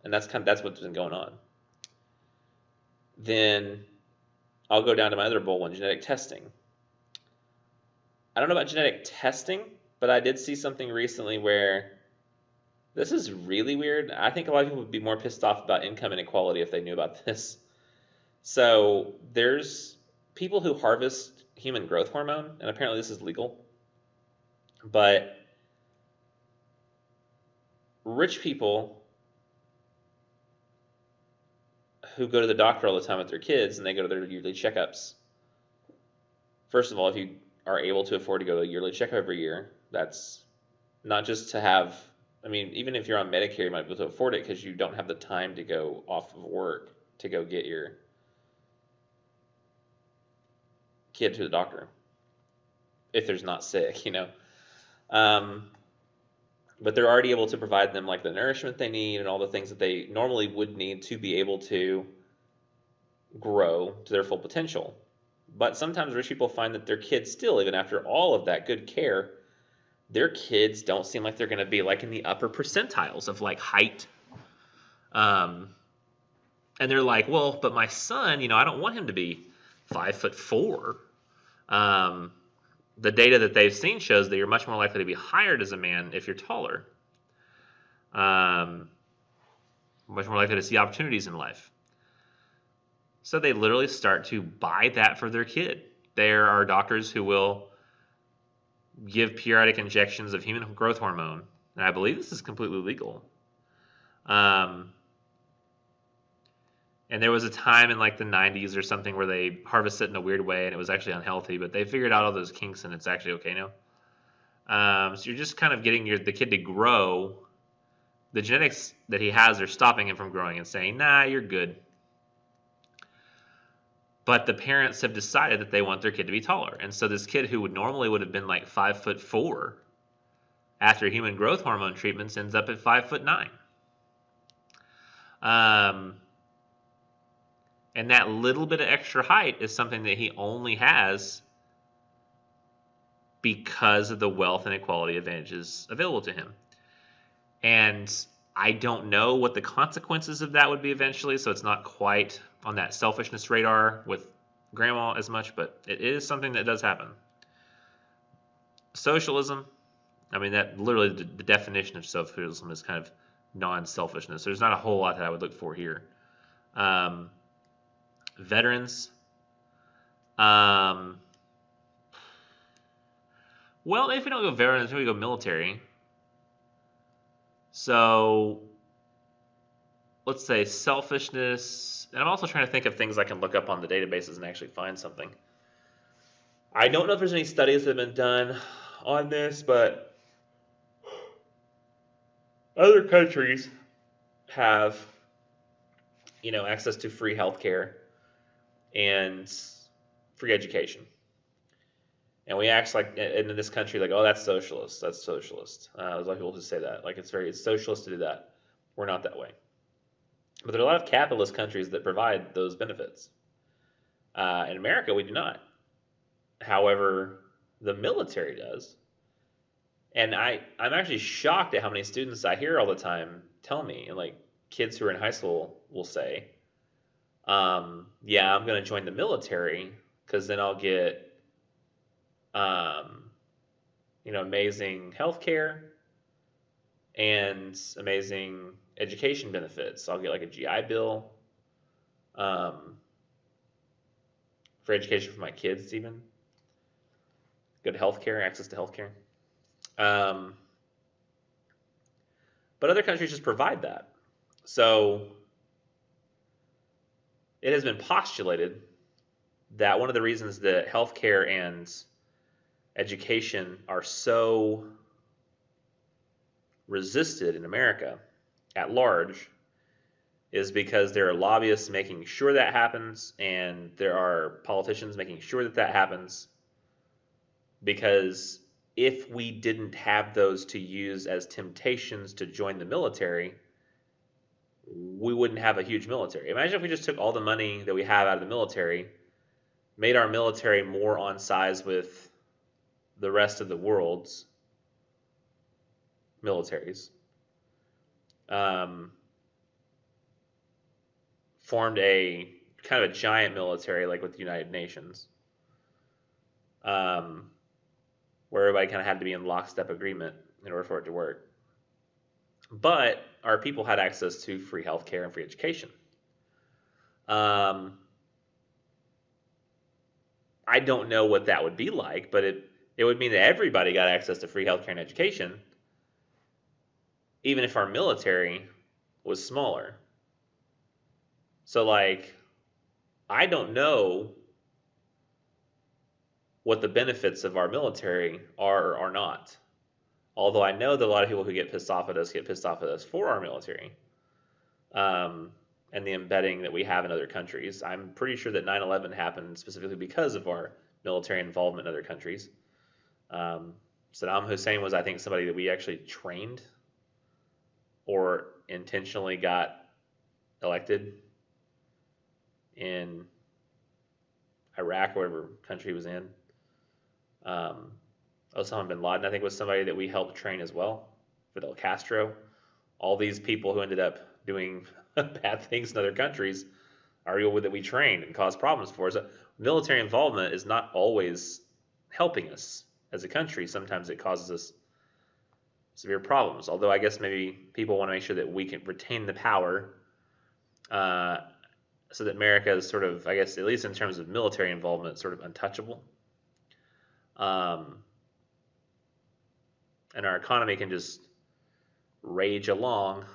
that's what's been going on. Then I'll go down to my other bold one, genetic testing. I don't know about genetic testing, but I did see something recently where this is really weird. I think a lot of people would be more pissed off about income inequality if they knew about this. So there's people who harvest human growth hormone, and apparently this is legal. But rich people who go to the doctor all the time with their kids and they go to their yearly checkups. First of all, if you are able to afford to go to a yearly checkup every year, that's not just to have, I mean, even if you're on Medicare, you might be able to afford it because you don't have the time to go off of work to go get your kid to the doctor if there's not sick, you know. But they're already able to provide them like the nourishment they need and all the things that they normally would need to be able to grow to their full potential. But sometimes rich people find that their kids still, even after all of that good care, their kids don't seem like they're going to be like in the upper percentiles of like height. And they're like, well, but my son, you know, I don't want him to be 5'4". The data that they've seen shows that you're much more likely to be hired as a man if you're taller. Much more likely to see opportunities in life. So they literally start to buy that for their kid. There are doctors who will give periodic injections of human growth hormone, and I believe this is completely legal. And there was a time in like the 90s or something where they harvested it in a weird way and it was actually unhealthy, but they figured out all those kinks and it's actually okay now. So you're just kind of getting the kid to grow. The genetics that he has are stopping him from growing and saying, nah, you're good. But the parents have decided that they want their kid to be taller. And so this kid who would have been like 5'4" after human growth hormone treatments ends up at 5'9". And that little bit of extra height is something that he only has because of the wealth and equality advantages available to him. And I don't know what the consequences of that would be eventually, so it's not quite on that selfishness radar with grandma as much, but it is something that does happen. Socialism, I mean, that literally the definition of socialism is kind of non-selfishness. There's not a whole lot that I would look for here. Veterans. Well, if we don't go veterans, we go military. So let's say selfishness. And I'm also trying to think of things I can look up on the databases and actually find something. I don't know if there's any studies that have been done on this, but other countries have, access to free healthcare and free education. And we act like, in this country, like, oh, that's socialist. That's socialist. There's a lot of people who say that. Like, it's socialist to do that. We're not that way. But there are a lot of capitalist countries that provide those benefits. In America, we do not. However, the military does. And I'm actually shocked at how many students I hear all the time tell me, and like kids who are in high school will say, yeah, I'm going to join the military because then I'll get, amazing healthcare and amazing education benefits. I'll get like a GI Bill for education for my kids, even good healthcare, access to healthcare. But other countries just provide that. So it has been postulated that one of the reasons that healthcare and education are so resisted in America at large is because there are lobbyists making sure that happens, and there are politicians making sure that that happens, because if we didn't have those to use as temptations to join the military, we wouldn't have a huge military. Imagine if we just took all the money that we have out of the military, made our military more on size with the rest of the world's militaries, formed a kind of a giant military like with the United Nations, where everybody kind of had to be in lockstep agreement in order for it to work. But our people had access to free healthcare and free education. I don't know what that would be like, but it would mean that everybody got access to free healthcare and education, even if our military was smaller. So, like, I don't know what the benefits of our military are or are not. Although I know that a lot of people who get pissed off at us for our military, and the embedding that we have in other countries. I'm pretty sure that 9/11 happened specifically because of our military involvement in other countries. Saddam Hussein was, I think, somebody that we actually trained or intentionally got elected in Iraq or whatever country he was in. Osama bin Laden, I think, was somebody that we helped train as well. Fidel Castro. All these people who ended up doing bad things in other countries are people that we trained and caused problems for. So military involvement is not always helping us as a country. Sometimes it causes us severe problems. Although I guess maybe people want to make sure that we can retain the power, so that America is sort of, I guess, at least in terms of military involvement, sort of untouchable. And our economy can just rage along,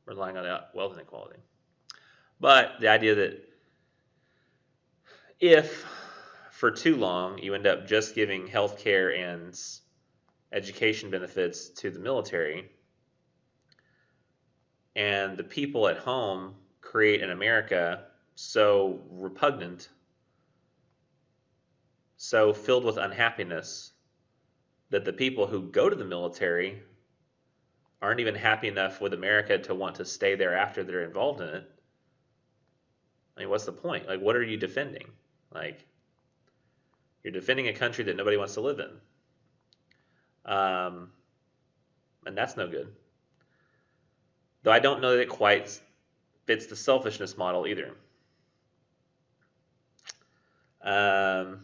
relying on wealth inequality. But the idea that if for too long you end up just giving healthcare and education benefits to the military, and the people at home create an America so repugnant, so filled with unhappiness, that the people who go to the military aren't even happy enough with America to want to stay there after they're involved in it. I mean, what's the point? Like, what are you defending? Like, You're defending a country that nobody wants to live in. And that's no good. Though I don't know that it quite fits the selfishness model either. I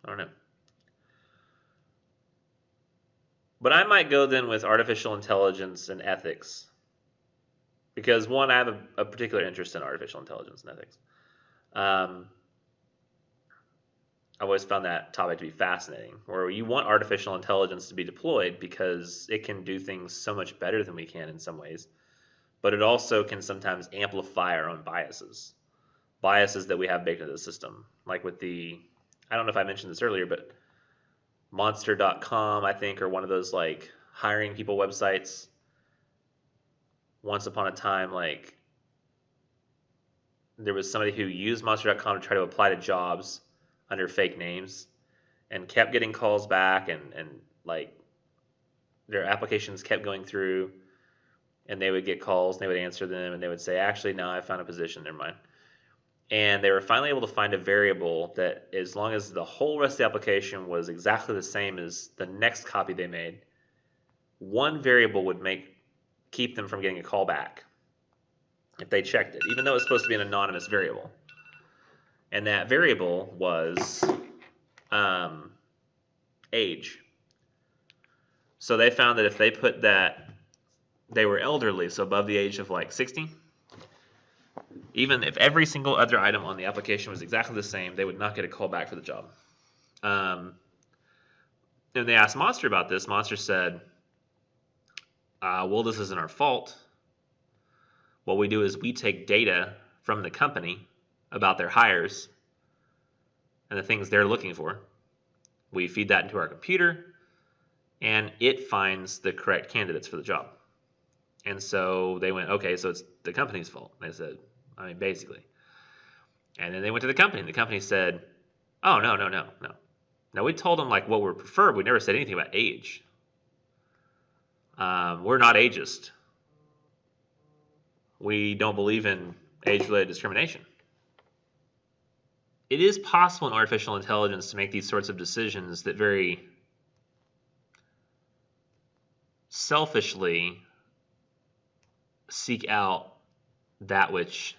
don't know. But I might go then with artificial intelligence and ethics. Because one, I have a particular interest in artificial intelligence and ethics. I've always found that topic to be fascinating, where you want artificial intelligence to be deployed because it can do things so much better than we can in some ways, but it also can sometimes amplify our own biases that we have baked into the system. Like with the, I don't know if I mentioned this earlier, but monster.com, I think, or one of those like hiring people websites. Once upon a time, like there was somebody who used monster.com to try to apply to jobs under fake names and kept getting calls back, and like their applications kept going through, and they would get calls and they would answer them and they would say, actually, no, I found a position, never mind. And they were finally able to find a variable that, as long as the whole rest of the application was exactly the same as the next copy they made, one variable would keep them from getting a call back if they checked it, even though it was supposed to be an anonymous variable. And that variable was age. So they found that if they put that they were elderly, so above the age of like 60, even if every single other item on the application was exactly the same, they would not get a call back for the job. And they asked Monster about this. Monster said, well, this isn't our fault. What we do is we take data from the company about their hires and the things they're looking for. We feed that into our computer, and it finds the correct candidates for the job. And so they went, okay, so it's the company's fault. They said, I mean, basically. And then they went to the company, and the company said, oh, no. Now, we told them like what we prefer. We never said anything about age. We're not ageist. We don't believe in age-related discrimination. It is possible in artificial intelligence to make these sorts of decisions that very selfishly seek out that which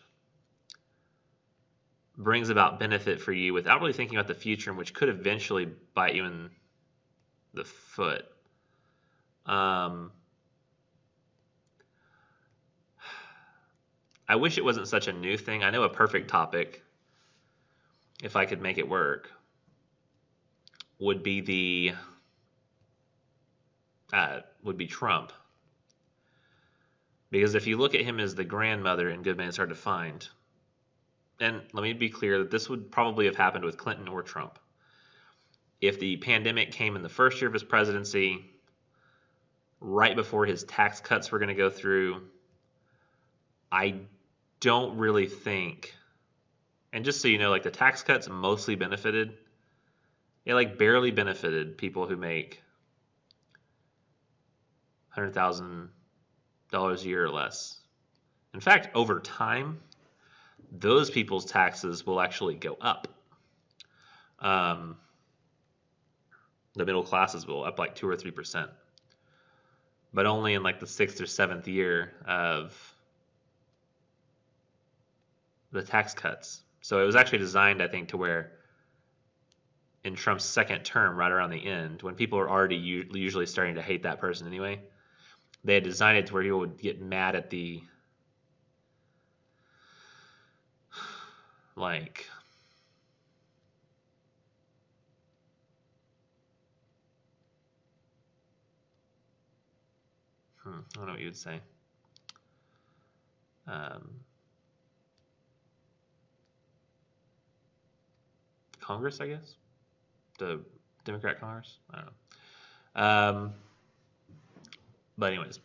brings about benefit for you without really thinking about the future, and which could eventually bite you in the foot. I wish it wasn't such a new thing. I know a perfect topic, if I could make it work, would be Trump. Because if you look at him as the grandmother in Good Man, It's Hard to Find, and let me be clear that this would probably have happened with Clinton or Trump. If the pandemic came in the first year of his presidency, right before his tax cuts were going to go through, I don't really think, and just so you know, like the tax cuts mostly benefited, like barely benefited people who make $100,000 a year or less. In fact, over time, those people's taxes will actually go up. The middle classes will up like 2 or 3%, but only in like the 6th or 7th year of the tax cuts. So it was actually designed, I think, to where in Trump's second term, right around the end, when people are already usually starting to hate that person anyway, they had designed it to where people would get mad at the like I don't know what you would say. Congress, I guess, the Democrat Congress. I don't know. But anyways,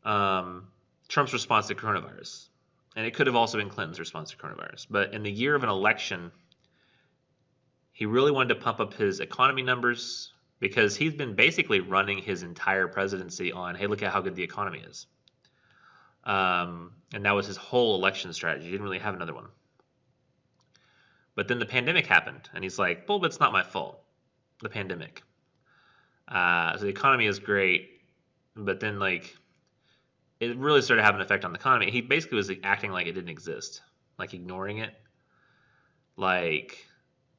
Trump's response to coronavirus, and it could have also been Clinton's response to coronavirus. But in the year of an election, he really wanted to pump up his economy numbers because he's been basically running his entire presidency on, hey, look at how good the economy is. And that was his whole election strategy. He didn't really have another one. But then the pandemic happened, and he's like, well, it's not my fault, the pandemic. So the economy is great, but then like it really started having an effect on the economy. He basically was acting like it didn't exist, like ignoring it. Like,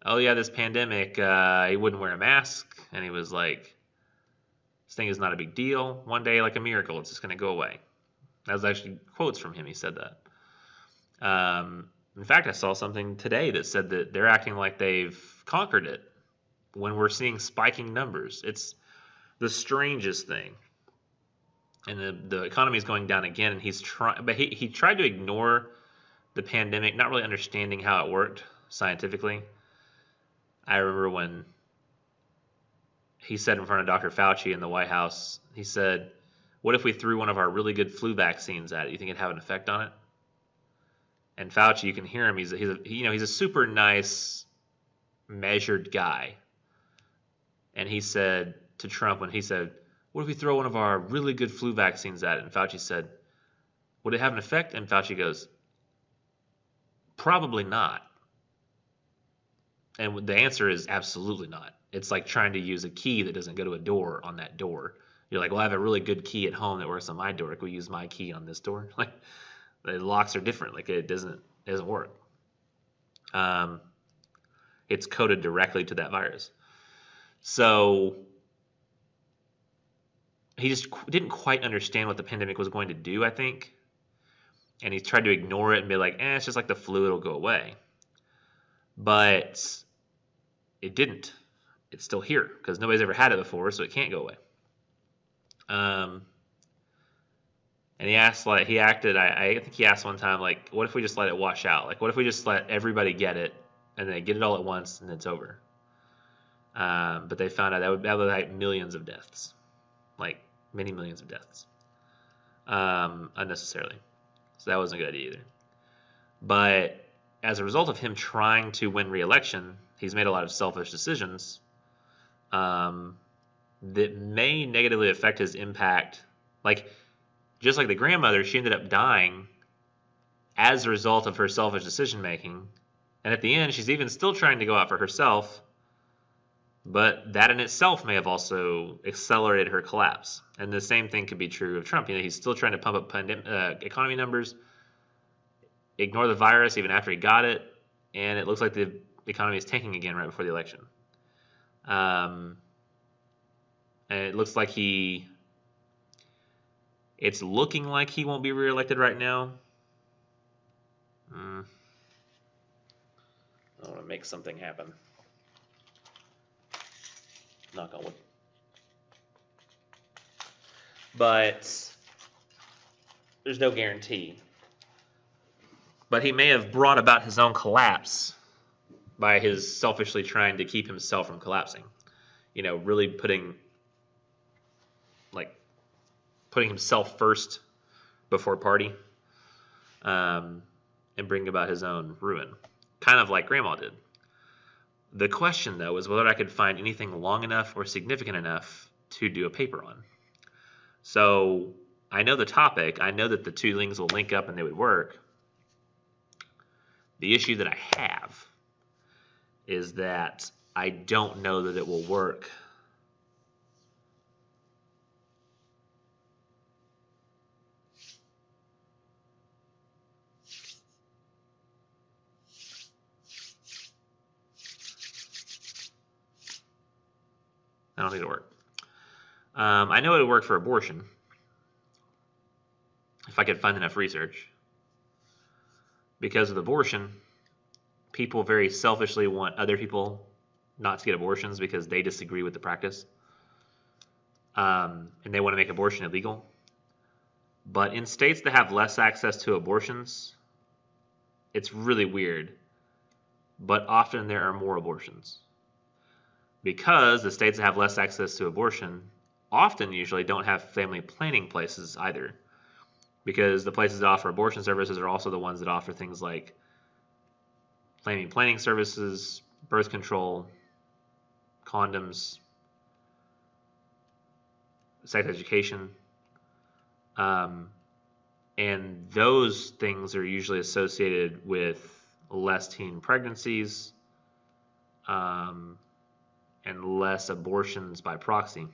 oh yeah, this pandemic, he wouldn't wear a mask, and he was like, this thing is not a big deal. One day, like a miracle, it's just going to go away. That was actually quotes from him. He said that. In fact, I saw something today that said that they're acting like they've conquered it when we're seeing spiking numbers. It's the strangest thing. And the economy is going down again, and he's trying, but he tried to ignore the pandemic, not really understanding how it worked scientifically. I remember when he said in front of Dr. Fauci in the White House, he said, what if we threw one of our really good flu vaccines at it? You think it'd have an effect on it? And Fauci, you can hear him. He's a super nice, measured guy. And he said to Trump when he said, what if we throw one of our really good flu vaccines at it? And Fauci said, would it have an effect? And Fauci goes, probably not. And the answer is absolutely not. It's like trying to use a key that doesn't go to a door on that door. You're like, well, I have a really good key at home that works on my door. Can we use my key on this door? Like, the locks are different. Like, it doesn't work. It's coded directly to that virus. So he just didn't quite understand what the pandemic was going to do, I think. And he tried to ignore it and be like, it's just like the flu, it'll go away. But it didn't. It's still here because nobody's ever had it before, so it can't go away. And he asked, like, I think he asked one time, like, what if we just let it wash out? Like, what if we just let everybody get it and they get it all at once and it's over? But they found out that would like millions of deaths, like many millions of deaths, unnecessarily. So that wasn't a good idea either. But as a result of him trying to win re-election, he's made a lot of selfish decisions that may negatively affect his impact. Like, just like the grandmother, she ended up dying as a result of her selfish decision making. And at the end, she's even still trying to go out for herself. But that in itself may have also accelerated her collapse. And the same thing could be true of Trump. He's still trying to pump up economy numbers, ignore the virus even after he got it, and it looks like the economy is tanking again right before the election. And it looks like it's looking like he won't be reelected right now. I want to make something happen. Knock on wood. But there's no guarantee. But he may have brought about his own collapse by his selfishly trying to keep himself from collapsing. Really putting himself first before party, and bring about his own ruin, kind of like Grandma did. The question, though, is whether I could find anything long enough or significant enough to do a paper on. So I know the topic. I know that the two things will link up and they would work. The issue that I have is that I don't know that it will work. I don't think it'll work. I know it would work for abortion if I could find enough research. Because with abortion, people very selfishly want other people not to get abortions because they disagree with the practice. And they want to make abortion illegal. But in states that have less access to abortions, it's really weird. But often there are more abortions. Because the states that have less access to abortion often usually don't have family planning places either. Because the places that offer abortion services are also the ones that offer things like family planning services, birth control, condoms, sex education. And those things are usually associated with less teen pregnancies and less abortions by proxy.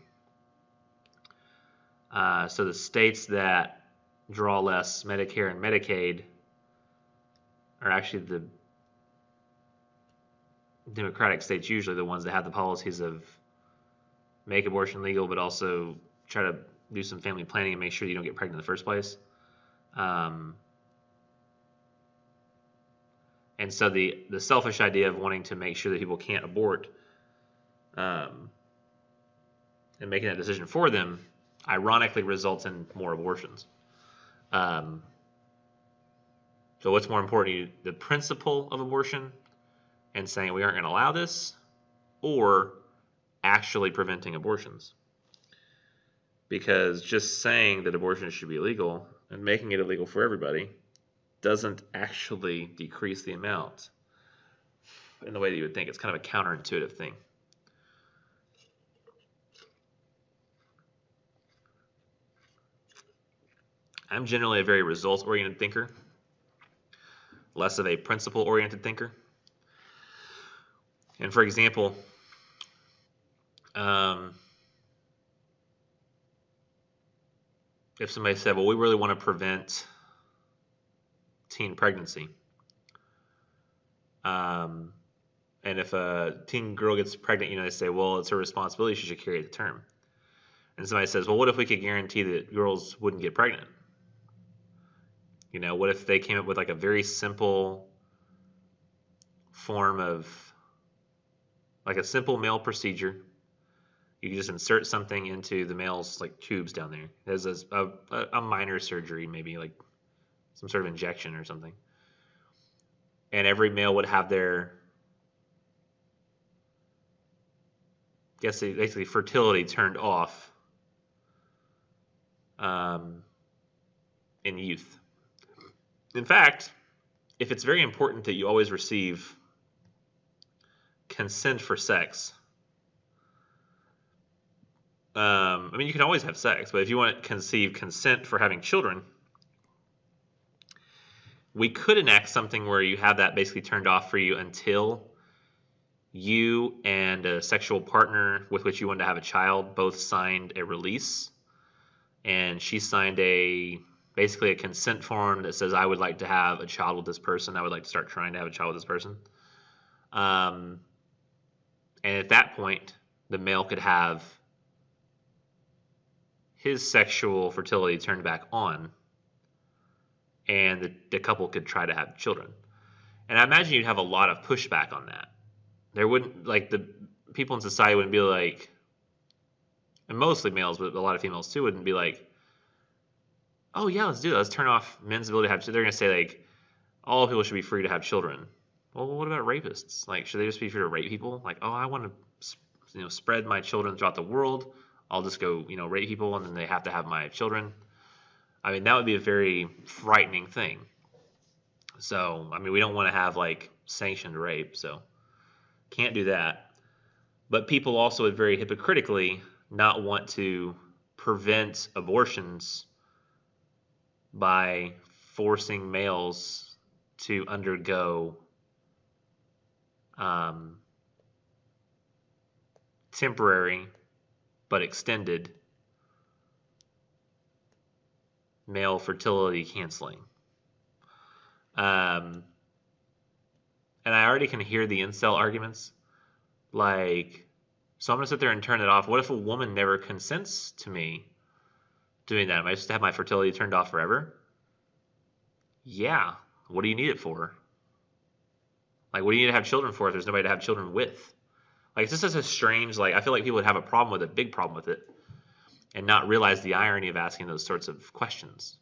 So the states that draw less Medicare and Medicaid are actually the Democratic states, usually the ones that have the policies of make abortion legal, but also try to do some family planning and make sure you don't get pregnant in the first place. And so the selfish idea of wanting to make sure that people can't abort and making that decision for them ironically results in more abortions. So what's more important, the principle of abortion and saying we aren't going to allow this, or actually preventing abortions? Because just saying that abortion should be illegal and making it illegal for everybody doesn't actually decrease the amount in the way that you would think. It's kind of a counterintuitive thing. I'm generally a very results-oriented thinker, less of a principle-oriented thinker. And for example, if somebody said, well, we really want to prevent teen pregnancy, and if a teen girl gets pregnant, they say, well, it's her responsibility, she should carry the term. And somebody says, well, what if we could guarantee that girls wouldn't get pregnant? What if they came up with like a very simple form of, like a simple male procedure? You can just insert something into the male's like tubes down there. There's a minor surgery, maybe like some sort of injection or something. And every male would have their, basically fertility turned off in youth. In fact, if it's very important that you always receive consent for sex, you can always have sex, but if you want to conceive consent for having children, we could enact something where you have that basically turned off for you until you and a sexual partner with which you want to have a child both signed a release, and she signed basically a consent form that says, I would like to have a child with this person. I would like to start trying to have a child with this person. And at that point, the male could have his sexual fertility turned back on, and the couple could try to have children. And I imagine you'd have a lot of pushback on that. There wouldn't, like, the people in society wouldn't be like, and mostly males, but a lot of females too, wouldn't be like, oh yeah, let's do that. Let's turn off men's ability to have children. They're going to say like, all people should be free to have children. Well, what about rapists? Like, should they just be free to rape people? Like, oh, I want to, spread my children throughout the world. I'll just go, rape people, and then they have to have my children. That would be a very frightening thing. So, we don't want to have like sanctioned rape, so can't do that. But people also would very hypocritically not want to prevent abortions by forcing males to undergo temporary but extended male fertility canceling. And I already can hear the incel arguments. Like, so I'm going to sit there and turn it off. What if a woman never consents to me doing that? Am I just to have my fertility turned off forever? Yeah. What do you need it for? Like, what do you need to have children for if there's nobody to have children with? Like, it's just such a strange, like, I feel like people would have a problem with it, big problem with it, and not realize the irony of asking those sorts of questions.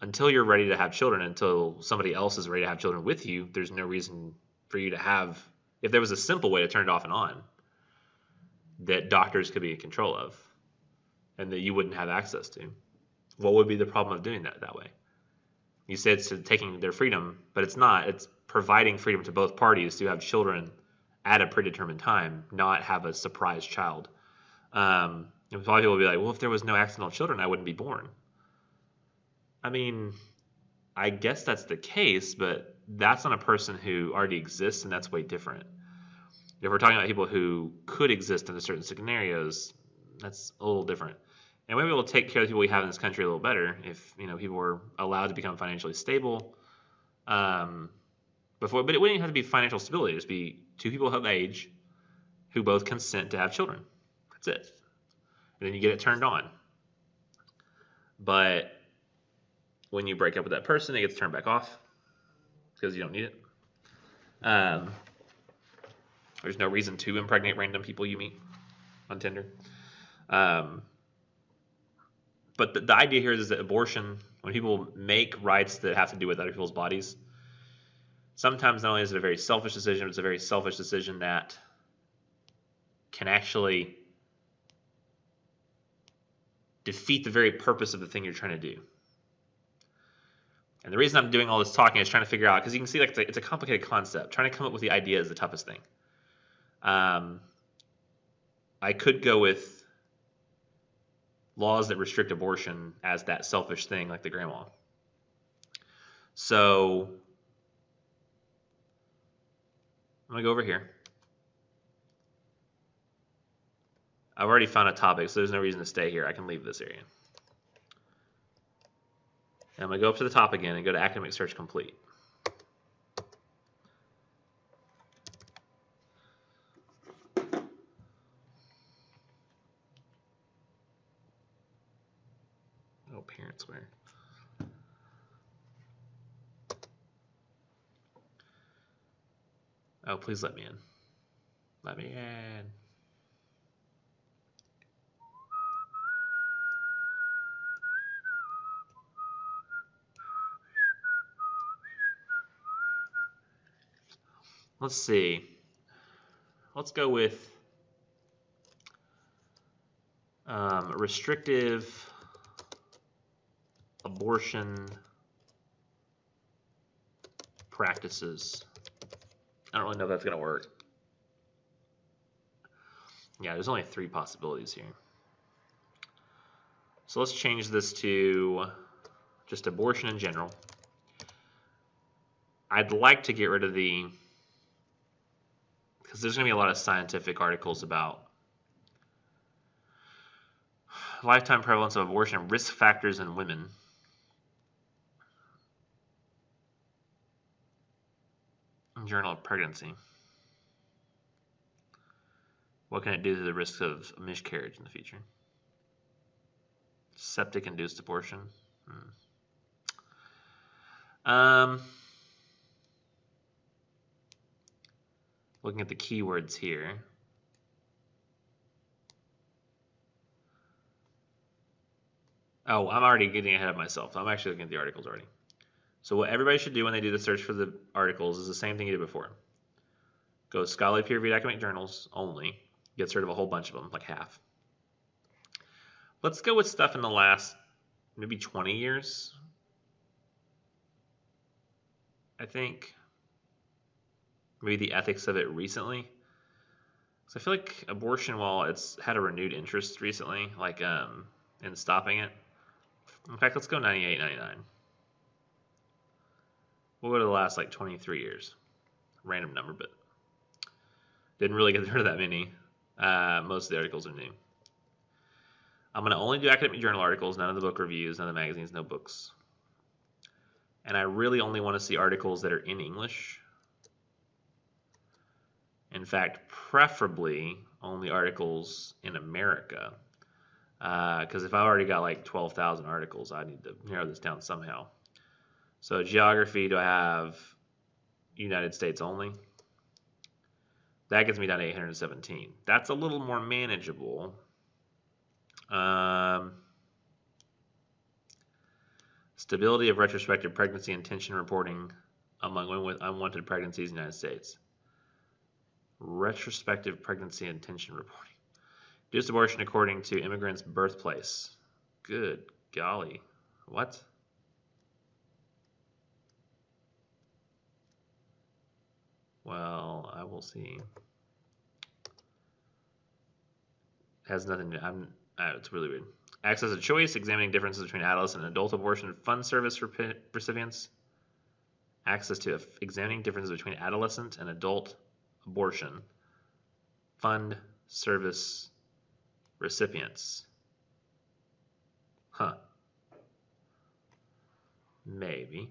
Until you're ready to have children, until somebody else is ready to have children with you, there's no reason for you to have, if there was a simple way to turn it off and on, that doctors could be in control of, and that you wouldn't have access to. What would be the problem of doing that way? You say it's taking their freedom, but it's not. It's providing freedom to both parties to have children at a predetermined time, not have a surprise child A lot of people will be like, well, if there was no accidental children, I wouldn't be born. I mean, I guess that's the case, but that's not a person who already exists, and that's way different. If we're talking about people who could exist under certain scenarios, that's a little different. And maybe we'll take care of the people we have in this country a little better if people were allowed to become financially stable before. But it wouldn't even have to be financial stability. It'd just be two people of age who both consent to have children. That's it. And then you get it turned on. But when you break up with that person, it gets turned back off because you don't need it. There's no reason to impregnate random people you meet on Tinder. But the idea here is that abortion, when people make rights that have to do with other people's bodies, sometimes not only is it a very selfish decision, but it's a very selfish decision that can actually defeat the very purpose of the thing you're trying to do. And the reason I'm doing all this talking is trying to figure out, because you can see like it's a complicated concept. Trying to come up with the idea is the toughest thing. I could go with laws that restrict abortion as that selfish thing, like the grandma. So I'm going to go over here. I've already found a topic, so there's no reason to stay here. I can leave this area. And I'm going to go up to the top again and go to Academic Search Complete. Oh, parents where? Oh, please let me in. Let me in. Let's see. Let's go with restrictive abortion practices. I don't really know if that's going to work. Yeah, there's only 3 possibilities here. So let's change this to just abortion in general. I'd like to get rid of the, because there's going to be a lot of scientific articles about lifetime prevalence of abortion and risk factors in women. Journal of Pregnancy. What can it do to the risk of miscarriage in the future? Septic-induced abortion. Looking at the keywords here. Oh, I'm already getting ahead of myself. I'm actually looking at the articles already. So what everybody should do when they do the search for the articles is the same thing you did before. Go scholarly peer-reviewed academic journals only. Gets rid of a whole bunch of them, like half. Let's go with stuff in the last maybe 20 years. I think. Maybe the ethics of it recently. So I feel like abortion, while it's had a renewed interest recently, like in stopping it. In fact, let's go 98, 99. We'll go to the last like 23 years. Random number, but didn't really get rid of that many. Most of the articles are new. I'm going to only do academic journal articles, none of the book reviews, none of the magazines, no books. And I really only want to see articles that are in English. In fact, preferably only articles in America. Because if I already got like 12,000 articles, I need to narrow this down somehow. So geography, do I have United States only? That gets me down to 817. That's a little more manageable. Stability of retrospective pregnancy intention reporting among women with unwanted pregnancies in the United States. Retrospective pregnancy intention reporting. Induced abortion according to immigrants' birthplace. Good golly. What? Well, I will see. has nothing to. It's really weird. Access to choice, examining differences between adolescent and adult abortion fund service recipients. Access to examining differences between adolescent and adult abortion fund service recipients. Huh. Maybe.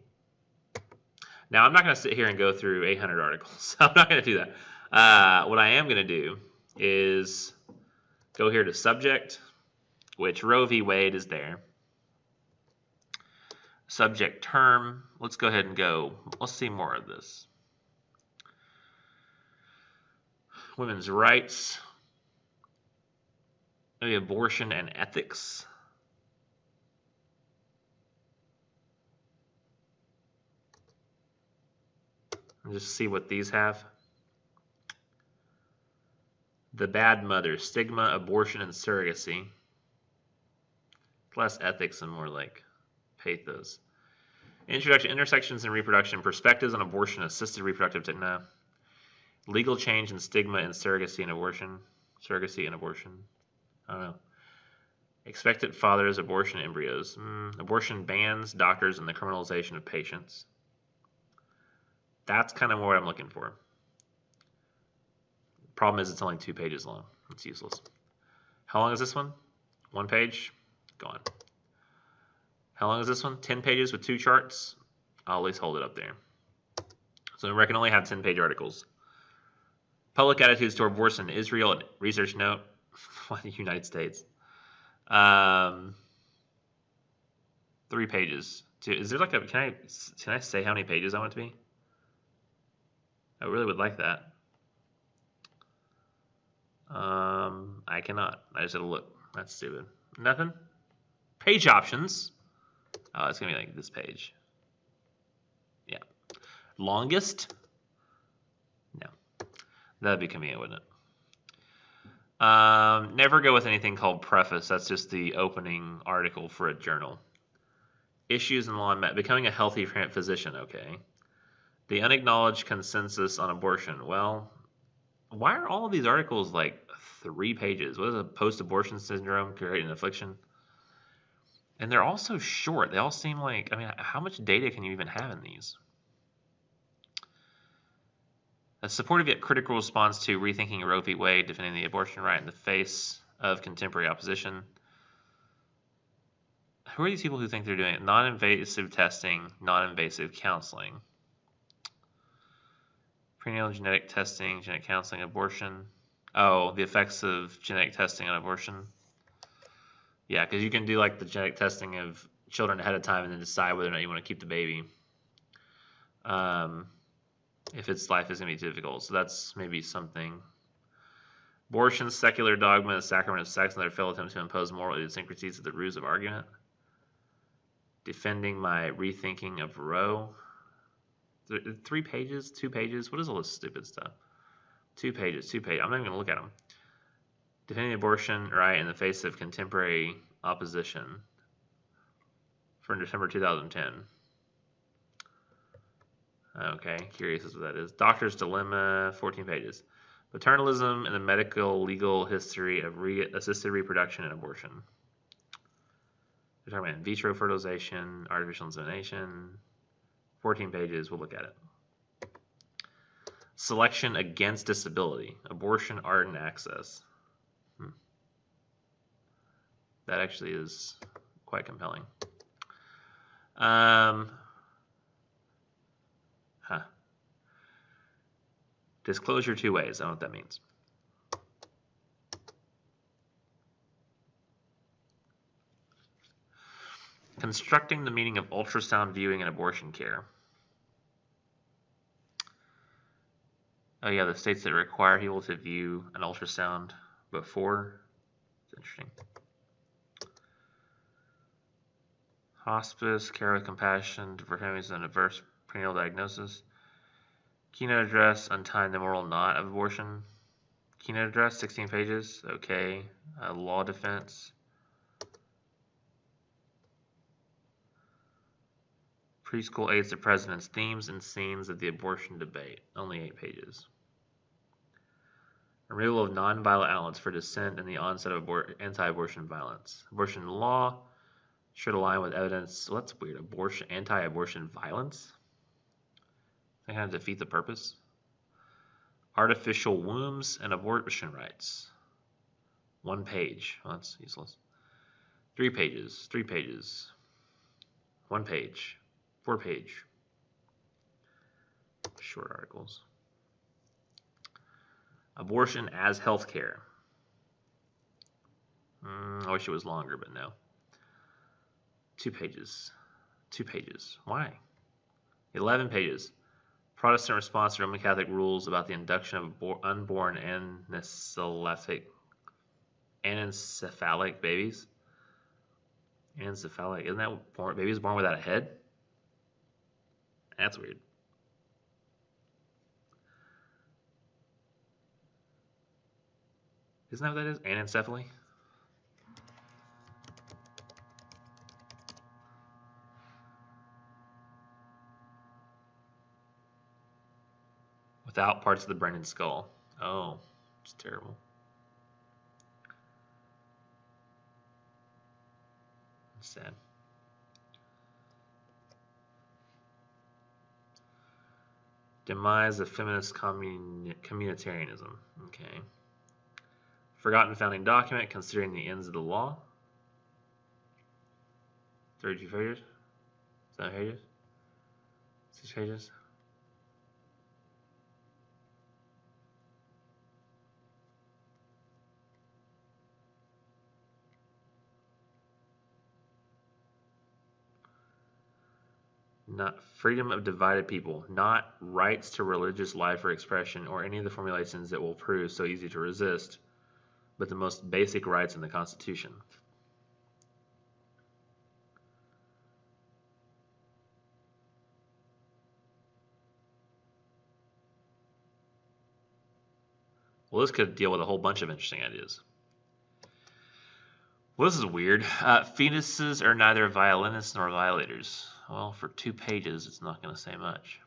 Now, I'm not going to sit here and go through 800 articles. I'm not going to do that. What I am going to do is go here to subject, which Roe v. Wade is there. Subject term. Let's go ahead and go. Let's see more of this. Women's rights. Maybe abortion and ethics. And just see what these have. The bad mother, stigma, abortion, and surrogacy. Less ethics and more like pathos. Introduction, intersections in reproduction, perspectives on abortion, assisted reproductive technology. Legal change and stigma in surrogacy and abortion. Surrogacy and abortion. I don't know. Expectant fathers, abortion embryos. Abortion bans, doctors, and the criminalization of patients. That's kind of what I'm looking for. Problem is it's only 2 pages long. It's useless. How long is this one? 1 page? Gone. How long is this one? 10 pages with 2 charts? I'll at least hold it up there. So I can only have 10-page articles. Public attitudes toward abortion in Israel. Research note. Why the United States? 3 pages. Is there like a? Can I say how many pages I want it to be? I really would like that. I cannot. I just had to look. That's stupid. Nothing. Page options. Oh, it's gonna be like this page. Yeah. Longest. No. That'd be convenient, wouldn't it? Never go with anything called preface. That's just the opening article for a journal. Issues in law and becoming a healthy physician. Okay. The unacknowledged consensus on abortion. Well, why are all of these articles like 3 pages? What is a post-abortion syndrome creating an affliction? And they're all so short. They all seem like, I mean, how much data can you even have in these? A supportive yet critical response to rethinking Roe v. Wade, defending the abortion right in the face of contemporary opposition. Who are these people who think they're doing it? Non-invasive testing, non-invasive counseling. Prenatal genetic testing, genetic counseling, abortion. Oh, the effects of genetic testing on abortion. Yeah, because you can do like the genetic testing of children ahead of time and then decide whether or not you want to keep the baby. If its life is going to be difficult. So that's maybe something. Abortion, secular dogma, the sacrament of sex, and their failed attempt to impose moral idiosyncrasies at the roots of argument. Defending my rethinking of Roe. 3 pages? 2 pages? What is all this stupid stuff? 2 pages, 2 pages. I'm not even going to look at them. Defending abortion right in the face of contemporary opposition from December 2010. Okay, curious as to what that is. Doctor's Dilemma, 14 pages. Paternalism and the medical legal history of assisted reproduction and abortion. We're talking about in vitro fertilization, artificial insemination. 14 pages, we'll look at it. Selection against disability, abortion, art, and access. That actually is quite compelling. Disclosure 2 ways. I don't know what that means. Constructing the meaning of ultrasound viewing in abortion care. Oh yeah, the states that require people to view an ultrasound before. It's interesting. Hospice, care with compassion for families with an adverse prenatal diagnosis. Keynote address, untying the moral knot of abortion. Keynote address, 16 pages. Okay. Law defense. Preschool aids the president's themes and scenes of the abortion debate. Only 8 pages. Removal of non-violent outlets for dissent and the onset of anti-abortion violence. Abortion law should align with evidence. Well, that's weird. Anti-abortion violence? They kind of defeat the purpose. Artificial wombs and abortion rights. 1 page. Well, that's useless. 3 pages. 3 pages. 1 page. 4 page. Short articles. Abortion as healthcare. I wish it was longer, but no. 2 pages. 2 pages. Why? 11 pages. Protestant response to Roman Catholic rules about the induction of unborn anencephalic babies. Anencephalic. Isn't that babies born without a head? That's weird. Isn't that what that is? Anencephaly? Without parts of the brain and skull. Oh, it's terrible. It's sad. Demise of feminist communitarianism. Okay. Forgotten founding document considering the ends of the law. 32 pages? 7 pages? 6 pages? Not freedom of divided people, not rights to religious life or expression or any of the formulations that will prove so easy to resist, but the most basic rights in the Constitution. Well, this could deal with a whole bunch of interesting ideas. Well, this is weird. Fetuses are neither violinists nor violators. Well, for 2 pages, it's not going to say much.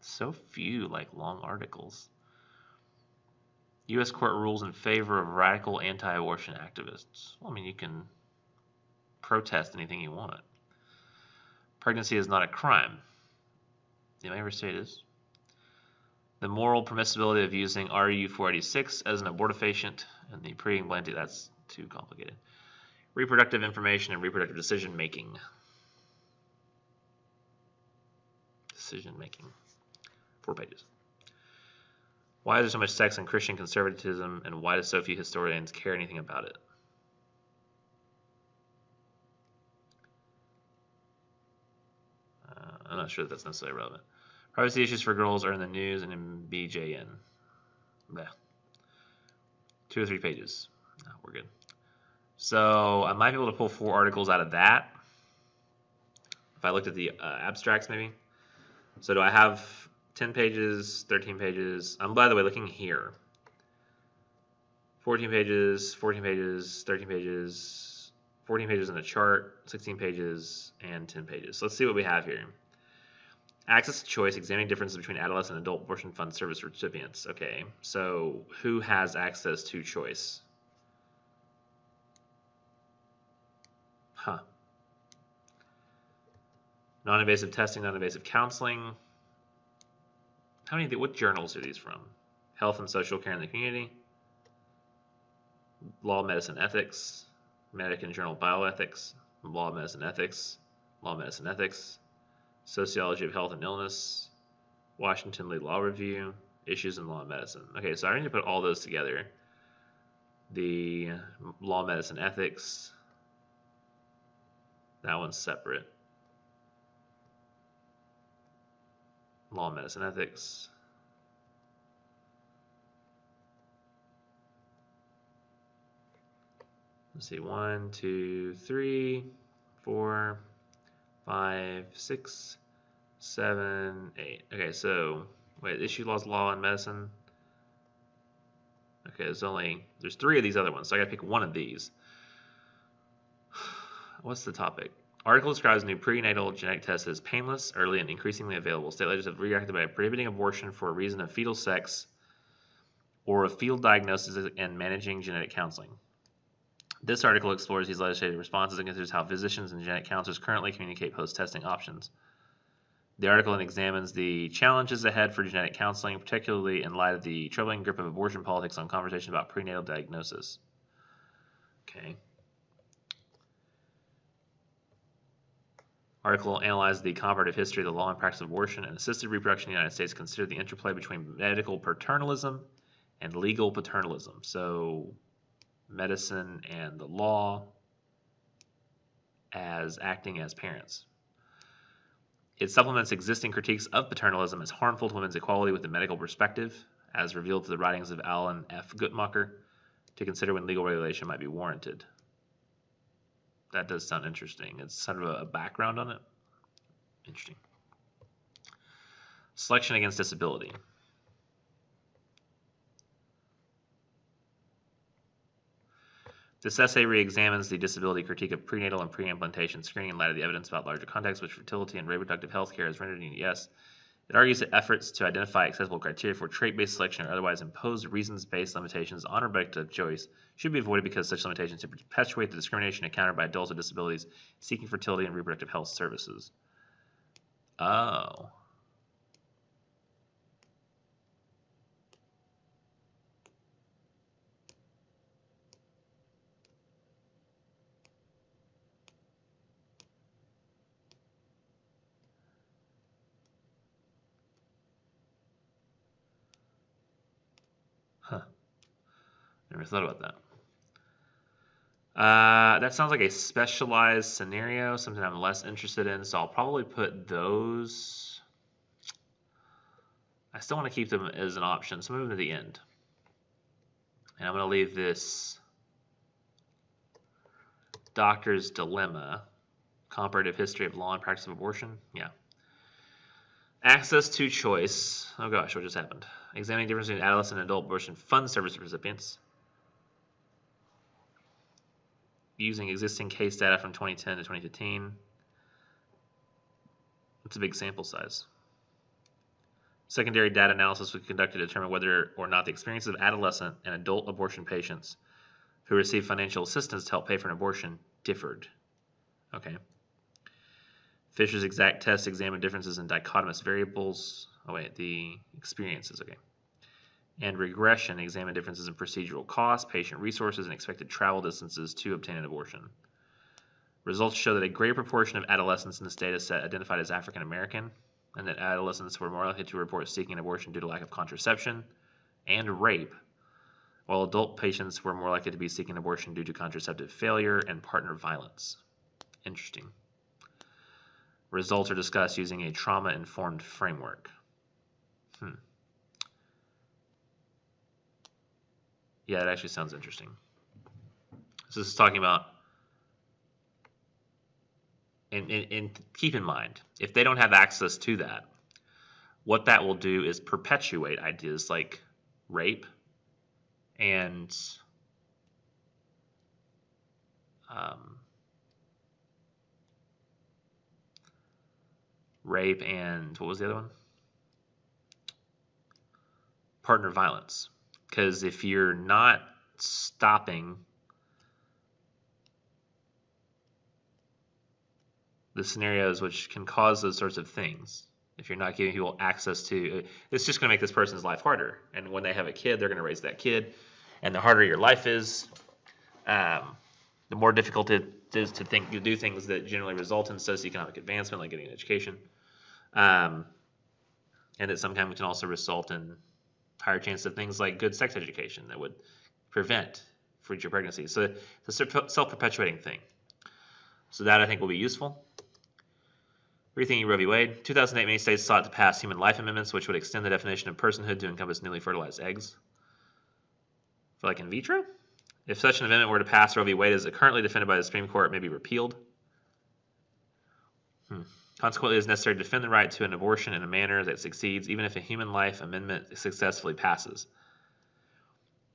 So few, like, long articles. U.S. court rules in favor of radical anti-abortion activists. Well, I mean, you can protest anything you want. Pregnancy is not a crime. Did I ever say it is? The moral permissibility of using RU-486 as an abortifacient and the pre-implanted, that's too complicated. Reproductive information and reproductive decision making. Decision making. 4 pages. Why is there so much sex in Christian conservatism, and why do so few historians care anything about it? I'm not sure that that's necessarily relevant. Privacy issues for girls are in the news and in BJN. Blech. 2 or 3 pages. No, we're good. So I might be able to pull 4 articles out of that. If I looked at the abstracts, maybe. So do I have 10 pages, 13 pages? I'm, by the way, looking here. 14 pages, 14 pages, 13 pages, 14 pages in a chart, 16 pages, and 10 pages. So let's see what we have here. Access to choice, examining differences between adolescent and adult abortion fund service recipients. Okay, so who has access to choice? Huh. Non-invasive testing, non-invasive counseling. What journals are these from? Health and Social Care in the Community, Law, Medicine, Ethics, American Journal of Bioethics, Law, Medicine, Ethics, Law, Medicine, Ethics, Sociology of Health and Illness, Washington Lee Law Review, Issues in Law and Medicine. Okay, so I need to put all those together. The Law, Medicine, Ethics, that one's separate. Law, Medicine, Ethics. Let's see, 1, 2, 3, 4, 5, 6, 7, 8. Okay, so wait, issue laws, law, and medicine. Okay, there's 3 of these other ones, so I gotta pick one of these. What's the topic? Article describes new prenatal genetic tests as painless, early, and increasingly available. State legislators have reacted by prohibiting abortion for a reason of fetal sex or of field diagnosis and managing genetic counseling. This article explores these legislative responses and considers how physicians and genetic counselors currently communicate post-testing options. The article then examines the challenges ahead for genetic counseling, particularly in light of the troubling grip of abortion politics on conversation about prenatal diagnosis. Okay. Article analyzed the comparative history of the law and practice of abortion and assisted reproduction in the United States, considered the interplay between medical paternalism and legal paternalism. So medicine and the law as acting as parents. It supplements existing critiques of paternalism as harmful to women's equality with the medical perspective, as revealed through the writings of Alan F. Guttmacher, to consider when legal regulation might be warranted. That does sound interesting. It's sort of a background on it. Interesting. Selection against disability. This essay re-examines the disability critique of prenatal and pre-implantation screening in light of the evidence about larger contexts which fertility and reproductive health care has rendered yes. It argues that efforts to identify accessible criteria for trait-based selection or otherwise impose reasons-based limitations on reproductive choice should be avoided because such limitations perpetuate the discrimination encountered by adults with disabilities seeking fertility and reproductive health services. Oh. Huh. Never thought about that. That sounds like a specialized scenario, something I'm less interested in, so I'll probably put those. I still want to keep them as an option, so move them to the end. And I'm going to leave this doctor's dilemma, comparative history of law and practice of abortion. Yeah. Access to choice. Oh gosh, what just happened? Examining differences between adolescent and adult abortion fund service recipients. Using existing case data from 2010 to 2015. It's a big sample size. Secondary data analysis was conducted to determine whether or not the experiences of adolescent and adult abortion patients who received financial assistance to help pay for an abortion differed. Okay. Fisher's exact test examined differences in dichotomous variables. Oh wait, the experiences, okay. And regression examined differences in procedural costs, patient resources, and expected travel distances to obtain an abortion. Results show that a greater proportion of adolescents in this data set identified as African American, and that adolescents were more likely to report seeking an abortion due to lack of contraception and rape, while adult patients were more likely to be seeking abortion due to contraceptive failure and partner violence. Interesting. Results are discussed using a trauma-informed framework. Yeah, it actually sounds interesting. So this is talking about, and keep in mind, if they don't have access to that, what that will do is perpetuate ideas like rape and what was the other one? Partner violence. Because if you're not stopping the scenarios which can cause those sorts of things, if you're not giving people access to, it's just going to make this person's life harder. And when they have a kid, they're going to raise that kid. And the harder your life is, the more difficult it is to do things that generally result in socioeconomic advancement, like getting an education. And that sometimes can also result in higher chance of things like good sex education that would prevent future pregnancies. So it's a self-perpetuating thing. So that I think will be useful. Rethinking Roe v. Wade. 2008, many states sought to pass human life amendments, which would extend the definition of personhood to encompass newly fertilized eggs. For like in vitro? If such an amendment were to pass, Roe v. Wade, as currently defended by the Supreme Court, may be repealed. Consequently, it is necessary to defend the right to an abortion in a manner that succeeds, even if a human life amendment successfully passes.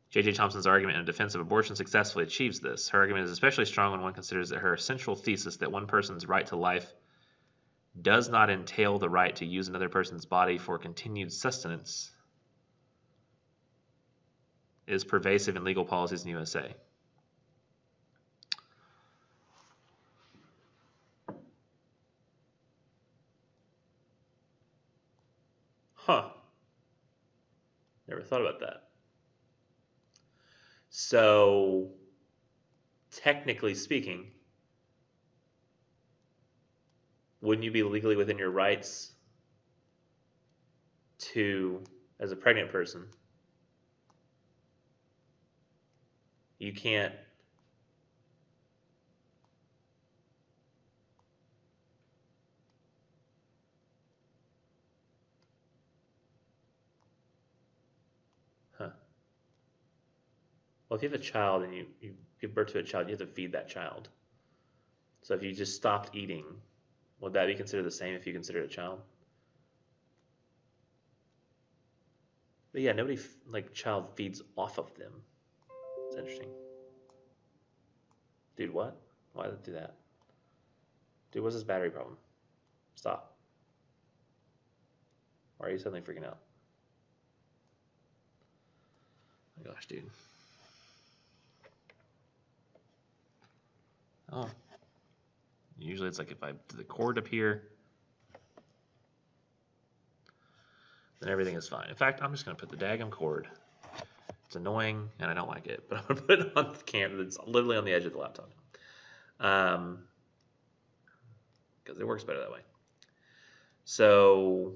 J.J. Thompson's argument in defense of abortion successfully achieves this. Her argument is especially strong when one considers that her central thesis that one person's right to life does not entail the right to use another person's body for continued sustenance is pervasive in legal policies in the USA? Huh. Never thought about that. So, technically speaking, wouldn't you be legally within your rights to, as a pregnant person, you can't well, if you have a child and you give birth to a child, you have to feed that child. So if you just stopped eating, would that be considered the same if you considered a child? But yeah, nobody like child feeds off of them. It's interesting. Dude, what? Why did it do that? Dude, what's this battery problem? Stop. Why are you suddenly freaking out? Oh my gosh, dude. Oh. Usually it's like if I do the cord up here, then everything is fine. In fact, I'm just going to put the daggum cord. It's annoying and I don't like it, but I'm going to put it on the camera that's literally on the edge of the laptop. Because it works better that way. So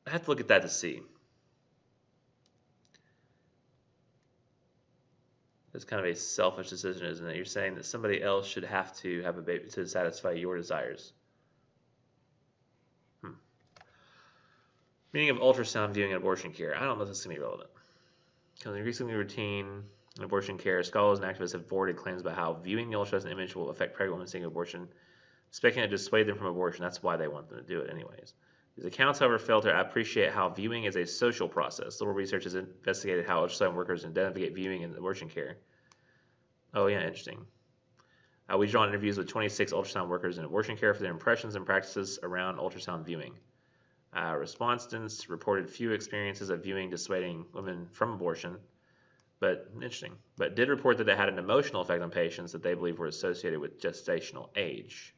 I have to look at that to see. It's kind of a selfish decision, isn't it? You're saying that somebody else should have to have a baby to satisfy your desires. Meaning of ultrasound viewing and abortion care. I don't know if this is going to be relevant. Because increasingly routine in abortion care, scholars and activists have forwarded claims about how viewing the ultrasound image will affect pregnant women seeking abortion, expecting it to dissuade them from abortion. That's why they want them to do it anyways. These accounts, however, fail to appreciate how viewing is a social process. Little research has investigated how ultrasound workers investigate viewing in abortion care. Oh yeah, interesting. We've drawn interviews with 26 ultrasound workers in abortion care for their impressions and practices around ultrasound viewing. Respondents reported few experiences of viewing dissuading women from abortion, but did report that it had an emotional effect on patients that they believe were associated with gestational age.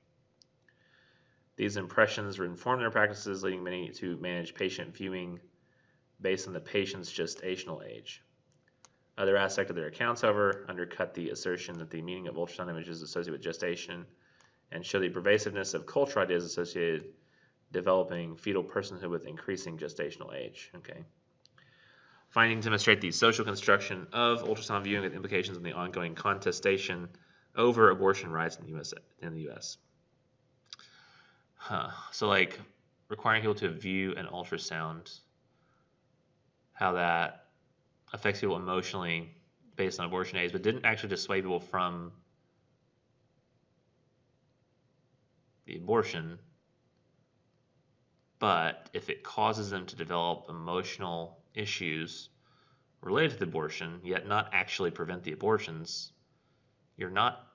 These impressions informed their practices, leading many to manage patient viewing based on the patient's gestational age. Other aspects of their accounts, however, undercut the assertion that the meaning of ultrasound images associated with gestation and show the pervasiveness of cultural ideas associated developing fetal personhood with increasing gestational age. Okay. Findings demonstrate the social construction of ultrasound viewing with implications on the ongoing contestation over abortion rights in the U.S. So, like, requiring people to view an ultrasound, how that affects people emotionally based on abortion age, but didn't actually dissuade people from the abortion. But if it causes them to develop emotional issues related to the abortion, yet not actually prevent the abortions, you're not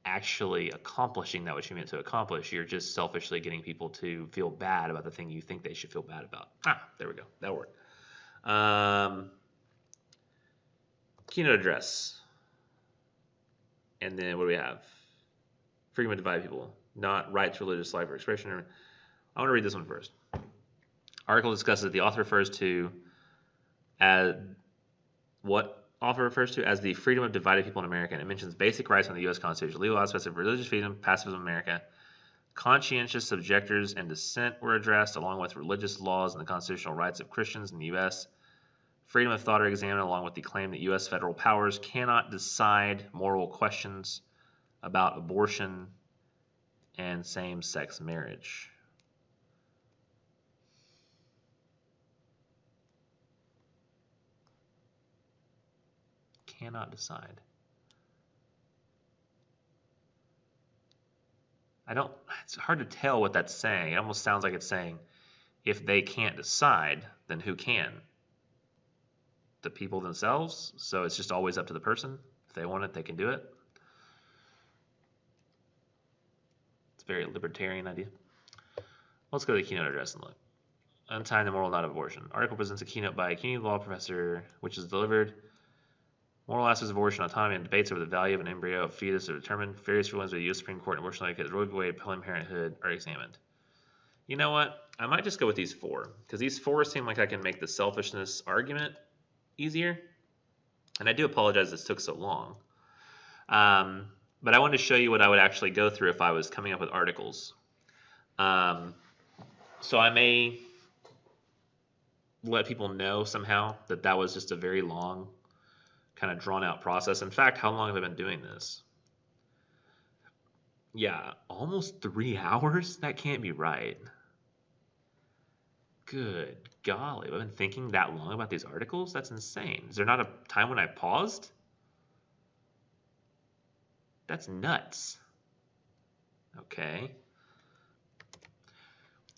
actually accomplishing that which you meant to accomplish. You're just selfishly getting people to feel bad about the thing you think they should feel bad about. There we go. That worked. Keynote address. And then what do we have? Freedom of divided people. Not right to religious life or expression. I want to read this one first. Article discusses that the author refers to as what author refers to as the freedom of divided people in America, and it mentions basic rights in the U.S. Constitution, legal aspects of religious freedom, pacifism in America. Conscientious objectors and dissent were addressed, along with religious laws and the constitutional rights of Christians in the U.S. Freedom of thought are examined, along with the claim that U.S. federal powers cannot decide moral questions about abortion and same-sex marriage. Cannot decide. It's hard to tell what that's saying. It almost sounds like it's saying, if they can't decide, then who can? The people themselves? So it's just always up to the person. If they want it, they can do it. It's a very libertarian idea. Let's go to the keynote address and look. Untying the Moral Knot of Abortion. Article presents a keynote by a community law professor, which is delivered. Moral aspects of abortion, autonomy, and debates over the value of an embryo of fetus are determined. Various rulings by the U.S. Supreme Court and abortion advocates, Roe v. Wade, Planned Parenthood are examined. You know what? I might just go with these 4, because these 4 seem like I can make the selfishness argument easier. And I do apologize this took so long. But I wanted to show you what I would actually go through if I was coming up with articles. So I may let people know somehow that that was just a very long, kind of drawn out process. In fact, how long have I been doing this? Yeah, almost 3 hours? That can't be right. Good golly, I've been thinking that long about these articles? That's insane. Is there not a time when I paused? That's nuts. Okay.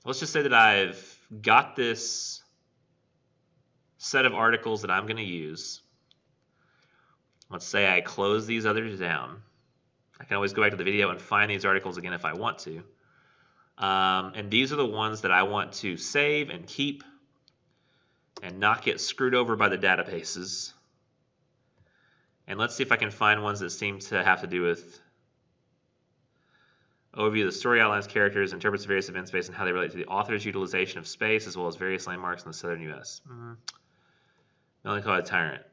Let's just say that I've got this set of articles that I'm going to use. Let's say I close these others down. I can always go back to the video and find these articles again if I want to. And these are the ones that I want to save and keep and not get screwed over by the databases. And let's see if I can find ones that seem to have to do with overview of the story, outlines characters, interprets various events based on how they relate to the author's utilization of space, as well as various landmarks in the southern U.S. Melancholy tyrant.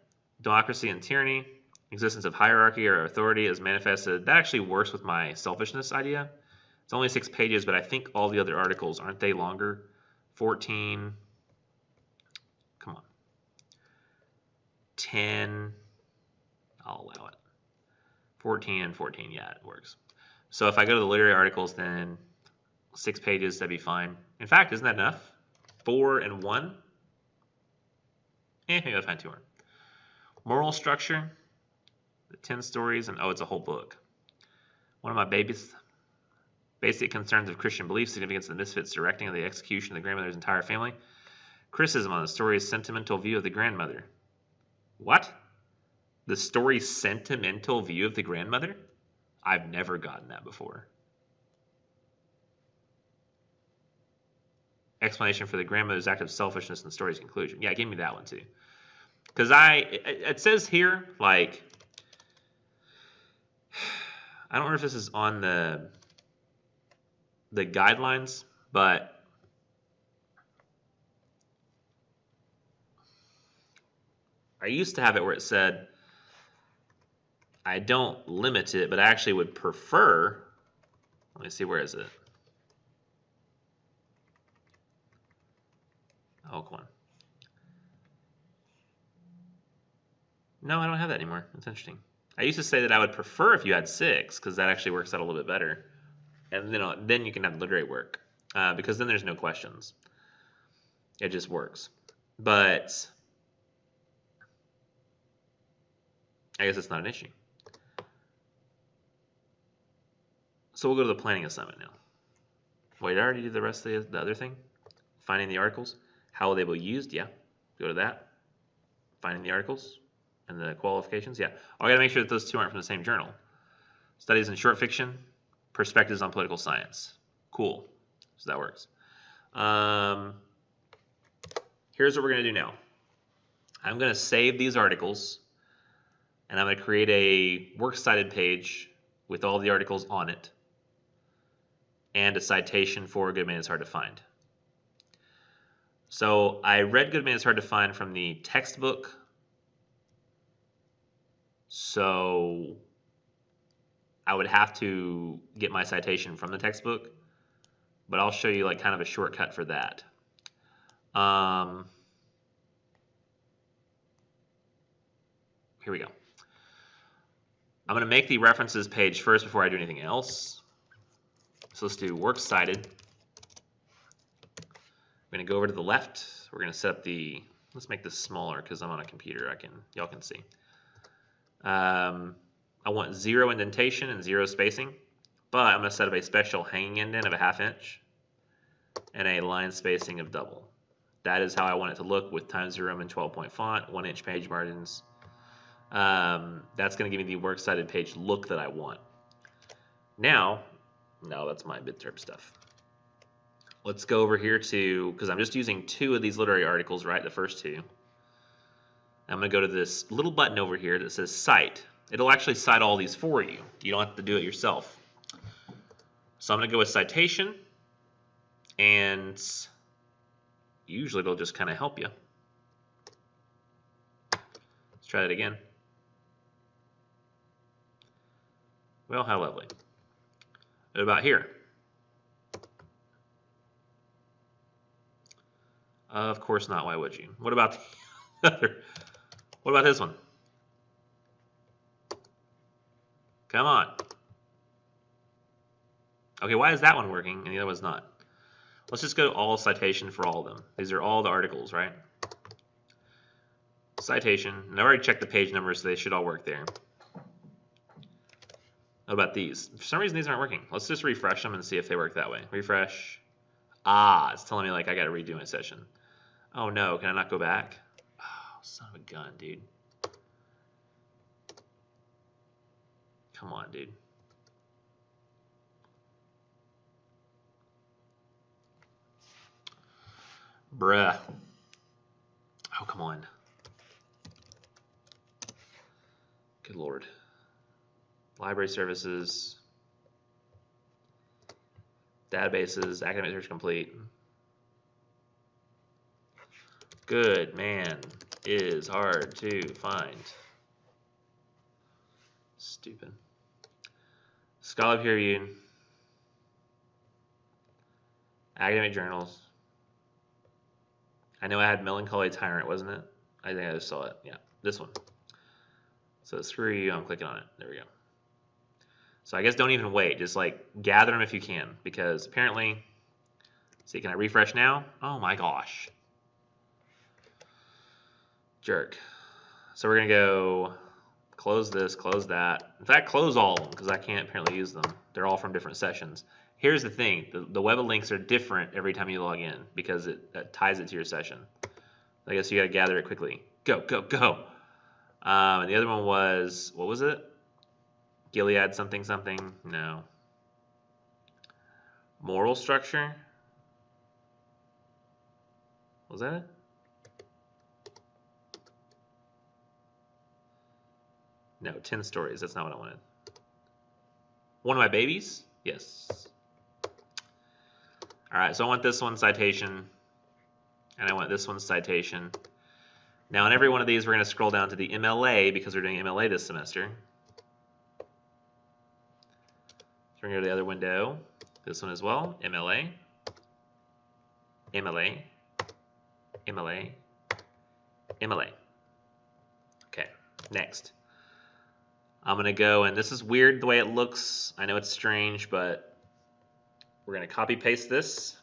Democracy and tyranny. Existence of hierarchy or authority as manifested. That actually works with my selfishness idea. It's only 6 pages, but I think all the other articles, aren't they longer? 14. Come on. 10. I'll allow it. 14 and 14. Yeah, it works. So if I go to the literary articles, then 6 pages, that'd be fine. In fact, isn't that enough? 4 and 1? Maybe I'll find 2 more. Moral structure. The 10 stories, and oh, it's a whole book. One of my basic concerns of Christian belief, significance of the misfits directing of the execution of the grandmother's entire family. Criticism on the story's sentimental view of the grandmother. What? The story's sentimental view of the grandmother? I've never gotten that before. Explanation for the grandmother's act of selfishness in the story's conclusion. Yeah, give me that one too. Because it says here, like, I don't know if this is on the guidelines, but I used to have it where it said I don't limit it, but I actually would prefer. Let me see, where is it? Oh, come on. No, I don't have that anymore. That's interesting. I used to say that I would prefer if you had 6, because that actually works out a little bit better. And then you can have literary work, because then there's no questions. It just works. But I guess it's not an issue. So we'll go to the planning assignment now. Wait, I already did the rest of the other thing? Finding the articles. How will they be used? Yeah. Go to that. Finding the articles. And the qualifications, yeah. I got to make sure that those 2 aren't from the same journal. Studies in short fiction, perspectives on political science. Cool. So that works. Here's what we're going to do now. I'm going to save these articles, and I'm going to create a Works Cited page with all the articles on it, and a citation for Good Man is Hard to Find. So I read Good Man is Hard to Find from the textbook. So I would have to get my citation from the textbook, but I'll show you like kind of a shortcut for that. Here we go. I'm going to make the references page first before I do anything else. So let's do Works Cited. I'm going to go over to the left. We're going to set up the, let's make this smaller because I'm on a computer. Y'all can see. I want 0 indentation and 0 spacing, but I'm going to set up a special hanging indent of a 1/2 inch and a line spacing of double. That is how I want it to look with Times New Roman 12-point font, 1-inch page margins. That's going to give me the Works Cited page look that I want. Now, no, that's my BitTorrent stuff. let's go over here to, because I'm just using 2 of these literary articles, right? The first 2. I'm going to go to this little button over here that says Cite. It'll actually cite all these for you. You don't have to do it yourself. So I'm going to go with Citation, and usually it'll just kind of help you. Let's try that again. Well, how lovely. What about here? Of course not. Why would you? What about the other? What about this one? Come on. Okay, why is that one working and the other one's not? Let's just go to all citation for all of them. These are all the articles, right? Citation. And I already checked the page numbers, so they should all work there. What about these? For some reason, these aren't working. Let's just refresh them and see if they work that way. Refresh. Ah, it's telling me like I got to redo my session. Oh no, can I not go back? Oh, son of a gun, dude. Come on, dude. Bruh. Oh, come on. Good Lord. Library services. Databases. Academic search complete. Good man is hard to find. Stupid. Scholar peer reviewed. Academic journals. I know I had Melancholy Tyrant, wasn't it? I think I just saw it. Yeah, this one. So screw you, I'm clicking on it. There we go. So I guess don't even wait. Just like gather them if you can, because apparently, see, can I refresh now? Oh my gosh. Jerk. So we're gonna go close this, close that. In fact, close all of them because I can't apparently use them. They're all from different sessions. Here's the thing, the web links are different every time you log in because that ties it to your session. I guess you gotta gather it quickly. Go, go, go. And the other one was, what was it? Gilead something something? No. Moral structure? Was that it? No, 10 stories. That's not what I wanted. One of my babies? Yes. All right, so I want this one citation, and I want this one citation. Now, in every one of these, we're going to scroll down to the MLA because we're doing MLA this semester. So we're going to go to the other window. This one as well. MLA. MLA. MLA. MLA. Okay, next. I'm going to go, and this is weird the way it looks. I know it's strange, but we're going to copy paste this.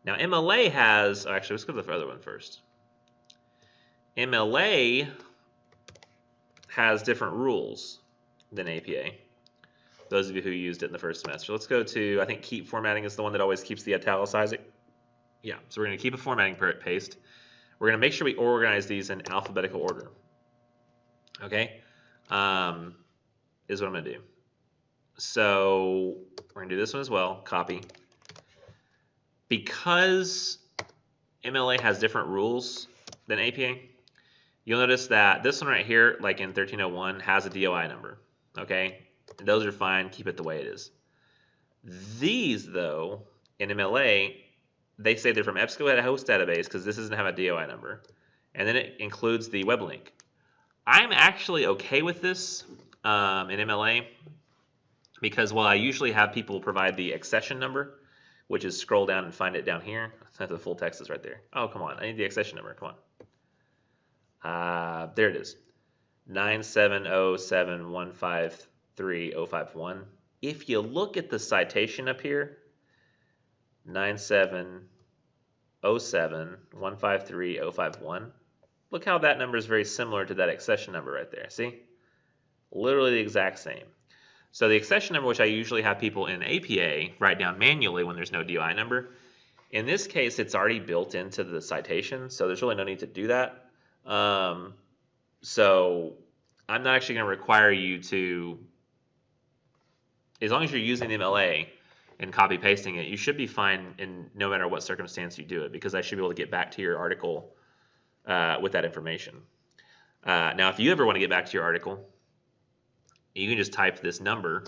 Now MLA has, actually let's go to the other one first. MLA has different rules than APA. Those of you who used it in the first semester. Let's go to, I think keep formatting is the one that always keeps the italicizing. Yeah, so we're going to keep a formatting paste. We're going to make sure we organize these in alphabetical order. Okay, is what I'm going to do. So we're going to do this one as well, copy. Because MLA has different rules than APA, you'll notice that this one right here, like in 1301, has a DOI number. Okay, and those are fine, keep it the way it is. These, though, in MLA, they say they're from EBSCO host database because this doesn't have a DOI number. And then it includes the web link. I'm actually okay with this in MLA because while I usually have people provide the accession number, which is scroll down and find it down here. The full text is right there. Oh, come on. I need the accession number. Come on. There it is. 97071530551. If you look at the citation up here, 97071530551. Look how that number is very similar to that accession number right there. See? Literally the exact same. So the accession number, which I usually have people in APA write down manually when there's no DOI number, in this case, it's already built into the citation, so there's really no need to do that. So I'm not actually going to require you to, as long as you're using the MLA, and copy pasting it, you should be fine in no matter what circumstance you do it, because I should be able to get back to your article with that information. Now, if you ever want to get back to your article, you can just type this number,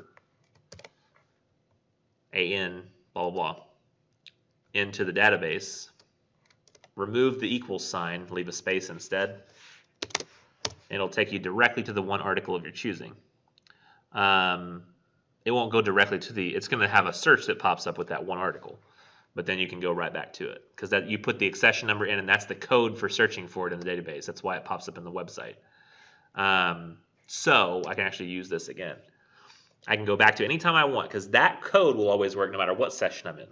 AN, blah, blah, blah, into the database, remove the equals sign, leave a space instead, and it'll take you directly to the one article of your choosing. It won't go directly to the, it's going to have a search that pops up with that one article, but then you can go right back to it, because that you put the accession number in, and that's the code for searching for it in the database. That's why it pops up in the website. So I can actually use this again. I can go back to it anytime I want, because that code will always work no matter what session I'm in.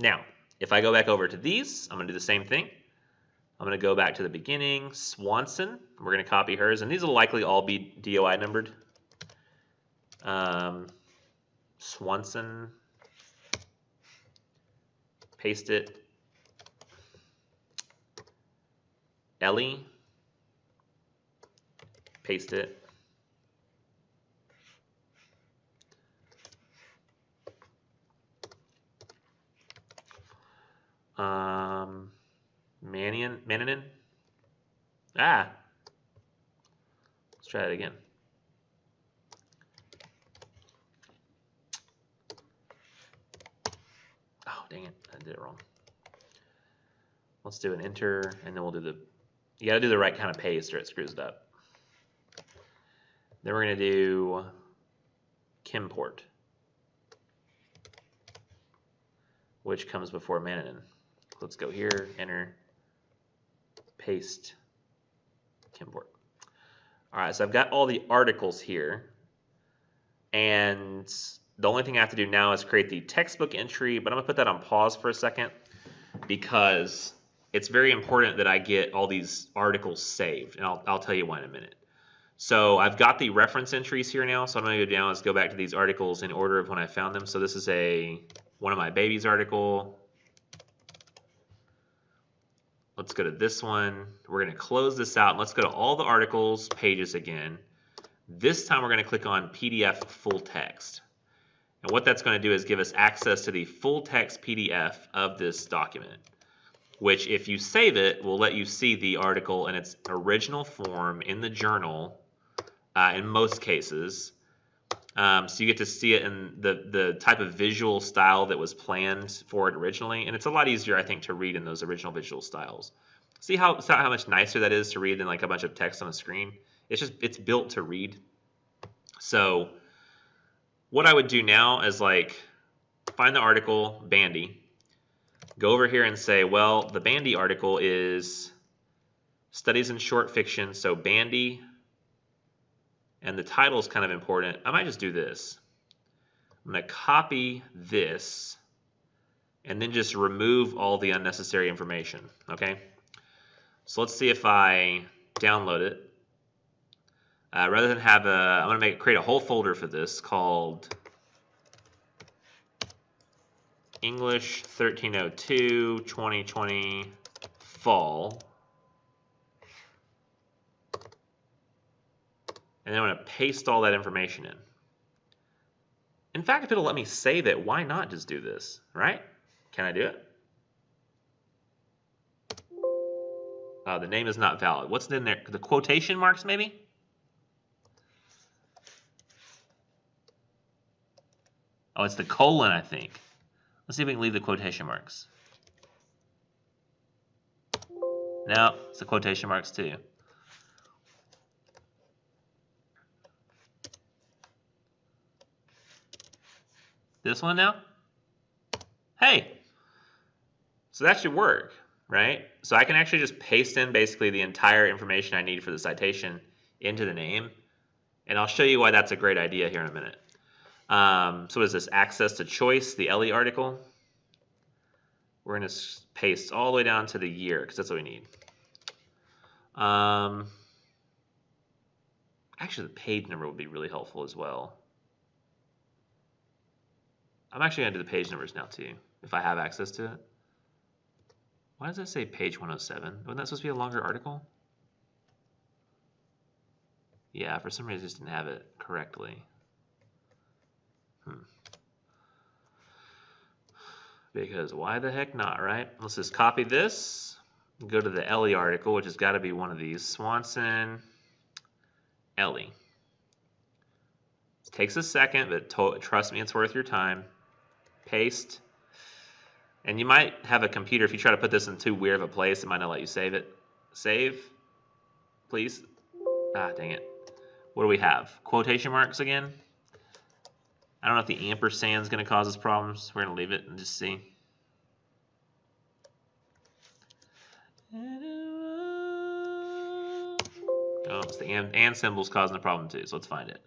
Now, if I go back over to these, I'm going to do the same thing. I'm going to go back to the beginning, Swanson. We're going to copy hers, and these will likely all be DOI numbered. Swanson, paste it. Ellie, paste it. Mannanen. Let's try that again. Oh, dang it, I did it wrong. Let's do an enter, and then we'll do the, you gotta do the right kind of paste or it screws it up. Then we're gonna do Kimport, which comes before Mannanen. Let's go here, enter, paste, Kimport. All right, so I've got all the articles here, and the only thing I have to do now is create the textbook entry, but I'm gonna put that on pause for a second, because it's very important that I get all these articles saved, and I'll tell you why in a minute. So I've got the reference entries here now, so I'm gonna go down, let's go back to these articles in order of when I found them. So this is one of my babies article. Let's go to this one. We're going to close this out, and let's go to all the articles pages again. This time we're going to click on PDF full text. And what that's going to do is give us access to the full text PDF of this document, which if you save it will let you see the article in its original form in the journal in most cases. So you get to see it in the type of visual style that was planned for it originally, and it's a lot easier, I think, to read in those original visual styles. See how much nicer that is to read than like a bunch of text on a screen? It's built to read. So what I would do now is like find the article Bandy, go over here and say, well, the Bandy article is Studies in Short Fiction, so Bandy. And the title is kind of important. I might just do this. I'm going to copy this and then just remove all the unnecessary information. Okay. So let's see if I download it. Rather than have I'm going to create a whole folder for this called English 1302 2020 Fall. And then I'm going to paste all that information in. In fact, if it'll let me save it, why not just do this, right? Can I do it? The name is not valid. What's in there? The quotation marks, maybe? Oh, it's the colon, I think. Let's see if we can leave the quotation marks. No, it's the quotation marks too. This one now? Hey, so that should work, right? So I can actually just paste in basically the entire information I need for the citation into the name, and I'll show you why that's a great idea here in a minute. So what is this? Access to choice, the Ellie article. We're going to paste all the way down to the year, because that's what we need. Actually, the page number would be really helpful as well. I'm actually going to do the page numbers now too, if I have access to it. Why does that say page 107? Wasn't that supposed to be a longer article? Yeah, for some reason I just didn't have it correctly. Because why the heck not, right? Let's just copy this, go to the Ellie article, which has got to be one of these. Swanson, Ellie. It takes a second, but trust me, it's worth your time. Paste. And you might have a computer, if you try to put this in too weird of a place, it might not let you save it. Save, please. Ah, dang it. What do we have? Quotation marks again? I don't know if the ampersand is going to cause us problems. We're going to leave it and just see. Oh, it's the and symbol's causing the problem too, so let's find it.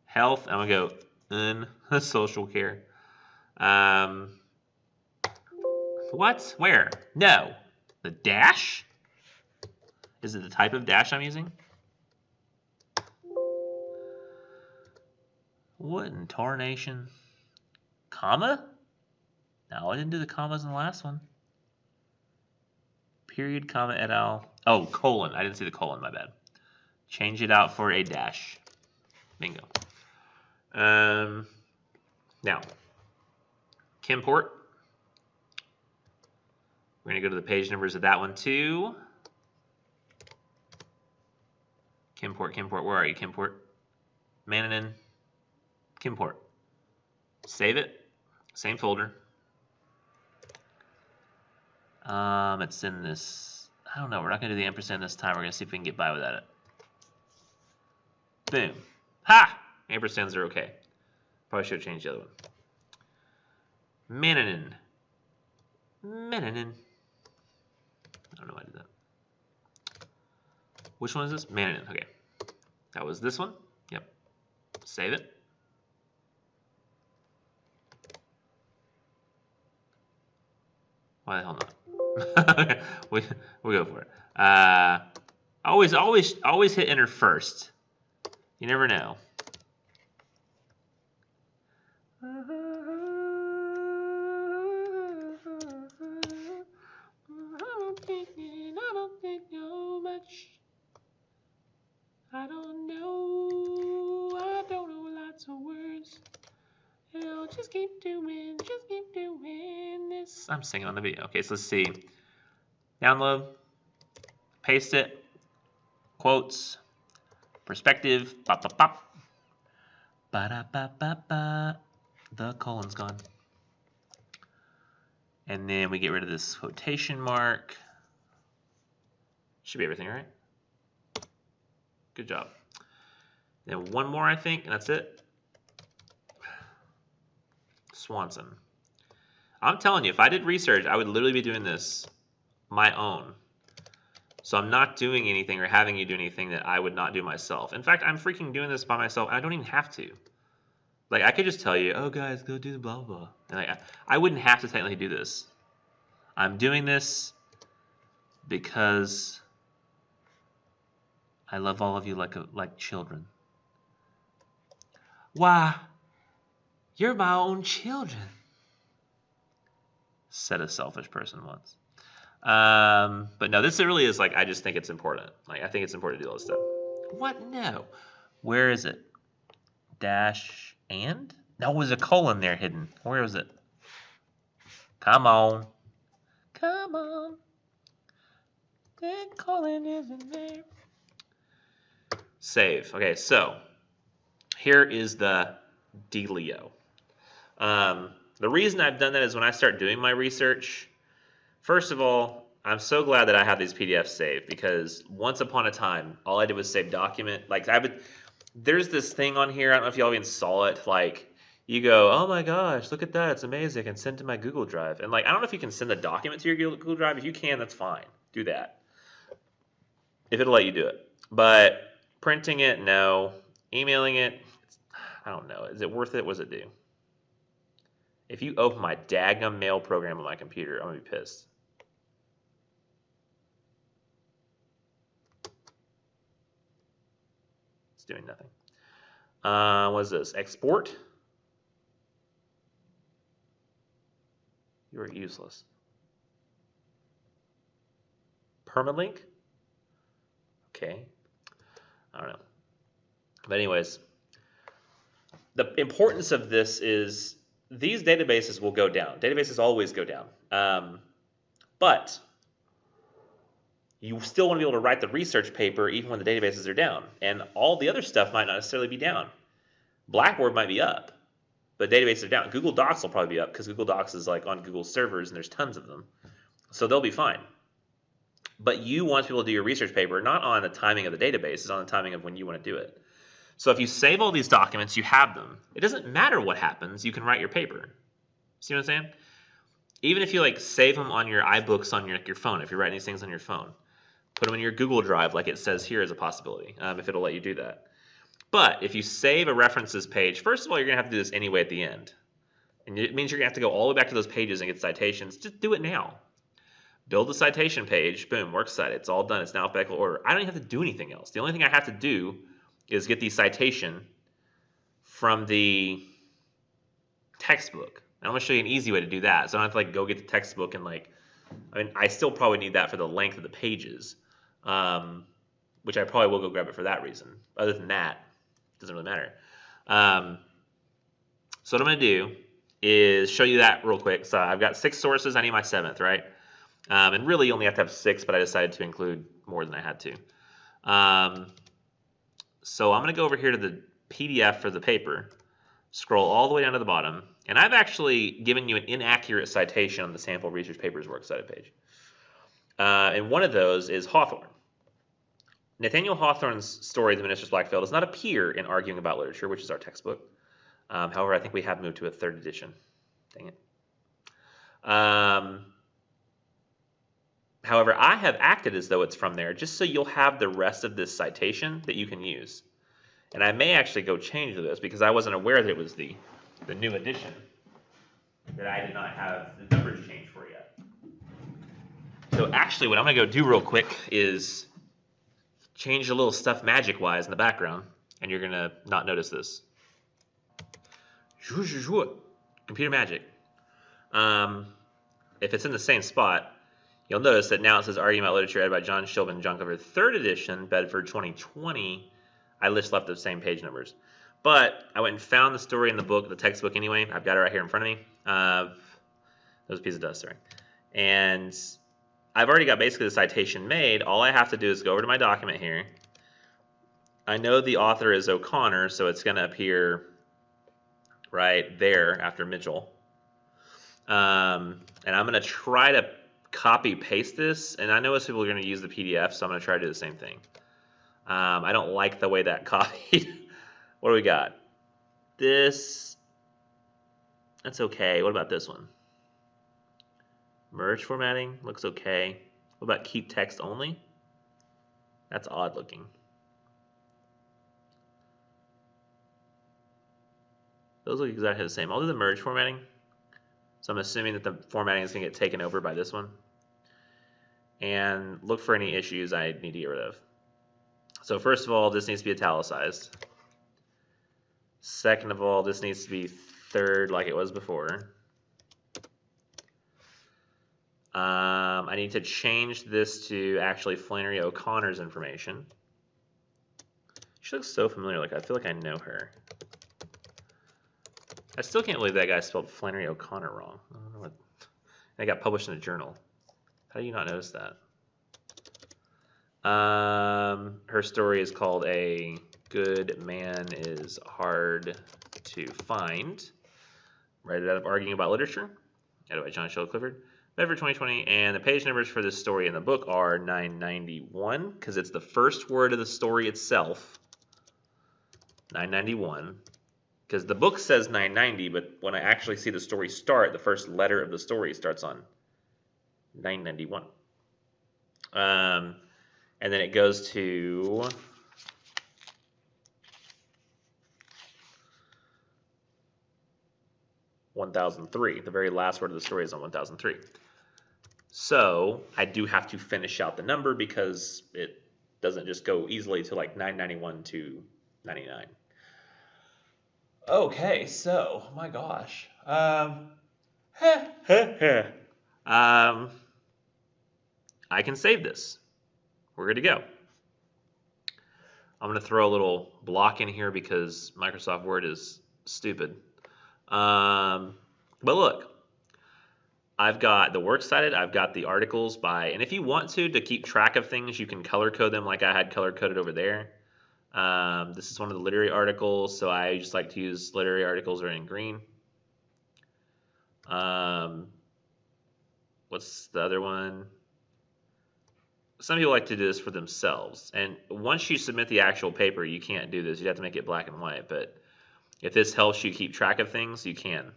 Health, I'm going to go social care. What? Where? No. The dash? Is it the type of dash I'm using? What in tarnation? Comma? No, I didn't do the commas in the last one. Period, comma, et al. Oh, colon. I didn't see the colon, my bad. Change it out for a dash. Bingo. Now, Kimport. We're going to go to the page numbers of that one too. Kimport, where are you, Kimport? Mannanen, Kimport. Save it. Same folder. It's in this. I don't know. We're not going to do the ampersand this time. We're going to see if we can get by without it. Boom. Ha! Ampersands are okay. Probably should have changed the other one. Mannanen. Mannanen. I don't know why I did that. Which one is this? Mannanen. Okay. That was this one. Yep. Save it. Why the hell not? we'll go for it. Always hit enter first. You never know. I don't think no much. I don't know lots of words. Just keep doing this. I'm singing on the video. Okay, so let's see. Download, paste it, quotes, perspective, pop, pop, pop. Ba-da-ba-ba-ba. The colon's gone. And then we get rid of this quotation mark. Should be everything, right? Good job. Then one more, I think, and that's it. Swanson. I'm telling you, if I did research, I would literally be doing this my own. So I'm not doing anything or having you do anything that I would not do myself. In fact, I'm freaking doing this by myself. I don't even have to. Like, I could just tell you, oh, guys, go do the blah, blah. And like, I wouldn't have to technically do this. I'm doing this because I love all of you like children. Why, you're my own children, said a selfish person once. But no, this really is like, I just think it's important. Like, I think it's important to do all this stuff. What? No. Where is it? Dash and? No, there's a colon there hidden. Where is it? Come on. Come on. That colon isn't there. Save. Okay, so here is the dealio. The reason I've done that is when I start doing my research, first of all, I'm so glad that I have these PDFs saved, because once upon a time, all I did was save document. Like, there's this thing on here, I don't know if y'all even saw it, like, you go, oh my gosh, look at that, it's amazing, I can send to my Google Drive. And like, I don't know if you can send the document to your Google Drive. If you can, that's fine. Do that. If it'll let you do it. But printing it, no. Emailing it, I don't know. Is it worth it? What does it do? If you open my daggum mail program on my computer, I'm going to be pissed. It's doing nothing. What is this? Export? You are useless. Permalink? Okay. I don't know. But anyways, the importance of this is these databases will go down. Databases always go down. But you still want to be able to write the research paper even when the databases are down. And all the other stuff might not necessarily be down. Blackboard might be up, but databases are down. Google Docs will probably be up because Google Docs is like on Google servers and there's tons of them. So they'll be fine. But you want to be able to do your research paper not on the timing of the database, it's on the timing of when you want to do it. So if you save all these documents, you have them. It doesn't matter what happens, you can write your paper. See what I'm saying? Even if you like save them on your iBooks on your phone, if you're writing these things on your phone, put them in your Google Drive like it says here as a possibility, if it'll let you do that. But if you save a references page, first of all, you're going to have to do this anyway at the end. And it means you're going to have to go all the way back to those pages and get citations. Just do it now. Build the citation page. Boom, Works Cited. It's all done. It's in alphabetical order. I don't even have to do anything else. The only thing I have to do is get the citation from the textbook. And I'm going to show you an easy way to do that. So I don't have to like go get the textbook and like, I mean, I still probably need that for the length of the pages, which I probably will go grab it for that reason. Other than that, it doesn't really matter. So what I'm going to do is show you that real quick. So I've got 6 sources. I need my 7th, right? And really you only have to have 6, but I decided to include more than I had to. So I'm going to go over here to the PDF for the paper, scroll all the way down to the bottom, and I've actually given you an inaccurate citation on the sample research papers Works Cited page. And one of those is Hawthorne. Nathaniel Hawthorne's story, The Minister's Black Veil, does not appear in Arguing About Literature, which is our textbook. However, I think we have moved to a 3rd edition. Dang it. However, I have acted as though it's from there, just so you'll have the rest of this citation that you can use. And I may actually go change this because I wasn't aware that it was the new edition that I did not have the numbers changed for yet. So actually what I'm going to go do real quick is change a little stuff magic-wise in the background, and you're going to not notice this. Computer magic. If it's in the same spot, you'll notice that now it says Arguing About Literature, edited by John Shilvin, John Clover, 3rd edition, Bedford 2020. I just left the same page numbers. But I went and found the story in the book, the textbook anyway. I've got it right here in front of me. That was a piece of dust, sorry. And I've already got basically the citation made. All I have to do is go over to my document here. I know the author is O'Connor, so it's going to appear right there after Mitchell. And I'm going to try to copy paste this, and I know most people are going to use the PDF, so I'm going to try to do the same thing. I don't like the way that copied. What do we got? This, that's okay. What about this one? Merge formatting looks okay. What about keep text only? That's odd looking. Those look exactly the same. I'll do the merge formatting. So I'm assuming that the formatting is going to get taken over by this one. And look for any issues I need to get rid of. So first of all, this needs to be italicized. Second of all, this needs to be 3rd like it was before. I need to change this to actually Flannery O'Connor's information. She looks so familiar, like I feel like I know her. I still can't believe that guy spelled Flannery O'Connor wrong. I don't know what, that got published in a journal. How do you not notice that? Her story is called A Good Man is Hard to Find. Right out of Arguing About Literature, edited by John Shilvin Clifford. Bedford 2020, and the page numbers for this story in the book are 991, because it's the first word of the story itself. 991. Because the book says 990, but when I actually see the story start, the first letter of the story starts on 991. And then it goes to 1003. The very last word of the story is on 1003. So I do have to finish out the number because it doesn't just go easily to like 991 to 99. Okay, so, my gosh. I can save this. We're good to go. I'm going to throw a little block in here because Microsoft Word is stupid. But look, I've got the works cited, I've got the articles by, and if you want to keep track of things, you can color code them like I had color coded over there. This is one of the literary articles, so I just like to use literary articles are in green. What's the other one? Some people like to do this for themselves, and once you submit the actual paper, you can't do this. You have to make it black and white, but if this helps you keep track of things, you can.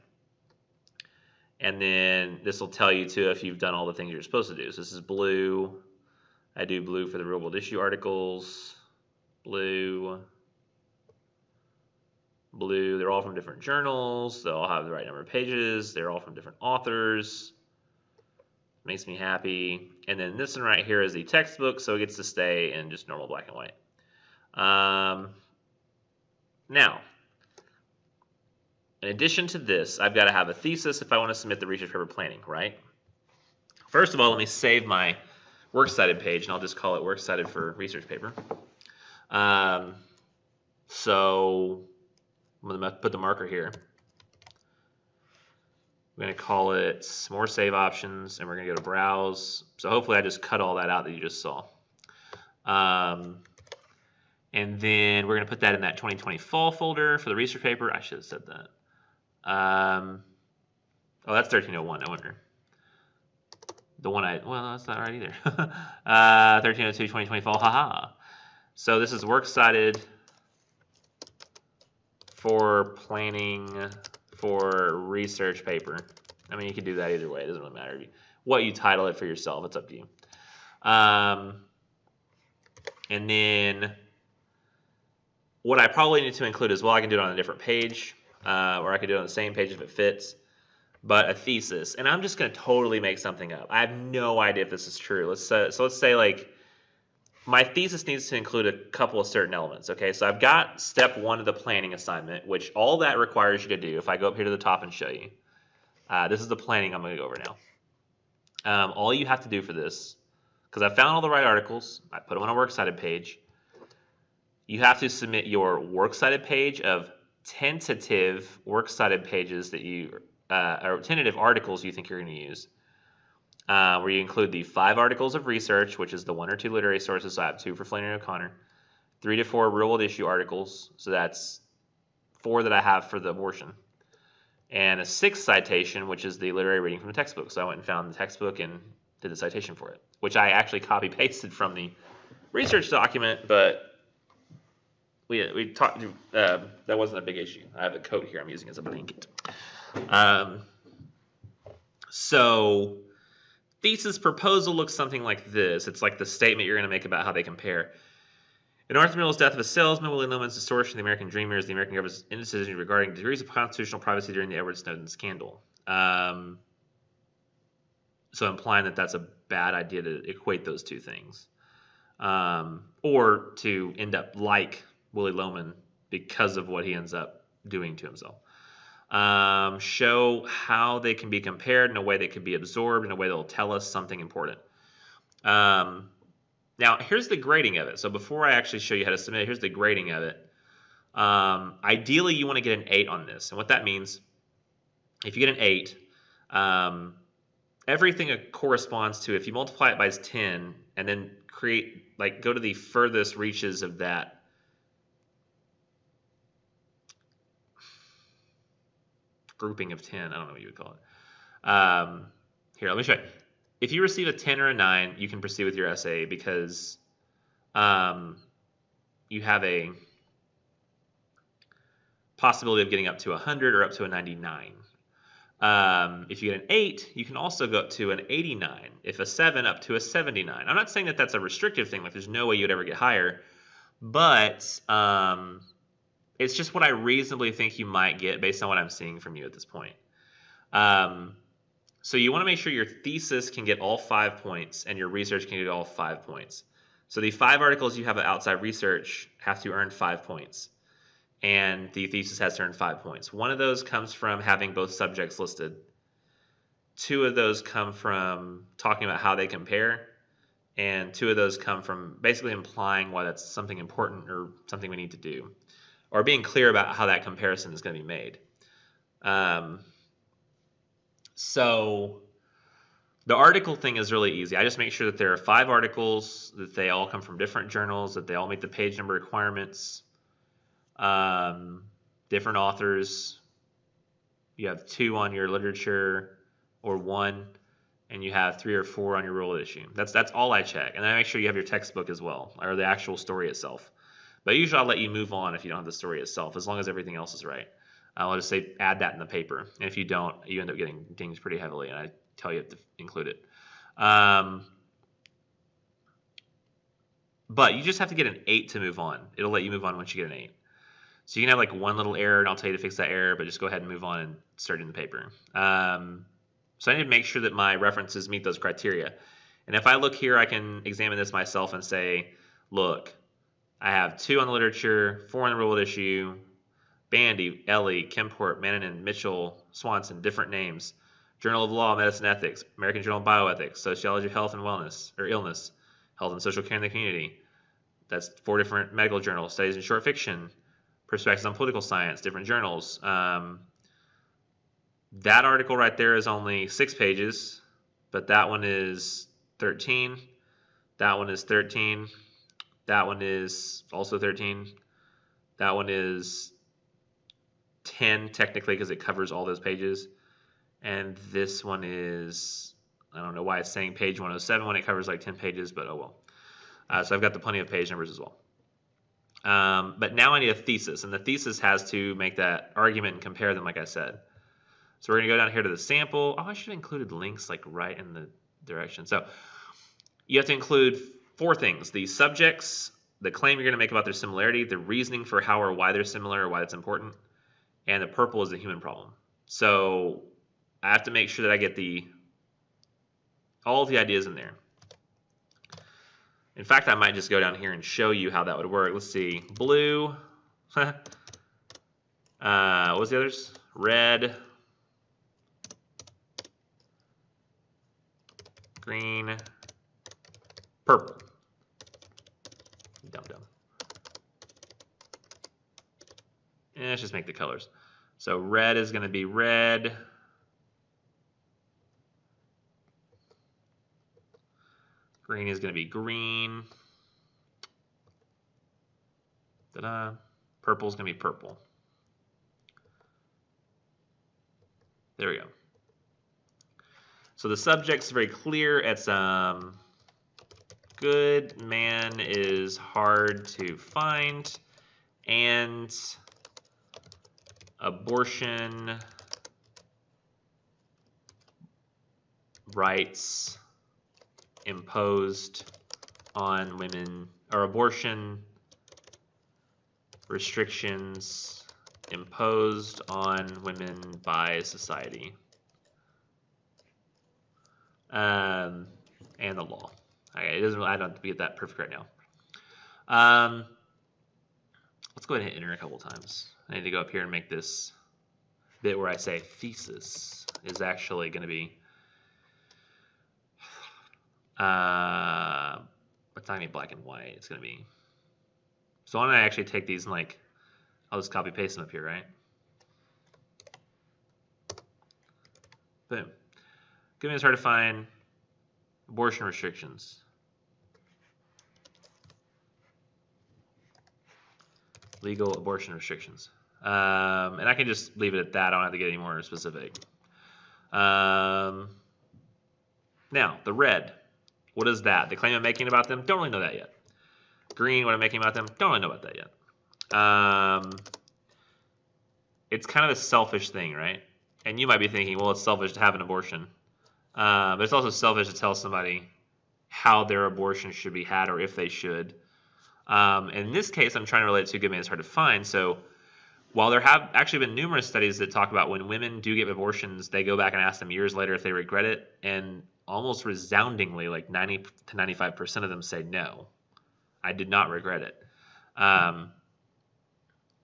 And then this will tell you too if you've done all the things you're supposed to do. So this is blue. I do blue for the real world issue articles. Blue. Blue. They're all from different journals. They all have the right number of pages. They're all from different authors. Makes me happy. And then this one right here is the textbook, so it gets to stay in just normal black and white. Now, in addition to this, I've got to have a thesis if I want to submit the research paper planning, right? First of all, let me save my Works Cited page, and I'll just call it Works Cited for research paper. So I'm going to put the marker here. We're going to call it more save options, and we're going to go to browse. So hopefully I just cut all that out that you just saw. And then we're going to put that in that 2020 fall folder for the research paper. I should have said that. Oh, that's 1301. I wonder. The one well, that's not right either. 1302, 2020 fall. Haha. So this is Works Cited for planning for research paper. I mean, you can do that either way. It doesn't really matter what you title it for yourself. It's up to you. And then what I probably need to include as well, I can do it on a different page, or I can do it on the same page if it fits, but a thesis. And I'm just going to totally make something up. I have no idea if this is true. So let's say like my thesis needs to include a couple of certain elements. Okay, so I've got step 1 of the planning assignment, which all that requires you to do. If I go up here to the top and show you, this is the planning I'm going to go over now. All you have to do for this, because I found all the right articles, I put them on a Works Cited page. You have to submit your Works Cited page of tentative Works Cited pages that you, or tentative articles you think you're going to use. Where you include the 5 articles of research, which is the 1 or 2 literary sources. So I have 2 for Flannery O'Connor, 3 to 4 real world issue articles. So that's 4 that I have for the abortion, and a 6th citation, which is the literary reading from the textbook. So I went and found the textbook and did the citation for it, which I actually copy pasted from the research document, but we talked. That wasn't a big issue. I have a coat here I'm using as a blanket. So thesis proposal looks something like this. It's like the statement you're going to make about how they compare. In Arthur Mill's Death of a Salesman, Willie Loman's distortion of the American dream mirrors the American government's indecision regarding degrees of constitutional privacy during the Edward Snowden scandal. So implying that that's a bad idea to equate those two things. Or to end up like Willie Loman because of what he ends up doing to himself. Show how they can be compared in a way that could be absorbed, in a way that will tell us something important. Now, here's the grading of it. So before I actually show you how to submit it, here's the grading of it. Ideally, you want to get an 8 on this. And what that means, if you get an 8, everything it corresponds to, if you multiply it by 10 and then create, like, go to the furthest reaches of that grouping of 10, I don't know what you would call it. Here, let me show you. If you receive a 10 or a 9, you can proceed with your essay because you have a possibility of getting up to 100 or up to a 99. If you get an 8, you can also go up to an 89. If a 7, up to a 79. I'm not saying that that's a restrictive thing, like there's no way you'd ever get higher, but it's just what I reasonably think you might get based on what I'm seeing from you at this point. So you want to make sure your thesis can get all 5 points and your research can get all 5 points. So the 5 articles you have outside research have to earn 5 points. And the thesis has to earn 5 points. One of those comes from having both subjects listed. 2 of those come from talking about how they compare. And 2 of those come from basically implying why that's something important or something we need to do. or being clear about how that comparison is going to be made. So the article thing is really easy. I just make sure that there are 5 articles, that they all come from different journals, that they all meet the page number requirements, different authors. You have 2 on your literature or 1, and you have 3 or 4 on your rule issue. That's all I check. And then I make sure you have your textbook as well, or the actual story itself. But usually I'll let you move on if you don't have the story itself, as long as everything else is right. I'll just say add that in the paper. And if you don't, you end up getting dinged pretty heavily, and I tell you to include it. But you just have to get an 8 to move on. It'll let you move on once you get an 8. So you can have like one little error, and I'll tell you to fix that error, but just go ahead and move on and start in the paper. So I need to make sure that my references meet those criteria. And if I look here, I can examine this myself and say, look, I have 2 on the literature, 4 on the rule issue, Bandy, Ellie, Kemport, Mannanen, Mitchell, Swanson, different names. Journal of Law, Medicine Ethics, American Journal of Bioethics, Sociology of Health and Wellness, or Illness, Health and Social Care in the Community. That's 4 different medical journals, Studies in Short Fiction, Perspectives on Political Science, different journals. That article right there is only 6 pages, but that one is 13. That one is 13. That one is also 13. That one is 10 technically because it covers all those pages. And this one is, I don't know why it's saying page 107 when it covers like 10 pages, but oh well. So I've got the plenty of page numbers as well. But now I need a thesis, and the thesis has to make that argument and compare them like I said. So we're going to go down here to the sample. Oh, I should have included links like right in the direction. So you have to include 4 things: the subjects, the claim you're going to make about their similarity, the reasoning for how or why they're similar or why that's important, and the purple is the human problem. So I have to make sure that I get all of the ideas in there. In fact, I might just go down here and show you how that would work. Let's see. Blue. What was the others? Red. Green. Purple. Dumb. And let's just make the colors. So red is going to be red. Green is going to be green. Ta-da. Purple is going to be purple. There we go. So the subject's very clear. It's good man is hard to find, and abortion rights imposed on women, or abortion restrictions imposed on women by society, and the law. Okay, it doesn't really, I don't have to get that perfect right now. Let's go ahead and hit enter a couple times. I need to go up here and make this bit where I say thesis is actually going to be it's not going to be black and white. It's going to be, so why don't I actually take these and like, I'll just copy paste them up here, right? Boom. Good man is hard to find. Abortion restrictions. Legal abortion restrictions. And I can just leave it at that. I don't have to get any more specific. Now, the red. What is that? The claim I'm making about them? Don't really know that yet. Green, what I'm making about them? Don't really know about that yet. It's kind of a selfish thing, right? And you might be thinking, well, it's selfish to have an abortion. But it's also selfish to tell somebody how their abortion should be had or if they should. In this case, I'm trying to relate it to good man is hard to find. So while there have actually been numerous studies that talk about when women do get abortions, they go back and ask them years later if they regret it. And almost resoundingly, like 90 to 95% of them say no, I did not regret it.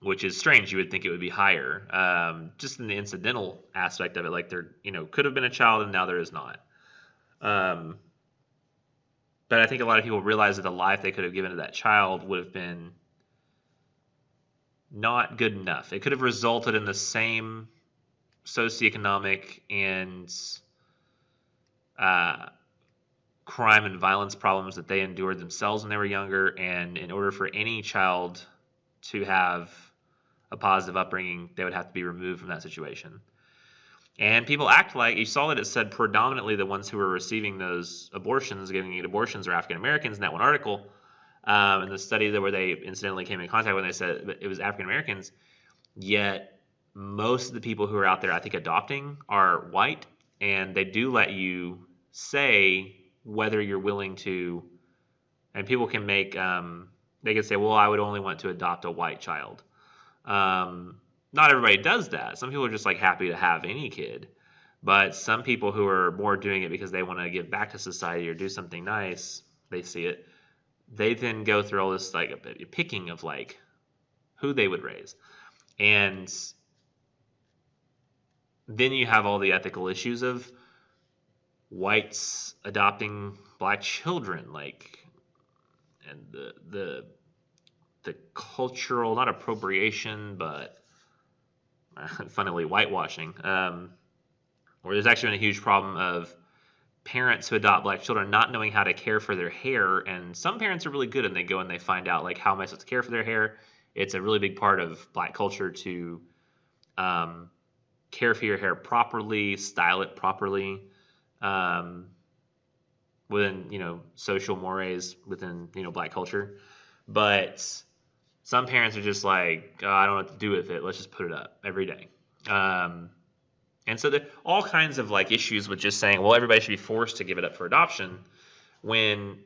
Which is strange. You would think it would be higher, just in the incidental aspect of it. Like there, could have been a child and now there is not. But I think a lot of people realize that the life they could have given to that child would have been not good enough. It could have resulted in the same socioeconomic and crime and violence problems that they endured themselves when they were younger. And in order for any child to have a positive upbringing, they would have to be removed from that situation. And people act like, you saw that it said predominantly the ones who were receiving those abortions, getting abortions, are African Americans in that one article. In the study where they incidentally came in contact when they said it was African Americans, yet most of the people who are out there, I think, adopting are white, and they do let you say whether you're willing to, and people can make, they can say, well, I would only want to adopt a white child. Not everybody does that. Some people are just like happy to have any kid, but some people who are more doing it because they want to give back to society or do something nice, they see it, they then go through all this like a picking of like who they would raise. And then you have all the ethical issues of whites adopting black children, like, and the cultural, not appropriation, but funnily whitewashing, where there's actually been a huge problem of parents who adopt black children not knowing how to care for their hair. And some parents are really good and they go and they find out like how am I supposed to care for their hair. It's a really big part of black culture to care for your hair properly, style it properly, within social mores within black culture. But some parents are just like, oh, I don't know what to do with it, let's just put it up every day. And so there are all kinds of like issues with just saying, well, everybody should be forced to give it up for adoption, when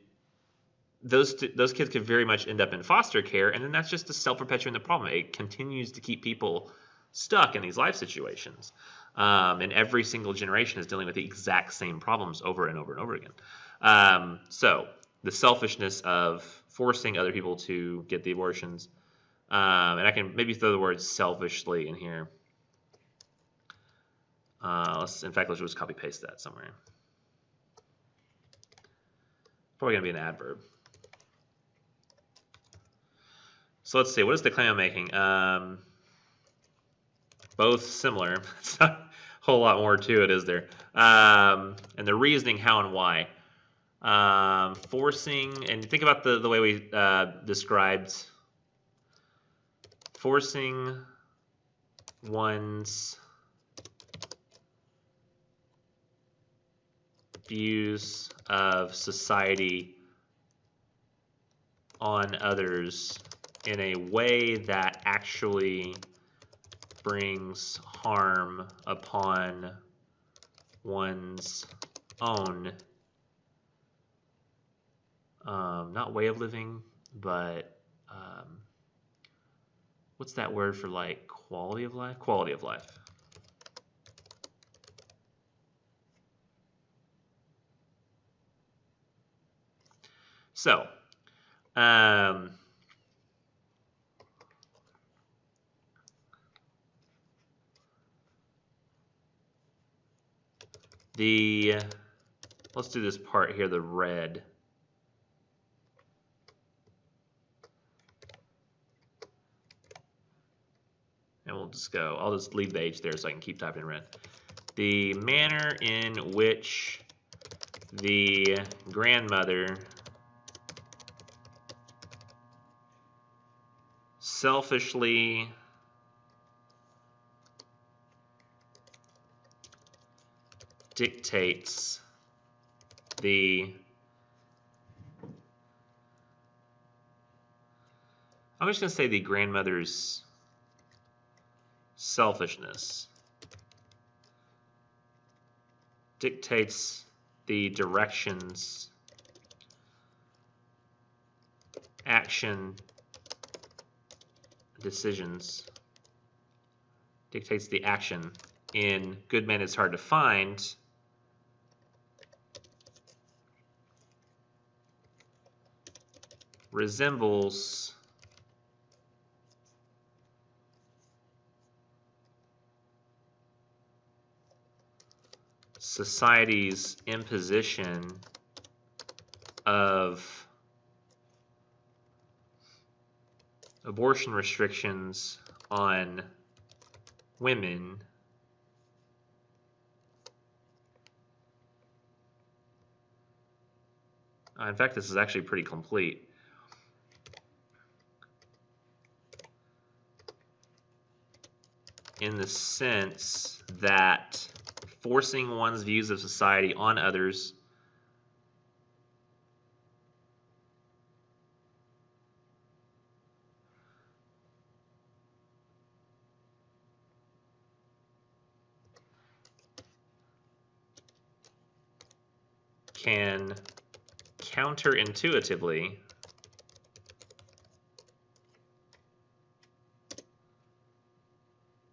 those kids could very much end up in foster care, and then that's just the self-perpetuating the problem. It continues to keep people stuck in these life situations, and every single generation is dealing with the exact same problems over and over and over again. So the selfishness of forcing other people to get the abortions, and I can maybe throw the word selfishly in here. Let's just copy paste that somewhere. Probably gonna be an adverb. So let's see, what is the claim I'm making? Both similar. It's not a whole lot more to it, is there? And the reasoning, how and why. Forcing, and think about the way we described forcing one's views of society on others in a way that actually brings harm upon one's own, not way of living, but what's that word for like quality of life? Quality of life. So, let's do this part here, the red. And we'll just go, I'll just leave the H there so I can keep typing red. The manner in which the grandmother selfishly dictates I'm just going to say the grandmother's selfishness dictates the directions, action, decisions, dictates the action in Good Man Is Hard to Find, resembles society's imposition of abortion restrictions on women in fact, this is actually pretty complete. In the sense that forcing one's views of society on others can counterintuitively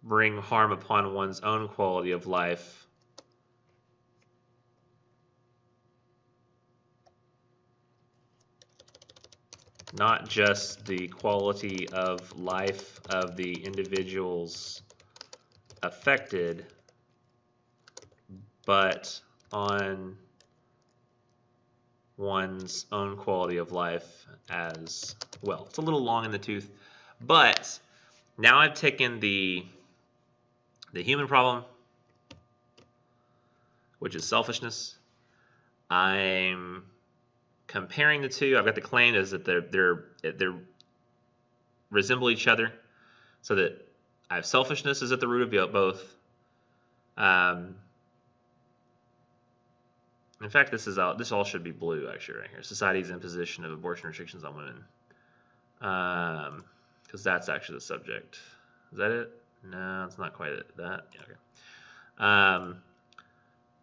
bring harm upon one's own quality of life not just the quality of life of the individuals affected, but on one's own quality of life as well. It's a little long in the tooth, but now I've taken the human problem, which is selfishness. I'm comparing the two. I've got the claim is that they resemble each other, so that I have selfishness is at the root of both. In fact, this all should be blue actually right here. Society's imposition of abortion restrictions on women, because that's actually the subject. Is that it? No, it's not quite it. That yeah, okay.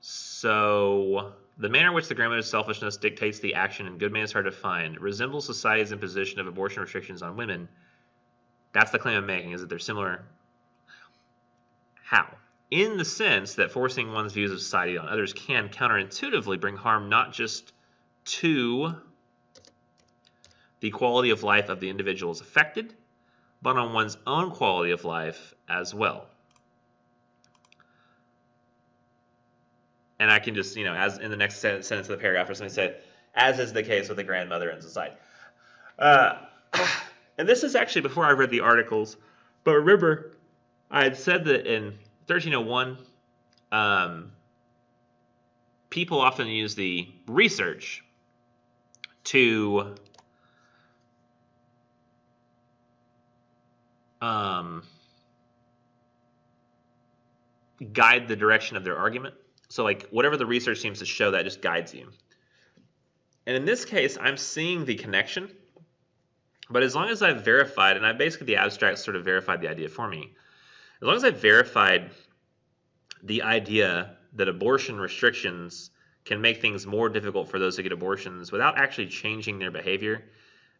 So the manner in which the grandmother's selfishness dictates the action in Good Man is hard to find resembles society's imposition of abortion restrictions on women. That's the claim I'm making, is that they're similar. How? In the sense that forcing one's views of society on others can counterintuitively bring harm not just to the quality of life of the individuals affected, but on one's own quality of life as well. And I can just, as in the next sentence of the paragraph, or something said, as is the case with the grandmother in society. And this is actually before I read the articles, but remember, I had said that in 1301, people often use the research to guide the direction of their argument. So like whatever the research seems to show, that just guides you. And in this case, I'm seeing the connection, but as long as I've verified, and I basically the abstract sort of verified the idea for me, as long as I've verified the idea that abortion restrictions can make things more difficult for those who get abortions without actually changing their behavior,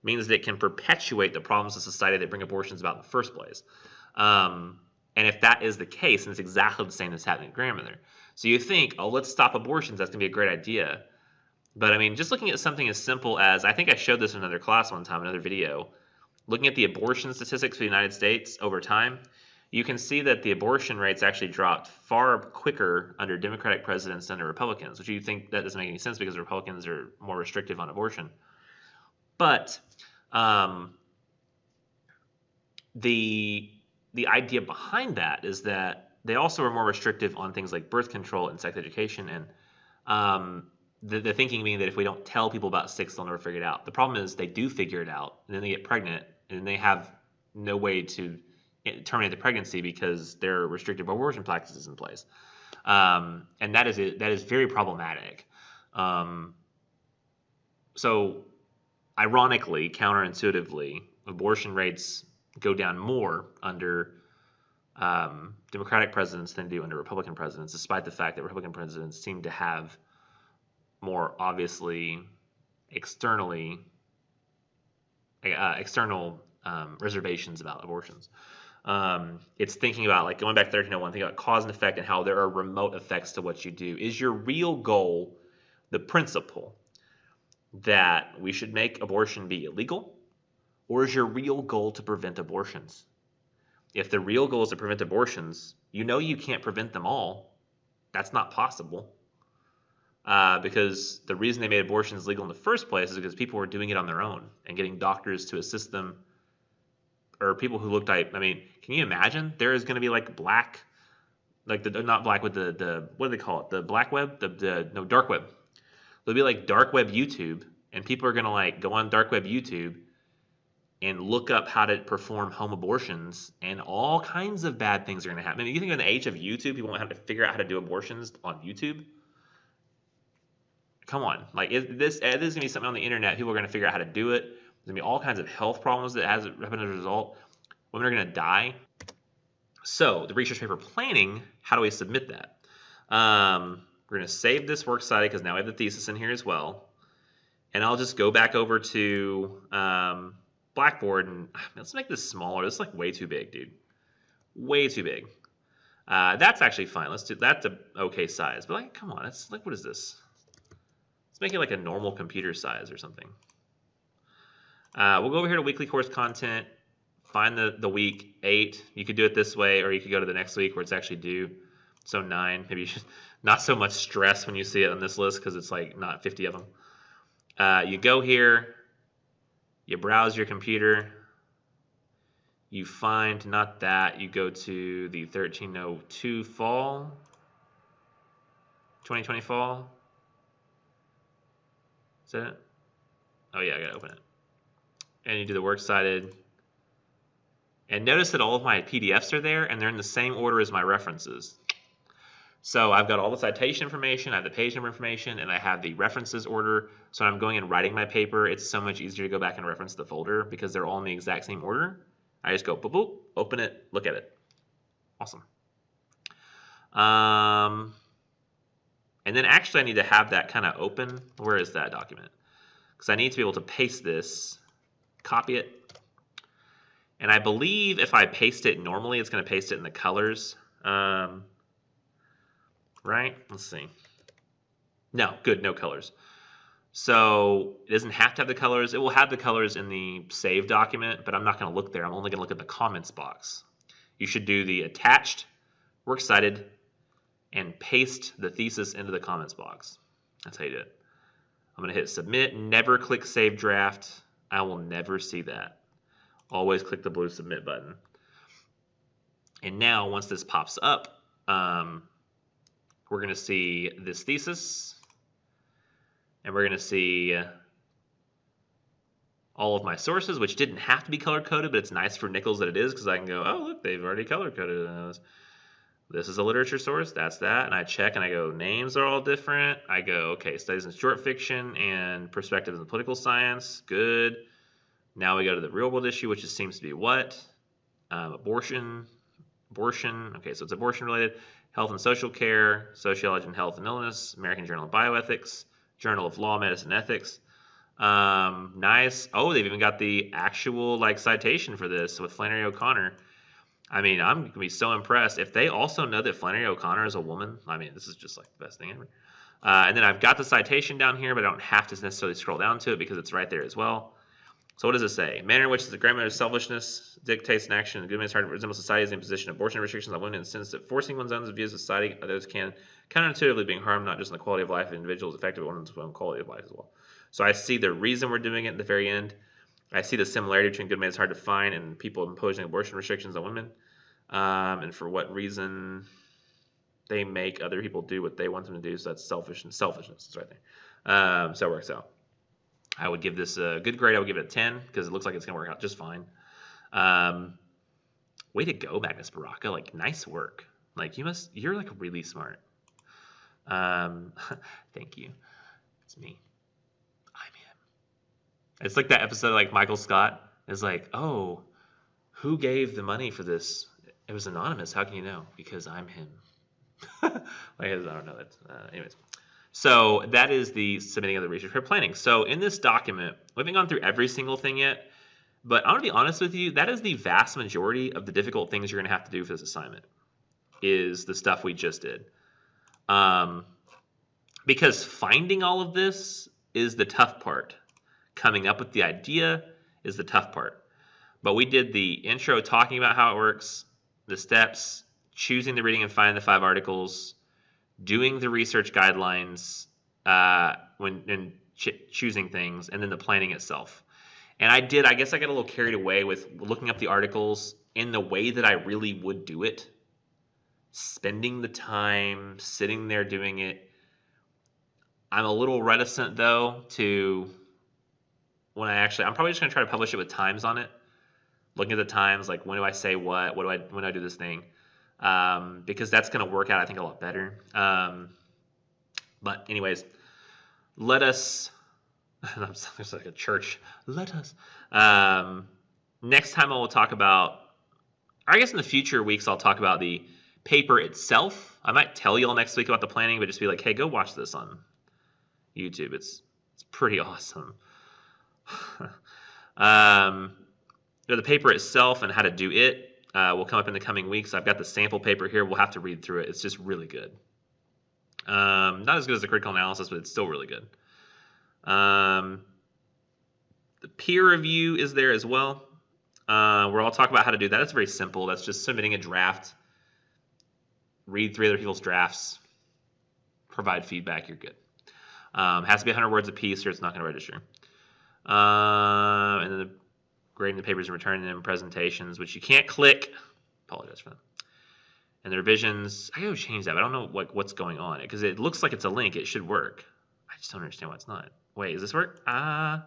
means that it can perpetuate the problems of society that bring abortions about in the first place. And if that is the case, then it's exactly the same that's happening to grandmother. So you think, oh, let's stop abortions. That's going to be a great idea. But I mean, just looking at something as simple as, I think I showed this in another class one time, another video, looking at the abortion statistics for the United States over time, you can see that the abortion rates actually dropped far quicker under Democratic presidents than under Republicans, which you think that doesn't make any sense because the Republicans are more restrictive on abortion. But the idea behind that is that they also are more restrictive on things like birth control and sex education, and the thinking being that if we don't tell people about sex, they'll never figure it out. The problem is they do figure it out, and then they get pregnant, and then they have no way to terminate the pregnancy because there are restrictive abortion practices in place, and that is very problematic. So, ironically, counterintuitively, abortion rates go down more under Democratic presidents than do under Republican presidents, despite the fact that Republican presidents seem to have more obviously external reservations about abortions. It's thinking about, like, going back to 1301, thinking about cause and effect and how there are remote effects to what you do. Is your real goal the principle that we should make abortion be illegal, or is your real goal to prevent abortions? If the real goal is to prevent abortions, you can't prevent them all. That's not possible. Because the reason they made abortions legal in the first place is because people were doing it on their own and getting doctors to assist them or people who looked like, I mean, can you imagine there is going to be like black, like not black with the what do they call it? The black web, no, dark web. There'll be like dark web YouTube, and people are going to like go on dark web YouTube and look up how to perform home abortions, and all kinds of bad things are going to happen. I mean, you think in the age of YouTube, people won't have to figure out how to do abortions on YouTube? Come on, like this is going to be something on the internet. People are going to figure out how to do it. There's going to be all kinds of health problems that happen as a result. Women are going to die. So the research paper planning, how do we submit that? We're going to save this Works Cited because now we have the thesis in here as well. And I'll just go back over to Blackboard and let's make this smaller. This is like way too big, dude. Way too big. That's actually fine. Let's do that's a okay size. But like, come on, it's like, what is this? Let's make it like a normal computer size or something. We'll go over here to weekly course content. Find the week 8. You could do it this way, or you could go to the next week where it's actually due. So 9. Maybe you should not so much stress when you see it on this list because it's like not 50 of them. You go here. You browse your computer. You find not that. You go to the 1302 fall. 2020 fall. Is that it? Oh yeah, I gotta open it. And you do the Works Cited. And notice that all of my PDFs are there, and they're in the same order as my references. So I've got all the citation information, I have the page number information, and I have the references order. So when I'm going and writing my paper, it's so much easier to go back and reference the folder because they're all in the exact same order. I just go boop, boop, open it, look at it. Awesome. And then actually I need to have that kind of open. Where is that document? Because I need to be able to paste this, copy it. And I believe if I paste it normally, it's going to paste it in the colors. Right? Let's see. No, good, no colors. So it doesn't have to have the colors. It will have the colors in the save document, but I'm not going to look there. I'm only going to look at the comments box. You should do the attached, Works Cited, and paste the thesis into the comments box. That's how you do it. I'm going to hit submit. Never click save draft. I will never see that. Always click the blue submit button. And now once this pops up, we're going to see this thesis, and we're going to see all of my sources, which didn't have to be color coded, but it's nice for Nichols that it is because I can go, oh look, they've already color coded this. This is a literature source, that's that, and I check and I go, names are all different. I go, okay, studies in short fiction and perspectives in political science, good. Now we go to the real world issue, which seems to be what? Abortion. Okay, so it's abortion related. Health and social care, sociology and health and illness, American Journal of Bioethics, Journal of Law, Medicine, Ethics. Nice. Oh, they've even got the actual like citation for this with Flannery O'Connor. I mean, I'm going to be so impressed. If they also know that Flannery O'Connor is a woman, I mean, this is just like the best thing ever. And then I've got the citation down here, but I don't have to necessarily scroll down to it because it's right there as well. So what does it say? Manner in which the grandmother of selfishness dictates an action, and good man's hard to resemble society's imposition of abortion restrictions on women in the sense that forcing one's own views of society, others can counterintuitively being harmed not just in the quality of life of individuals, affected one's own quality of life as well. So I see the reason we're doing it at the very end. I see the similarity between good man's hard to find and people imposing abortion restrictions on women, and for what reason they make other people do what they want them to do. So that's selfishness. Selfishness is right there. So it works out. I would give this a good grade. I would give it a 10 because it looks like it's going to work out just fine. Way to go, Magnus Baraka. Like, nice work. Like, you're like really smart. Thank you. It's me. I'm him. It's like that episode, like Michael Scott is like, oh, who gave the money for this? It was anonymous. How can you know? Because I'm him. Like, I don't know that. Anyways. So that is the submitting of the research for planning. So in this document, we haven't gone through every single thing yet, but I'm going to be honest with you, that is the vast majority of the difficult things you're going to have to do for this assignment is the stuff we just did. Because finding all of this is the tough part. Coming up with the idea is the tough part. But we did the intro talking about how it works, the steps, choosing the reading and finding the 5 articles, doing the research guidelines when choosing things, and then the planning itself. And I guess I got a little carried away with looking up the articles in the way that I really would do it. Spending the time, sitting there doing it. I'm a little reticent, though, to when I'm probably just going to try to publish it with times on it. Looking at the times, like when do I say what when do I do this thing? Because that's going to work out, I think, a lot better. But anyways, let us, it's like a church, let us. Next time I will talk about, or I guess in the future weeks I'll talk about the paper itself. I might tell you all next week about the planning, but just be like, hey, go watch this on YouTube. It's pretty awesome. The paper itself and how to do it will come up in the coming weeks. I've got the sample paper here. We'll have to read through it. It's just really good. Not as good as the critical analysis, but it's still really good. The peer review is there as well, where I'll talk about how to do that. It's very simple. That's just submitting a draft, read 3 other people's drafts, provide feedback. You're good. Has to be 100 words a piece or it's not going to register. And then the grading the papers and returning them, presentations, which you can't click. Apologize for that. And the revisions, I gotta change that, but I don't know what's going on. Because it looks like it's a link. It should work. I just don't understand why it's not. Wait, does this work? Why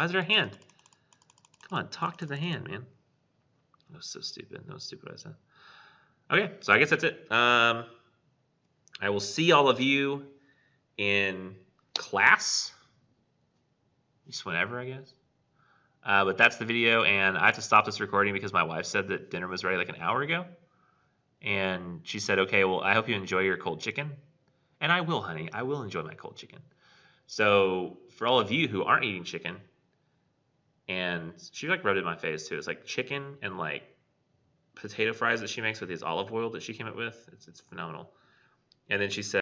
is there a hand? Come on, talk to the hand, man. That was so stupid. That was stupid what I said. Okay, so I guess that's it. I will see all of you in class. Just whenever, I guess. But that's the video, and I have to stop this recording because my wife said that dinner was ready like an hour ago. And she said, okay, well, I hope you enjoy your cold chicken. And I will, honey. I will enjoy my cold chicken. So for all of you who aren't eating chicken, and she like rubbed it in my face too. It's like chicken and like potato fries that she makes with this olive oil that she came up with. It's phenomenal. And then she said,